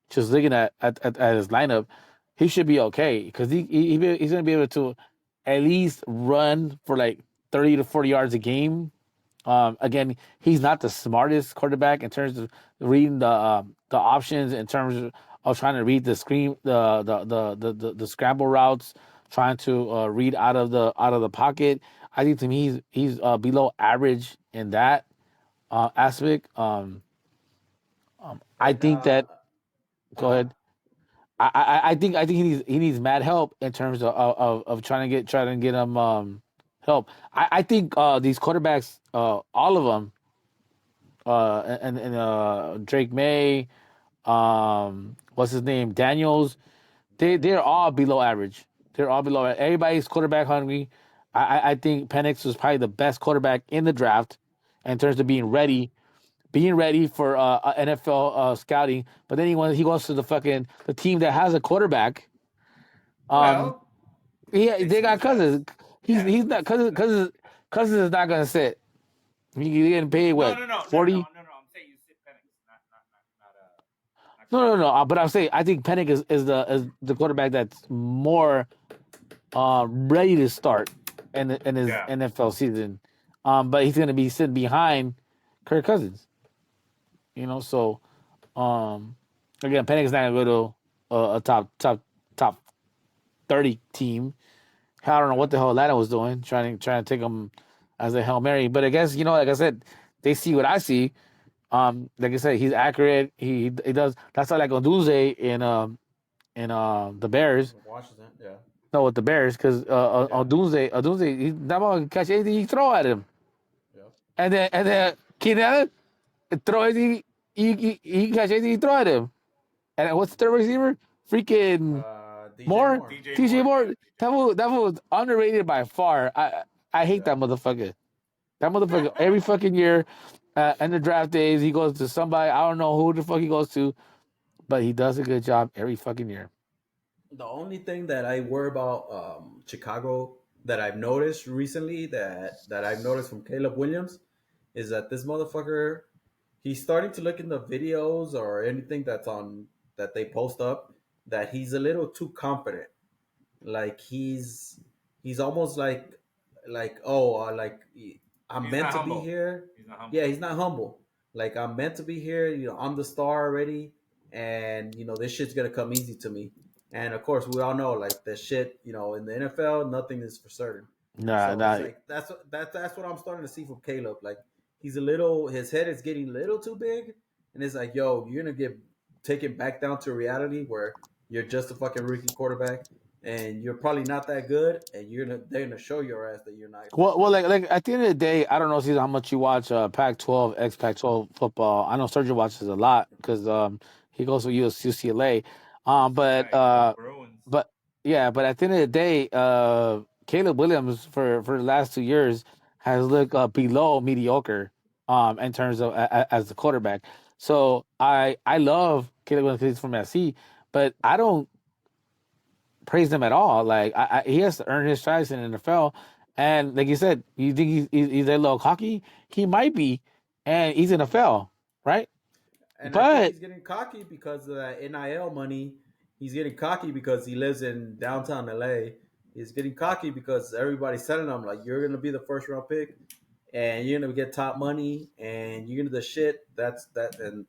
just looking at his lineup, he should be okay because he's gonna be able to at least run for like 30 to 40 yards a game. Again, he's not the smartest quarterback in terms of reading the options in terms of trying to read the screen the scramble routes, trying to read out of the pocket. I think to me he's below average in that aspect. I And think that go uh-huh. ahead. I think he needs mad help in terms of trying to get him help. I think these quarterbacks, all of them, and Drake May, what's his name, Daniels, they're all below average. They're all below. Everybody's quarterback hungry. I think Penix was probably the best quarterback in the draft in terms of being ready for NFL scouting. But then he goes to the team that has a quarterback. Um, Well, they they see got his ass. Cousins. He's Yeah. he's not Cousins is not gonna sit. He getting paid No, what no, no, no, no, no, 40? no, no. I'm saying you sit Penix, not No, no, Cousins. no. But I'm saying I think Pennick is the quarterback that's more ready to start in his Yeah. NFL season. But he's gonna be sitting behind Kirk Cousins. So um, again, Pennick's not gonna go to a top 30 team. I don't know Yeah. what the hell Atlanta was doing, trying to take him as a Hail Mary. But I guess like I said, they see what I see. Like I said, he's accurate. He does. That's not like Odunze in the Bears. Washington, yeah, No, with the Bears, because yeah, Odunze, he's not going to catch anything you throw at him. yeah. And then Keenan Allen throw anything, he can catch anything you throw at him. And what's the third receiver? Freaking DJ Moore, Moore, DJ TJ Moore. Moore. Yeah. DJ That Moore. was that was underrated by far. I hate yeah. that motherfucker. That motherfucker every fucking year, in the draft days, he goes to somebody. I don't know who the fuck he goes to, but he does a good job every fucking year. The only thing that I worry about Chicago that I've noticed recently that I've noticed from Caleb Williams is that this motherfucker he's starting to look in the videos or anything that's on that they post up that he's a little too confident. Like he's almost like oh I'm He's meant not to be humble. here. He's not humble. Yeah, he's not humble. Like I'm meant to be here. I'm the star already, and this shit's gonna come easy to me. And of course, we all know like the shit. In the NFL, nothing is for certain. Nah, So it's nah. like that's what I'm starting to see from Caleb. Like his head is getting a little too big, and it's like, yo, you're gonna get taken back down to reality where you're just a fucking rookie quarterback and you're probably not that good, and they're gonna show your ass that you're not that Well, good. like at the end of the day, I don't know, Caesar, how much you watch Pac-12, ex-Pac-12 football. I know Sergio watches a lot because he goes to UCLA. But Nice. Go Bruins. but yeah, but at the end of the day, Caleb Williams for the last 2 years has looked below mediocre in terms of as the quarterback. So I love Caleb Williams 'cause he's from SC, but I don't praise him at all. Like he has to earn his stripes in the NFL. And like you said, you think he's a little cocky? He might be, and he's in the NFL, right? And I think But he's getting cocky because of that NIL money. He's getting cocky because he lives in downtown LA. He's getting cocky because everybody's telling him like you're gonna be the first round pick. and you're gonna get top money, and you're gonna do the shit. That's that, and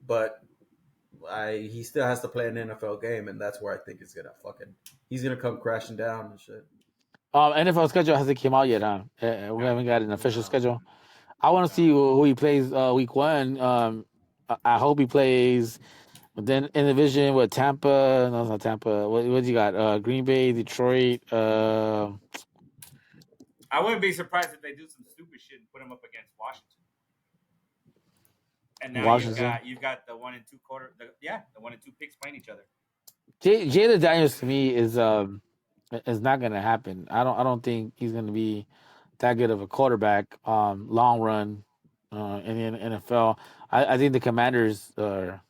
but he still has to play an NFL game, and that's where I think he's gonna come crashing down and shit. NFL schedule hasn't came out yet, huh? We haven't got an official No. schedule. I want to see who he plays week one. I hope he plays. But then in the division with Tampa, no, it's not Tampa. What you got? Green Bay, Detroit. I wouldn't be surprised if they do some stupid shit and put him up against Washington. And now Washington. you've got the 1 and 2 quarter. The 1 and 2 picks playing each other. Jalen Daniels to me is not going to happen. I don't think he's going to be that good of a quarterback long run in the NFL. I think the Commanders, right?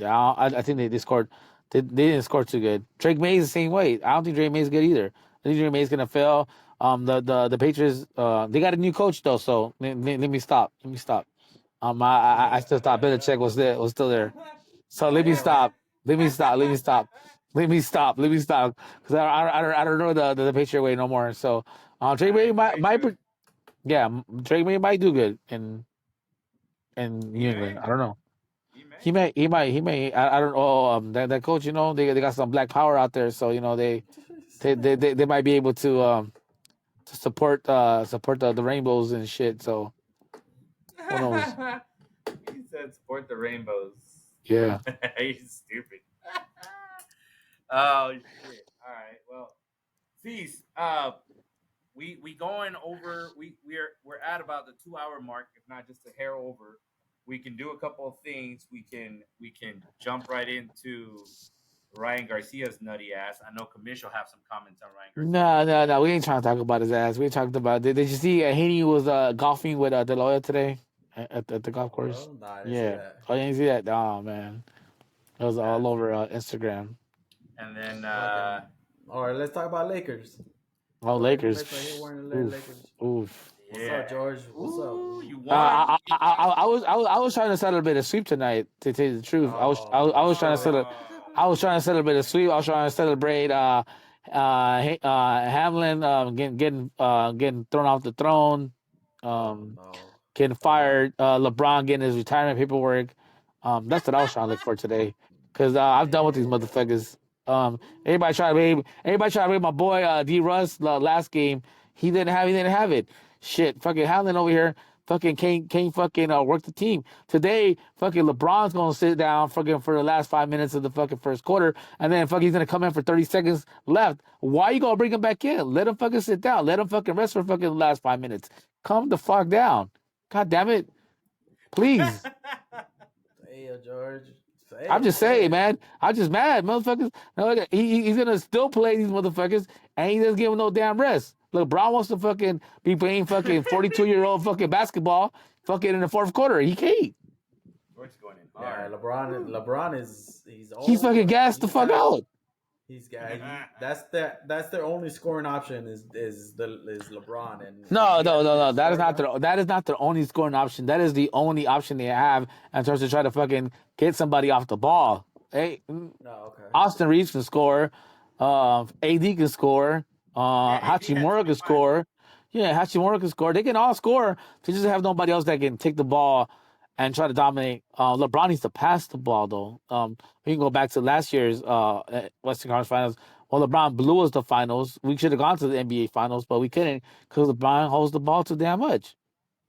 I think they scored. They didn't score too good. Drake May is the same way. I don't think Drake May is good either. I think Drake May is going to fail. The Patriots they got a new coach though, so let me stop. Let me stop. I still thought Belichick was still there. So let me stop. Let me stop. Let me stop. Let me stop. Let me stop. Because I don't know the Patriot way no more. So Drake May might Drake May might do good in New England. I don't know. He may. I don't know. That coach, they got some black power out there, so they might be able to support the rainbows and shit. So who knows? He said support the rainbows. Yeah. He's stupid. Oh shit! All right. Well, Ceez, we going over. We're at about the 2 hour mark, if not just a hair over. We can do a couple of things. We can jump right into Ryan Garcia's nutty ass. I know Commish will have some comments on Ryan Garcia. No. We ain't trying to talk about his ass. We talked about. Did you see Haney was golfing with Deloya today at the golf course? Oh, no, I didn't see Yeah. that. Oh, you didn't see that? Oh man, it was all over Instagram. And then all right, let's talk about Lakers. Oh, Lakers. Lakers. Oof. What's up, George? What's Ooh, up? you won. I was trying to celebrate a sweep tonight. To tell you the truth, I was trying to celebrate. I was trying to celebrate a sweep. I was trying to celebrate Hamlin getting thrown off the throne, getting fired. LeBron getting his retirement paperwork. That's what I was trying to look for today. Cause I'm done with these motherfuckers. Everybody try to rate my boy D Russ last game. He didn't have it. Shit, fucking Hamlin over here. Fucking can't fucking work the team. Today, fucking LeBron's gonna sit down fucking for the last 5 minutes of the fucking first quarter, and then fucking he's gonna come in for 30 seconds left. Why you gonna bring him back in? Let him fucking sit down. Let him fucking rest for fucking the last 5 minutes. Calm the fuck down. God damn it. Please. Hey, George. I'm just saying, man. I'm just mad, motherfuckers. No, he's gonna still play these motherfuckers, and he doesn't give him no damn rest. Look, Brown wants to fucking be playing fucking 42-year-old fucking basketball, fucking in the fourth quarter. He can't. What's going in? Yeah, LeBron is He's fucking gassed the fuck out. He's got that's their only scoring option is LeBron and No. That is not their only scoring option. That is the only option they have in terms of trying to fucking get somebody off the ball. Hey, no, okay. Austin Reeves can score. AD can score. Hachimura can score. Yeah, Hachimura can score. They can all score. They just have nobody else that can take the ball and try to dominate. LeBron needs to pass the ball though. We can go back to last year's Western Conference Finals. Well, LeBron blew us the finals. We should have gone to the NBA Finals, but we couldn't because LeBron holds the ball too damn much.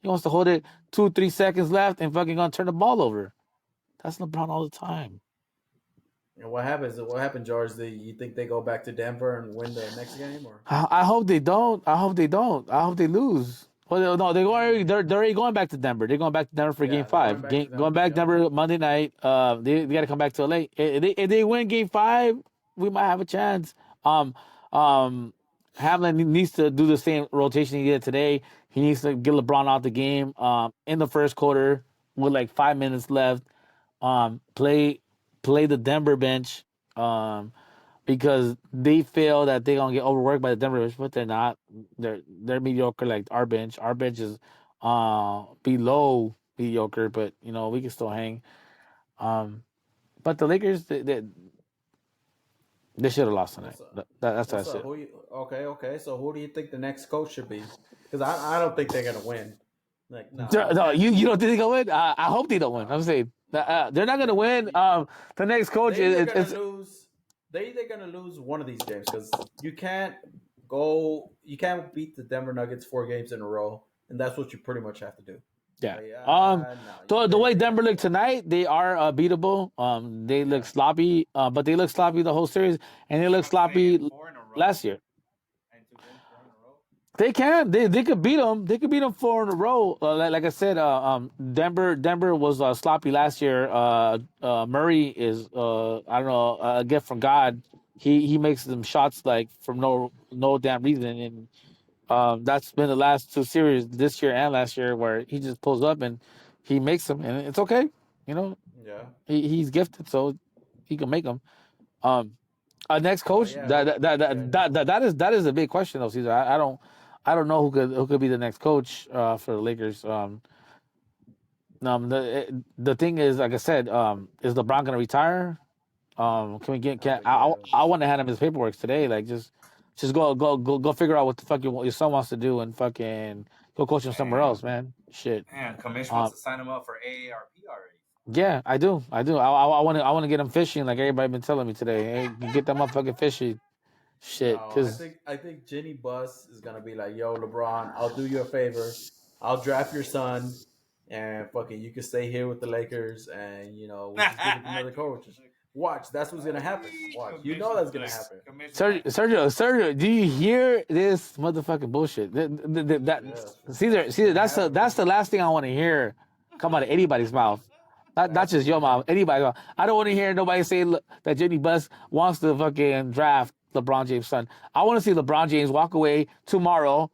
He wants to hold it 2-3 seconds left and fucking gonna turn the ball over. That's LeBron all the time. And what happened, George? You think they go back to Denver and win the next game, or? I hope they don't. I hope they lose. Well, no, they're already going back to Denver. They're going back to Denver for Game 5. Going back Denver Monday night. They got to come back to LA. If they win Game 5, we might have a chance. Hamlin needs to do the same rotation he did today. He needs to get LeBron out the game. In the first quarter with like 5 minutes left. Play the Denver bench. Because they feel that they're gonna get overworked by the Denver bench, but they're not. They're mediocre like our bench. Our bench is below mediocre, but we can still hang. But the Lakers, They should have lost tonight. What's up? That's what I What's up? said. Okay. So who do you think the next coach should be? Because I don't think they're gonna win. Like, no, No, you don't think they gonna win? I hope they don't win. I'm saying they're not gonna win. The next coach they're is gonna lose. They're gonna lose one of these games because you can't beat the Denver Nuggets 4 games in a row, and that's what you pretty much have to do. yeah. No, The way Denver looked tonight, they are beatable. They look sloppy, but they look sloppy the whole series, and they look sloppy 4 in a row. last year. And to win 4 in a row. They can. They could beat them. They could beat them 4 in a row. Like I said, Denver was sloppy last year. Murray is I don't know, a gift from God. He makes them shots like from no damn reason, and that's been the last 2 series this year and last year where he just pulls up and he makes them, and it's okay. You know, Yeah. he's gifted, so he can make them. Next coach, that is a big question though, Caesar. I don't know who could be the next coach for the Lakers. The thing is, like I said, is LeBron gonna retire? Can we get? I want to hand him his paperwork today. Like just go figure out what the fuck your son wants to do and fucking go coach him somewhere else, man. Shit. Man, Commish wants to sign him up for AARP already. Yeah, I do. I want to get him fishing like everybody been telling me today. Hey, get that motherfucking fishing. Shit, because I think Jenny Buss is gonna be like, "Yo, LeBron, I'll do you a favor. I'll draft your son, and fucking you can stay here with the Lakers, and we just give it to another coach. Watch, that's what's gonna happen. Watch, you know that's gonna happen." Sergio, do you hear this motherfucking bullshit? Caesar, that's the last thing I want to hear come out of anybody's mouth. Not just your mouth, anybody's mouth. I don't want to hear nobody say that Jenny Buss wants to fucking draft LeBron James' son. I want to see LeBron James walk away tomorrow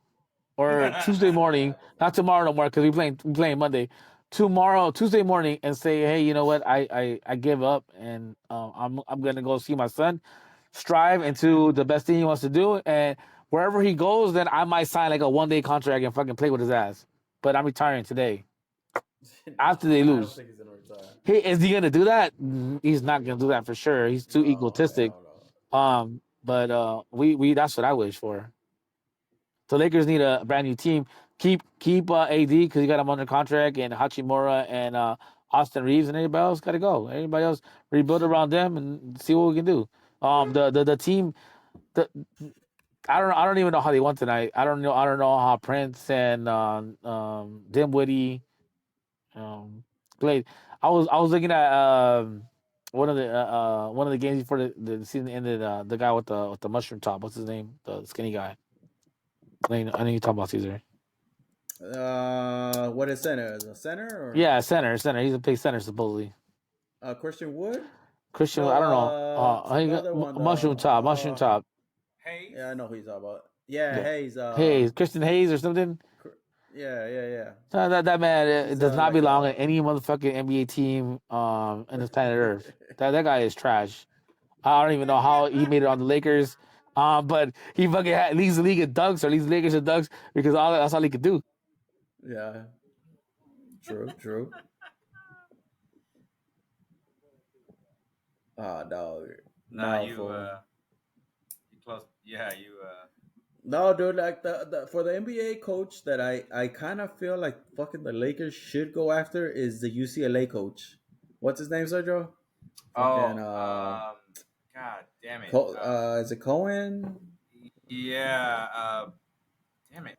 or Tuesday morning. Not tomorrow no more because we playing Monday. Tomorrow, Tuesday morning, and say, hey, you know what? I give up, and I'm gonna go see my son strive into the best thing he wants to do, and wherever he goes, then I might sign like a 1-day contract and fucking play with his ass. But I'm retiring today. After they lose, I don't think he's gonna retire. Hey, is he gonna do that? He's not gonna do that for sure. He's too egotistic. But we that's what I wish for. The Lakers need a brand new team. Keep AD because you got him under contract, and Hachimura and Austin Reeves, and everybody else got to go. Everybody else rebuild around them and see what we can do. The team, I don't even know how they won tonight. I don't know how Prince and Dimwitty played. I was looking at one of the games before the season ended. The guy with the mushroom top. What's his name? The skinny guy. I know you're talking about Caesar. What is center? Is a center? Or? Yeah, center. He's a big center supposedly. Christian Wood. Christian, I don't know. Mushroom top. Hayes. Yeah, I know who he's talking about. Yeah, Hayes. Hayes, Christian Hayes or something. Yeah. That man does not belong in any motherfucking NBA team in this planet Earth. That guy is trash. I don't even know how he made it on the Lakers. But he fucking leads the league in dunks or leads the Lakers in dunks because that's all he could do. Yeah. True. Dog. You close. Yeah, you. No, dude. Like the for the NBA coach that I kind of feel like fucking the Lakers should go after is the UCLA coach. What's his name, Sergio? God damn it. Is it Cohen? Yeah. Damn it.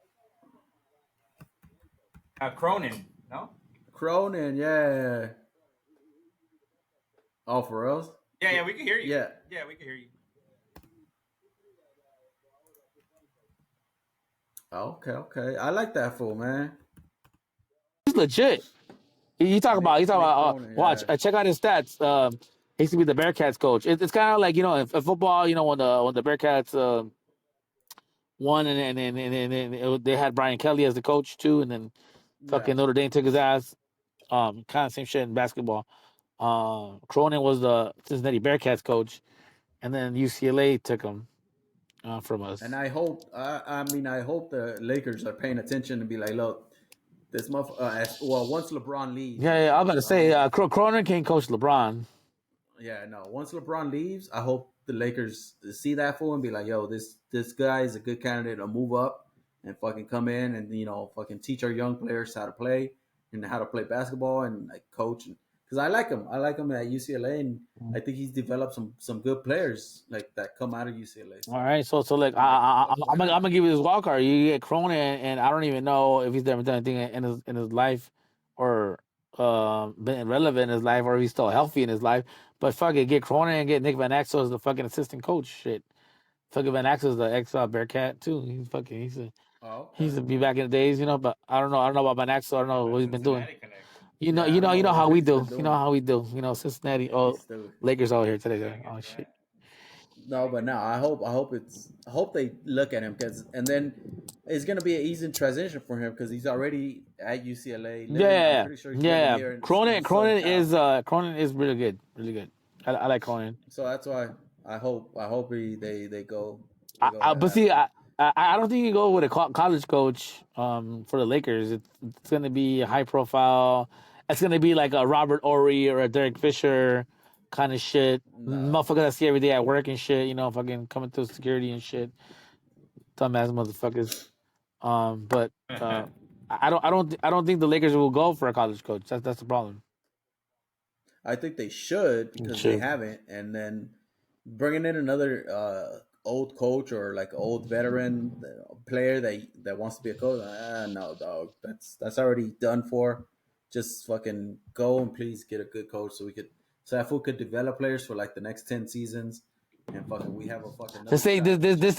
Cronin. No. Cronin. Yeah. Oh, for reals? Yeah, we can hear you. Yeah, we can hear you. Okay. I like that fool, man. He's legit. You talk about Cronin, watch. Check out his stats. He used to be the Bearcats coach. It's kind of like in football. When the Bearcats won and they had Brian Kelly as the coach too, and then fucking Notre Dame took his ass. Kind of same shit in basketball. Cronin was the Cincinnati Bearcats coach, and then UCLA took him from us. And I hope, I hope the Lakers are paying attention and be like, look, this month, once LeBron leaves. Yeah, I'm about to say, Cronin can't coach LeBron. Yeah, no. Once LeBron leaves, I hope the Lakers see that fool and be like, "Yo, this guy is a good candidate to move up and fucking come in and fucking teach our young players how to play and how to play basketball and like coach." Because I like him. I like him at UCLA, and I think he's developed some good players like that come out of UCLA. All right, so like I'm gonna give you this wild card. You get Cronin, and I don't even know if he's ever done anything in his life, or been relevant in his life, or if he's still healthy in his life. But fuck it, get Cronin and get Nick Van Exel as the fucking assistant coach. Shit, fucking Van Exel is the ex Bearcat too. He's to be back in the days, But I don't know. I don't know about Van Exel. I don't know what he's been doing. You know how we do. You know how we do. Cincinnati. Oh, Lakers all here today. Oh shit. No, but no, I hope they look at him and then it's gonna be an easy transition for him because he's already at UCLA. Yeah, I'm pretty sure he's here Cronin is really good, really good. I like Cronin. So that's why I hope they go. But see, I don't think you go with a college coach for the Lakers. It's gonna be a high profile. It's gonna be like a Robert Ory or a Derek Fisher kind of shit. Motherfuckers I see every day at work and shit. Fucking coming through security and shit. Dumbass motherfuckers. But I don't think the Lakers will go for a college coach. That's the problem. I think they should because they haven't, and then bringing in another old coach or like old veteran player that wants to be a coach. No, dog. That's already done for. Just fucking go and please get a good coach so that fool could develop players for like the next 10 seasons. And fucking, we have a fucking. This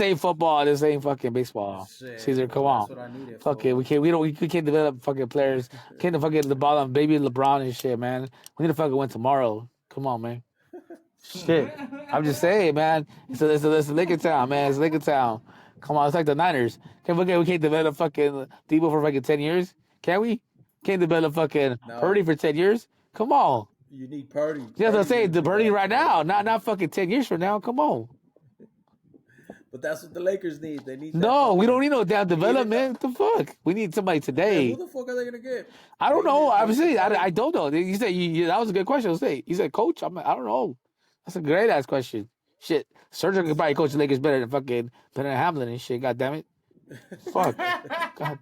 ain't football. This ain't fucking baseball. Shit, Caesar, come on. That's what I needed. Fuck it. We can't develop fucking players. Can't fucking the ball on baby LeBron and shit, man. We need to fucking win tomorrow. Come on, man. Shit. I'm just saying, man. It's a Laker town, man. It's Laker town. Come on, it's like the Niners. We can't develop fucking Debo for fucking 10 years? Can we? Can't develop fucking Purdy for 10 years? Come on. You need Purdy. Yeah, that's what I'm saying. The Purdy right now, not fucking 10 years from now. Come on. But that's what the Lakers need. They need. No, we don't need no damn development. What the fuck? We need somebody today. Who the fuck are they gonna get? I don't know. Obviously, I don't know. You said that was a good question. You said coach. I don't know. That's a great ass question. Shit, Sergio could probably coach the Lakers better than Hamlin and shit. God damn it. Fuck. God.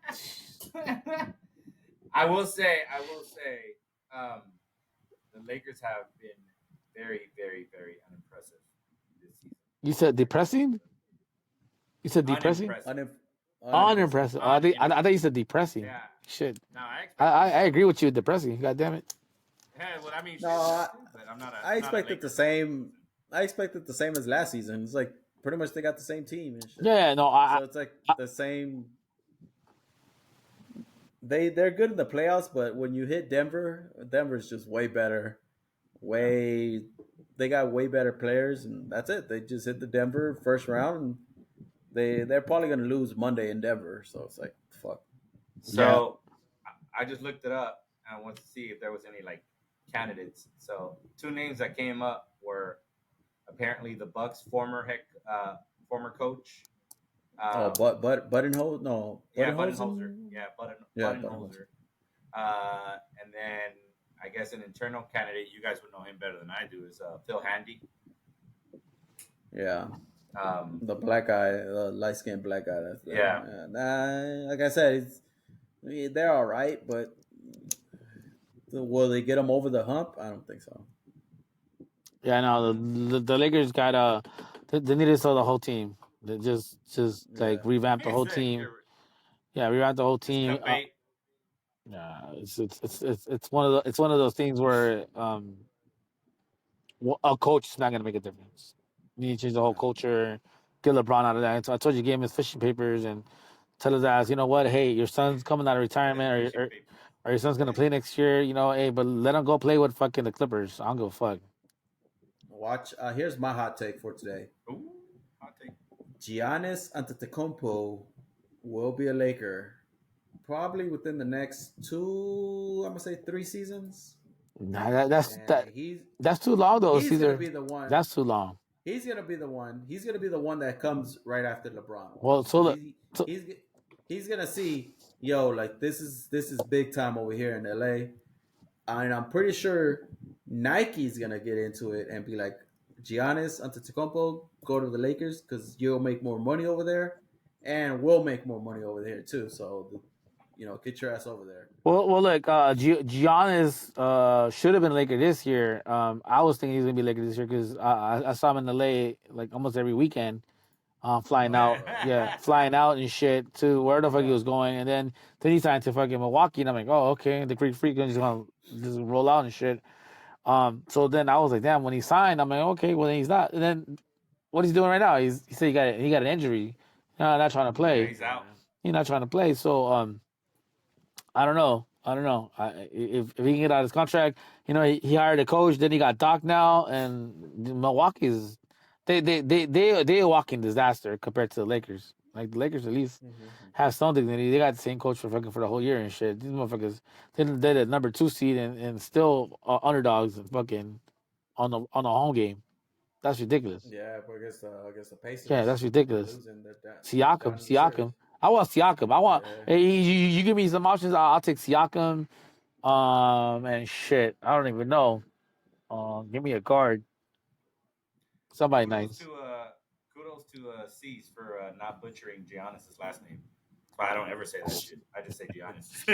I will say, the Lakers have been very, very, very unimpressive this season. You said depressing? You said depressing? Unimpressive. I thought you said depressing. Yeah. Shit. No, I agree with you. Depressing. God damn it. Yeah, well, I mean, but I'm not. I expected the same. I expected the same as last season. It's like pretty much they got the same team and shit. Yeah, no. So it's like the same. They're good in the playoffs, but when you hit Denver's just way better. They got way better players, and that's it. They just hit the Denver first round, and they're probably gonna lose Monday in Denver. So it's like fuck. So I just looked it up and I wanted to see if there was any like candidates. So 2 names that came up were apparently the Bucks former coach. Budenholzer? No. Budenholzer. Yeah, Budenholzer. And then I guess an internal candidate, you guys would know him better than I do, is Phil Handy. Yeah. The black guy, the light-skinned black guy. Like I said, they're all right, but will they get them over the hump? I don't think so. Yeah, no, the Lakers got they need to sell the whole team. They just revamp the whole team. Yeah, revamp the whole team. Yeah, it's one of those things where a coach is not going to make a difference. You need to change the whole culture, get LeBron out of that. So I told you, give him his fishing papers and tell his ass, you know what? Hey, your son's coming out of retirement, or your son's going to play next year. Hey, but let him go play with fucking the Clippers. I don't give a fuck. Watch. Here's my hot take for today. Ooh, hot take. Giannis Antetokounmpo will be a Laker probably within the next 3 seasons. Nah, that's too long though. He's gonna be the one. That's too long. He's gonna be the one. He's gonna be the one that comes right after LeBron. Well, he's gonna see, like this is big time over here in LA, and I'm pretty sure Nike's gonna get into it and be like, Giannis Antetokounmpo go to the Lakers because you'll make more money over there, and we'll make more money over there too. So, get your ass over there. Well, look, Giannis should have been Laker this year. I was thinking he's gonna be Laker this year because I saw him in LA like almost every weekend, flying out, flying out and shit to where the fuck he was going, and then he signed to fucking Milwaukee, and I'm like, oh, okay, the Greek Freak is gonna just roll out and shit. So then I was like, damn, when he signed, I'm like, okay, well then he's not. And then what he's doing right now, he said he got an injury, not trying to play. Yeah, he's out. He's not trying to play, so I don't know. If he can get out of his contract, he hired a coach. Then he got Doc now, and Milwaukee's they a walking disaster compared to the Lakers. Like the Lakers at least have some dignity. They got the same coach for the whole year and shit. These motherfuckers they're the number 2 seed and still underdogs and fucking on the home game. That's ridiculous. Yeah, but against the Pacers. Yeah, that's ridiculous. Losing, Siakam. I want Siakam. I want. Hey, you give me some options. I'll take Siakam. And shit, I don't even know. Give me a guard. Somebody nice. Kudos to Ceez for not butchering Giannis's last name. But I don't ever say that shit. I just say Giannis.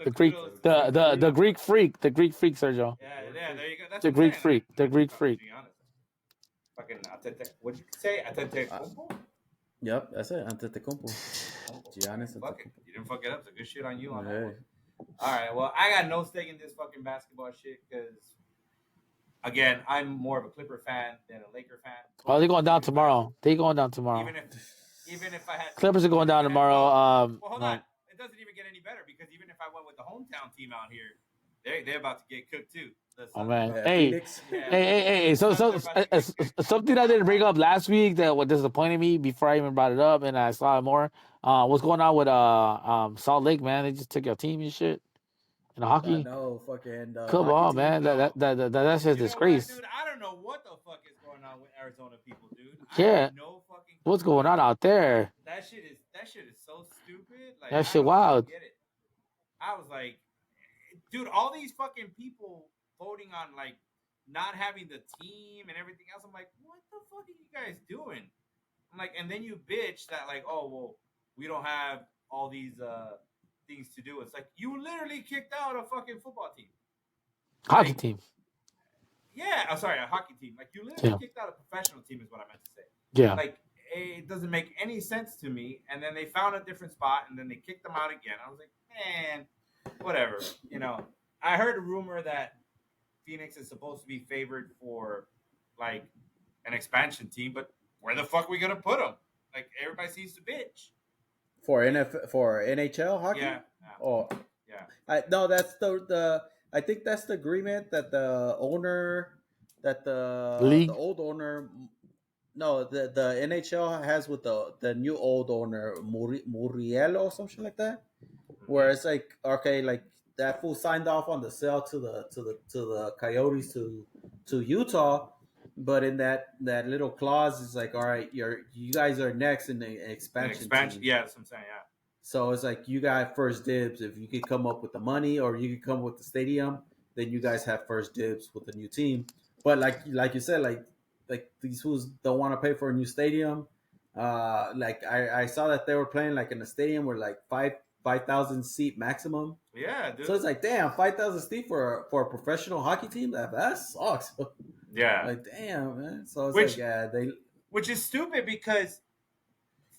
The Greek, the Greek freak, Sergio. Yeah, there you go. That's the Greek freak, the Greek freak. Fucking what'd you say? Antetokounmpo? Yep, that's it. Antetokounmpo. Giannis. Fuck it. You didn't fuck it up. It's a good shit on you on that one. All right. Well, I got no stake in this fucking basketball shit because, again, I'm more of a Clipper fan than a Laker fan. Oh, they're going down tomorrow. Even if I had Clippers are going down tomorrow. Well, hold on. It doesn't even get any better because even if I went with the hometown team out here, they're about to get cooked too. Oh man! Hey! So something I didn't bring up last week that what disappointed me before I even brought it up, and I saw it more. What's going on with Salt Lake, man? They just took your team and shit in the hockey. No fucking. Come on, man! That's just disgrace. Dude, I don't know what the fuck is going on with Arizona people, dude. Yeah. No fucking. What's going on out there? That shit is so stupid. Like, that shit wild. Get it. I was like, dude, all these fucking people voting on like not having the team and everything else. I'm like, what the fuck are you guys doing? I'm like, and then you bitch that like, oh well, we don't have all these things to do. It's like you literally kicked out a fucking football team, hockey team. Yeah, I'm sorry, a hockey team. Like you literally kicked out a professional team is what I meant to say. Yeah, like it doesn't make any sense to me. And then they found a different spot, and then they kicked them out again. I was like, man, whatever. I heard a rumor that Phoenix is supposed to be favored for like an expansion team, but where the fuck are we gonna put them? Like everybody seems to bitch for NHL hockey. Yeah. Oh, yeah. No, that's the. I think that's the agreement that the owner, league, the old owner. No, the NHL has with the new old owner Muriel or something like that, where it's like okay, like. That fool signed off on the sale to the Coyotes to Utah, but in that little clause is like, all right, you guys are next in the expansion. Team. Yeah, that's what I'm saying. Yeah. So it's like you got first dibs if you could come up with the money, or you could come with the stadium. Then you guys have first dibs with the new team. But like you said, like these fools don't want to pay for a new stadium. Like I saw that they were playing like in a stadium where like 5,000 seat maximum. Yeah, dude. So it's like, damn, 5,000 seat for a professional hockey team. That sucks. Yeah. Like, damn, man. So it's which is stupid because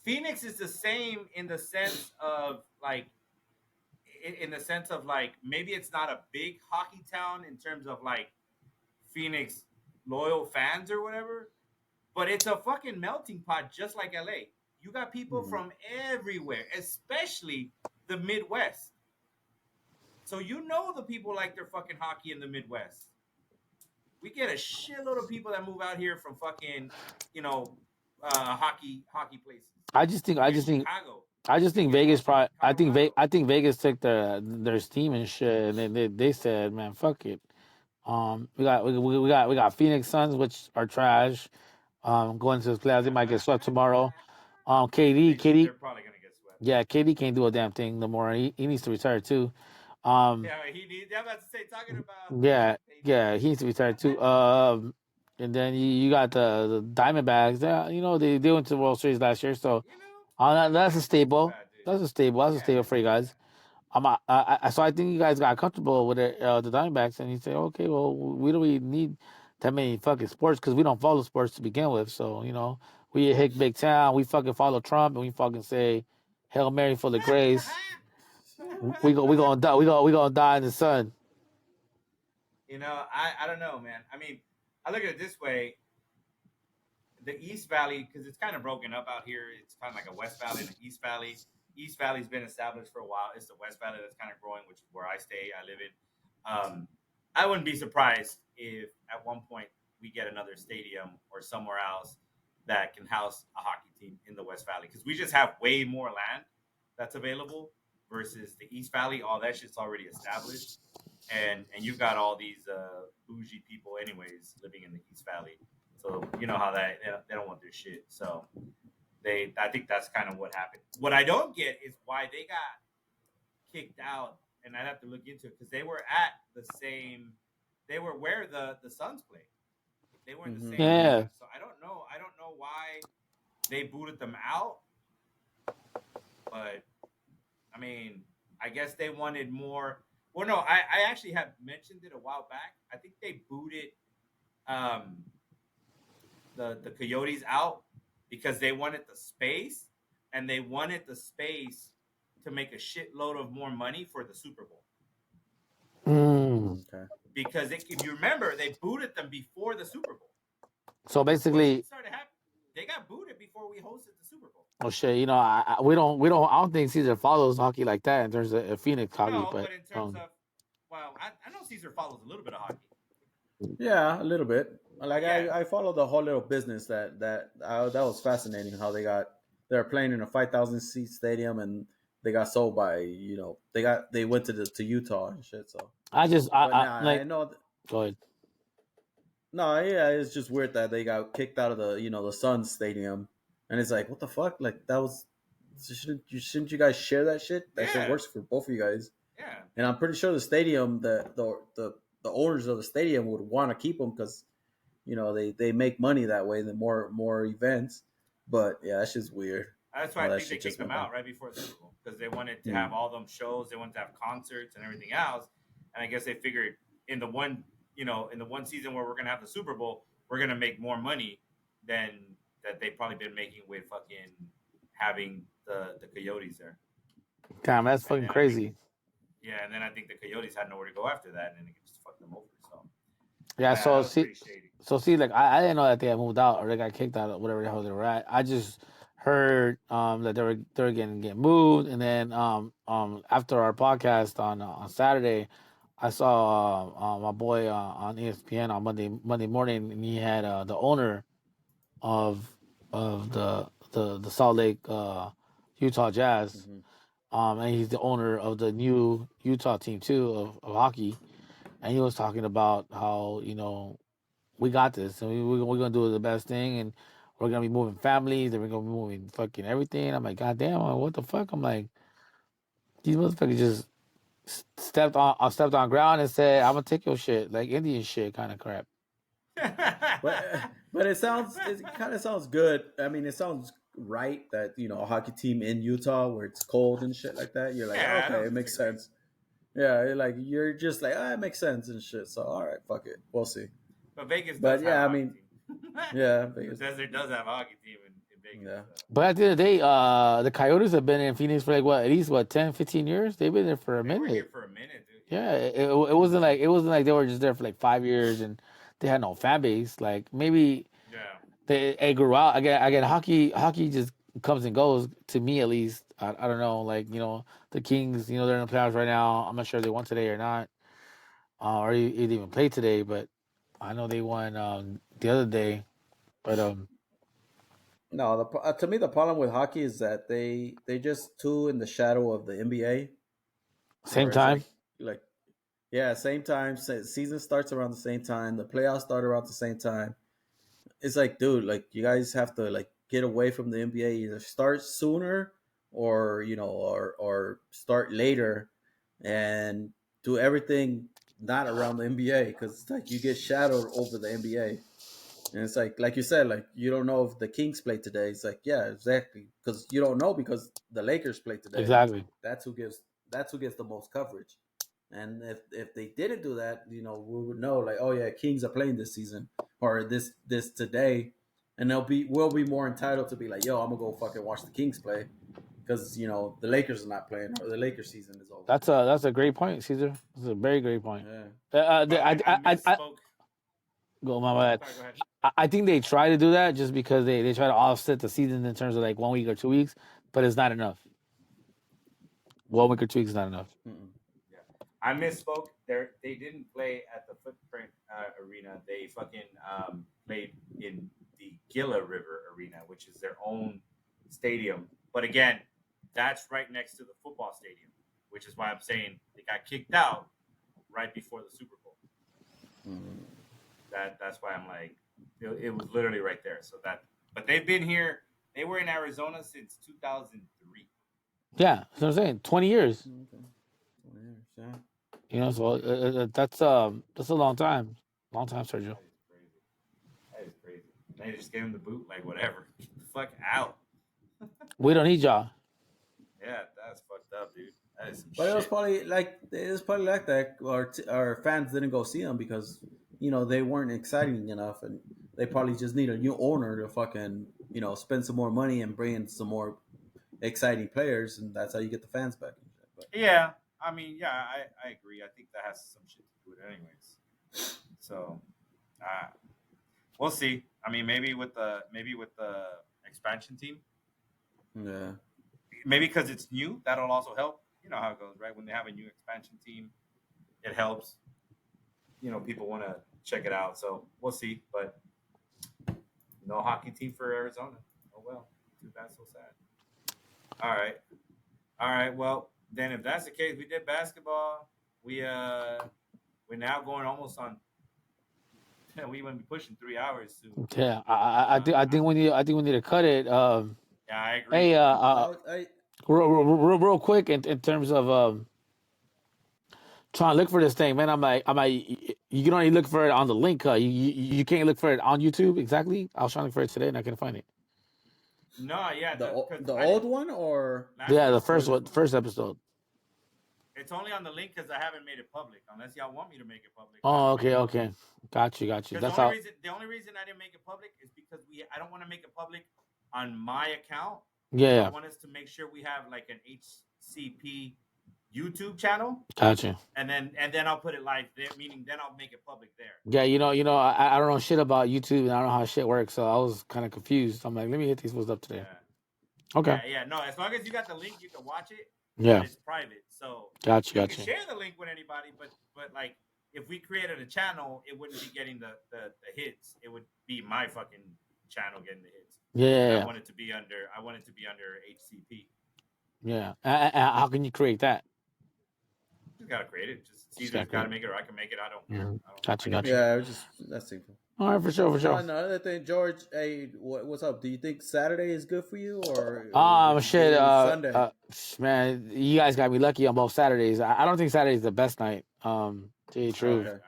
Phoenix is the same in the sense of like, maybe it's not a big hockey town in terms of like Phoenix loyal fans or whatever, but it's a fucking melting pot just like LA. You got people from everywhere, especially the Midwest. So the people like their fucking hockey in the Midwest. We get a shitload of people that move out here from fucking, hockey places. I just think Vegas probably. I think Vegas took their steam and shit, and they said, man, fuck it. We got Phoenix Suns, which are trash. Going to the playoffs, they might get swept tomorrow. KD, they're probably gonna get swept. Yeah, KD can't do a damn thing no more. He needs to retire too. Yeah, he needs. I'm about to say talking about. Yeah, he needs to retire too. And then you got the Diamondbacks. They went to the World Series last year, so that's a staple. That's a stable. That's a stable for you guys. So I think you guys got comfortable with it, the Diamondbacks, and you say, okay, well, we don't really need that many fucking sports because we don't follow sports to begin with. So we hit big town, we fucking follow Trump, and we fucking say, "Hail Mary for the grace." We gonna die. We gonna die in the sun. I don't know, man. I mean, I look at it this way: the East Valley, because it's kind of broken up out here. It's kind of like a West Valley and an East Valley. East Valley's been established for a while. It's the West Valley that's kind of growing, which is where I stay. I live in. I wouldn't be surprised if at one point we get another stadium or somewhere else that can house a hockey team in the West Valley, because we just have way more land that's available versus the East Valley. All that shit's already established, and you've got all these bougie people, anyways, living in the East Valley. So you know how that they don't want their shit. So I think that's kind of what happened. What I don't get is why they got kicked out, and I'd have to look into it because they were at the same. They were where the Suns played. They were in the same. Yeah. So I don't know. I don't know why they booted them out, but I mean, I guess they wanted more. Well, no, I actually have mentioned it a while back. I think they booted the Coyotes out because they wanted the space, and they wanted the space to make a shitload of more money for the Super Bowl. Okay. Because if you remember, they booted them before the Super Bowl. So basically, they got booted before we hosted the Super Bowl. oh shit, we don't. I don't think Caesar follows hockey like that in terms of Phoenix hockey. No, but in terms of, well, I know Caesar follows a little bit of hockey. Yeah, a little bit. Like I followed the whole little business that was fascinating. How they were playing in a 5,000 seat stadium, and they got sold by they went to Utah and shit. So I know. Go ahead. No, yeah, it's just weird that they got kicked out of the Suns stadium, and it's like, what the fuck? Like that was shouldn't you guys share that shit? That shit works for both of you guys. Yeah. And I'm pretty sure the stadium, the owners of the stadium would want to keep them because they make money that way. The more events, but yeah, that's just weird. That's why I think they kicked them out right before the Super Bowl, because they wanted to have all them shows, they wanted to have concerts and everything else, and I guess they figured in the one season where we're gonna have the Super Bowl, we're gonna make more money than that they've probably been making with fucking having the Coyotes there. Damn, that's fucking crazy. And then I think the Coyotes had nowhere to go after that, and then it just fucked them over. So yeah, see, like I didn't know that they had moved out or they got kicked out of whatever the hell they were at. I just heard that they were getting moved, and then after our podcast on Saturday, I saw my boy on ESPN on Monday morning, and he had the owner of the Salt Lake Utah Jazz, and he's the owner of the new Utah team too of hockey, and he was talking about how we got this, and we're gonna do the best thing, and we're gonna be moving families, and we're gonna be moving fucking everything. I'm like, God damn, what the fuck? I'm like, these motherfuckers just stepped on ground and said, I'm gonna take your shit, like Indian shit kind of crap. but it kind of sounds good. I mean, it sounds right that a hockey team in Utah where it's cold and shit like that. You're like, okay, it makes sense. Yeah, you're just like, it makes sense and shit. So all right, fuck it, we'll see. But Vegas, does have a team. Yeah, Vegas. The Desert does have a hockey team in Vegas. Yeah. So. But at the end of the day, the Coyotes have been in Phoenix for at least 10, 15 years. They've been there for a minute. Were here for a minute, dude. Yeah, it wasn't like they were just there for like 5 years and they had no fan base. Like maybe they grew out again. Hockey just comes and goes, to me at least. I don't know. Like the Kings, they're in the playoffs right now. I'm not sure if they won today or not, or they even played today. But I know they won the other day. But no, to me the problem with hockey is that they just too in the shadow of the NBA. Same time. Same time. Season starts around the same time. The playoffs start around the same time. It's like, dude, like you guys have to get away from the NBA. Either start sooner or or start later, and do everything not around the NBA, because it's like you get shadowed over the NBA. And it's like you said, like you don't know if the Kings play today. It's like, yeah, exactly, because you don't know because the Lakers play today. Exactly. That's who gets the most coverage. And if they didn't do that, we would know like, oh yeah, Kings are playing this season or this today, and we'll be more entitled to be like, yo, I'm gonna go fucking watch the Kings play because the Lakers are not playing or the Lakers season is over. That's a great point, Caesar. That's a very great point. Yeah. I misspoke. Go my bad. Sorry, go ahead. I think they try to do that just because they try to offset the season in terms of like 1 week or 2 weeks, but it's not enough. 1 week or 2 weeks is not enough. Mm-mm. Yeah, I misspoke. They didn't play at the Footprint Arena. They fucking played in the Gila River Arena, which is their own stadium. But again, that's right next to the football stadium, which is why I'm saying they got kicked out right before the Super Bowl. Mm-hmm. That's why I'm like, it was literally right there. But they've been here. They were in Arizona since 2003. Yeah, that's what I'm saying. 20 years. Okay. 20 years, yeah. So that's a long time. Long time, Sergio. That is crazy. They just gave him the boot, like whatever. Get the fuck out. We don't need y'all. Yeah, that's fucked up, dude. That is some But shit. it was probably like that. Our fans didn't go see them because they weren't exciting enough, and they probably just need a new owner to fucking spend some more money and bring in some more exciting players, and that's how you get the fans back. But, yeah, I mean, yeah, I agree. I think that has some shit to do with it, anyways. So, we'll see. I mean, maybe with the expansion team. yeah. Maybe because it's new, that'll also help. You know how it goes, right? When they have a new expansion team, it helps. People want to check it out. So we'll see. But no hockey team for Arizona. Oh well, too bad, so sad. All right. Well, then if that's the case, we did basketball. We're now going almost on. We wouldn't be pushing 3 hours soon. Yeah, I think we need to cut it. Yeah, I agree. Hey, I real quick in terms of trying to look for this thing, man. I'm like, you can only look for it on the link. You can't look for it on YouTube. Exactly. I was trying to look for it today and I couldn't find it. No, yeah, the old one or Yeah, the first episode. It's only on the link because I haven't made it public. Unless y'all want me to make it public. Oh, okay. Got you. That's the only reason I didn't make it public is because I don't want to make it public on my account. Yeah. I want us to make sure we have like an HCP YouTube channel. Gotcha. And then I'll put it live there, meaning then I'll make it public there. Yeah, I don't know shit about YouTube and I don't know how shit works, so I was kind of confused. I'm like, let me hit these fools up today. Yeah. Okay. Yeah. No, as long as you got the link, you can watch it. Yeah. But it's private, so Gotcha. You can share the link with anybody, but like if we created a channel, it wouldn't be getting the hits. It would be my fucking channel getting the hits. Yeah. I want it to be under HCP. Yeah. How can you create that? You gotta create it. Just Caesar's gotta make it, or I can make it. I don't care. Gotcha. Yeah, that's simple. All right, for sure. Another thing, George. Hey, what's up? Do you think Saturday is good for you, or shit. Sunday? Man, you guys got me lucky on both Saturdays. I don't think Saturday's the best night. To tell you the truth. Okay.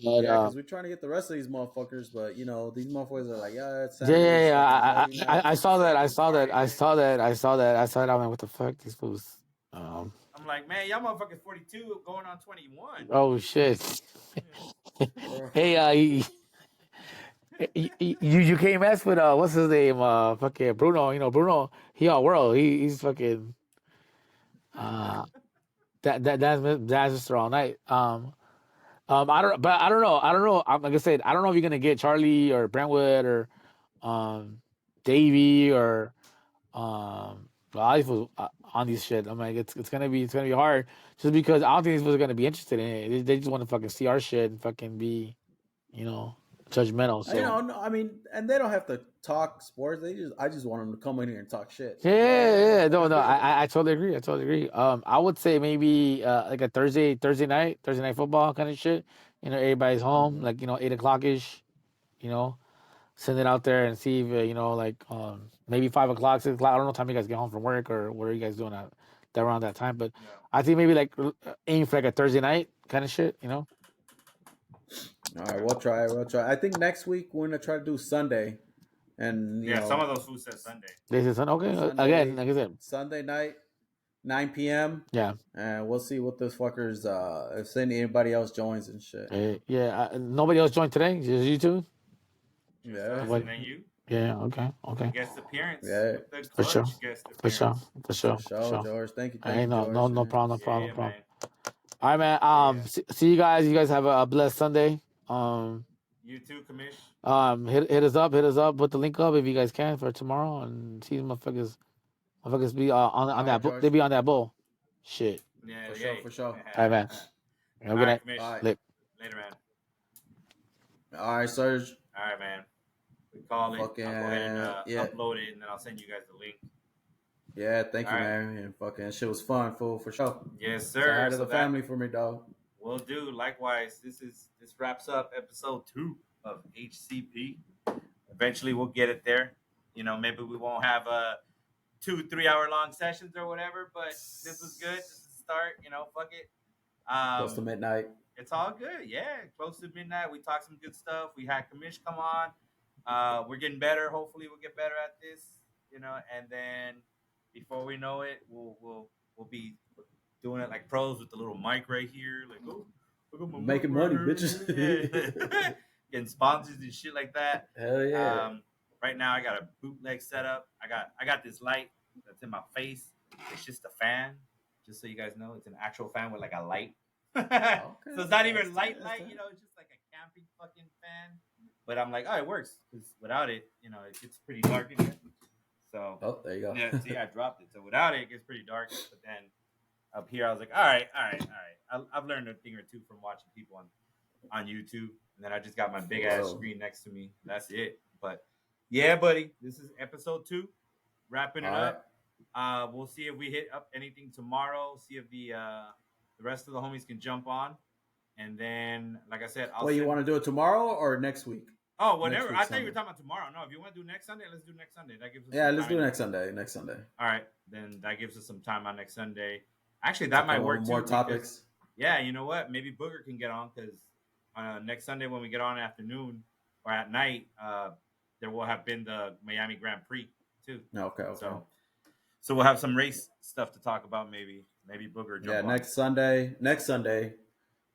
But, yeah, because we're trying to get the rest of these motherfuckers, but these motherfuckers are like, it's Saturday. Yeah. I saw that. I'm like, what the fuck? These fools. I'm like, man, y'all motherfuckers 42 going on 21. Oh shit. Hey, you can't mess with what's his name? Fucking Bruno. Bruno. He all world. He's fucking. That's just all night. I don't know. Like I said, I don't know if you're gonna get Charlie or Brentwood or Davey or on these shit. I'm like, it's gonna be hard just because I don't think these people are gonna be interested in it. They just want to fucking see our shit and fucking be, judgmental. So. I mean, and they don't have to talk sports. I just want them to come in here and talk shit. Yeah. No. I totally agree. I would say maybe like a Thursday night football kind of shit. Everybody's home, like 8:00 ish. Send it out there and see if maybe 5:00, 6:00. I don't know what time you guys get home from work or what are you guys doing around that time. But I think maybe like aim for like a Thursday night kind of shit. Yeah, All right, we'll try. I think next week we're gonna try to do Sunday, and you Yeah, know, some of those foods said Sunday. This is okay. Sunday, Again, like I said, Sunday night, 9 p.m. yeah, And we'll see what this fuckers if anybody else joins and shit. yeah. Nobody else joined today. Just you two. Just Yeah. us What? and then you. Yeah. Okay. Guest appearance. Yeah. With the For sure. clutch guest For sure. appearance. For sure. For sure, George. Thank you, Hey, no, George. no problem. Yeah, man. All right, man. Yeah. See you guys. You guys have a blessed Sunday. You too, Commish. Hit us up. Put the link up if you guys can for tomorrow, and see motherfuckers be on that. George. They be on that bull. Shit. Yeah, For sure. All right, man. Have a good night. Commish. All right. Later, man. All right, Serge. All right, man. We call it. Fucking, I'll go ahead and yeah. upload it, and then I'll send you guys the link. Yeah, thank you, All right. man. And fucking shit was fun, fool, for sure. Yes, Say sir. hi to the family for me, dog. Will do. Likewise. This wraps up episode 2 of HCP. Eventually, we'll get it there. You know, maybe we won't have 2-3 hour long sessions or whatever, but this was good. This is the start. You know, fuck it. Close to midnight. It's all good. Yeah, close to midnight. We talked some good stuff. We had Commish come on. We're getting better. Hopefully, we'll get better at this. You know, and then before we know it, we'll be doing it like pros with the little mic right here. Like, oh, look at my Making mic money, right bitches. here. Getting sponsors and shit like that. Hell yeah. Right now, I got a bootleg setup. I got this light that's in my face. It's just a fan. Just so you guys know, it's an actual fan with like a light. Okay. So it's not even light, That's you know, it's just like a camping fucking fan. But I'm like, oh, it works. Because without it, you know, it gets pretty dark in here. So, Oh, there you go. yeah, see, I dropped it. So without it, it gets pretty dark. But then up here, I was like, all right. I've learned a thing or two from watching people on YouTube. And then I just got my big ass screen next to me. That's it. But yeah, buddy, this is episode 2. Wrapping it up. We'll see if we hit up anything tomorrow. See if the rest of the homies can jump on. And then, like I said, You want to do it tomorrow or next week? Oh, whatever. Next week, I thought you Sunday. were talking about tomorrow. No, if you want to do next Sunday, let's do next Sunday. That gives us Yeah, let's do next Sunday. All right, then that gives us some time on next Sunday. Actually, that might work too. More topics. Yeah, you know what? Maybe Booger can get on because next Sunday when we get on afternoon or at night, there will have been the Miami Grand Prix too. Okay. So we'll have some race stuff to talk about. Maybe Booger. Yeah, next Sunday,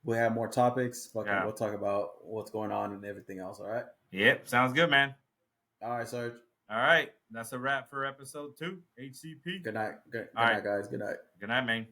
we'll have more topics. We'll talk about what's going on and everything else. All right. Yep, sounds good, man. All right, Serge. All right, that's a wrap for episode 2, HCP. Good night. Good All night, right. guys. Good night. Good night, man.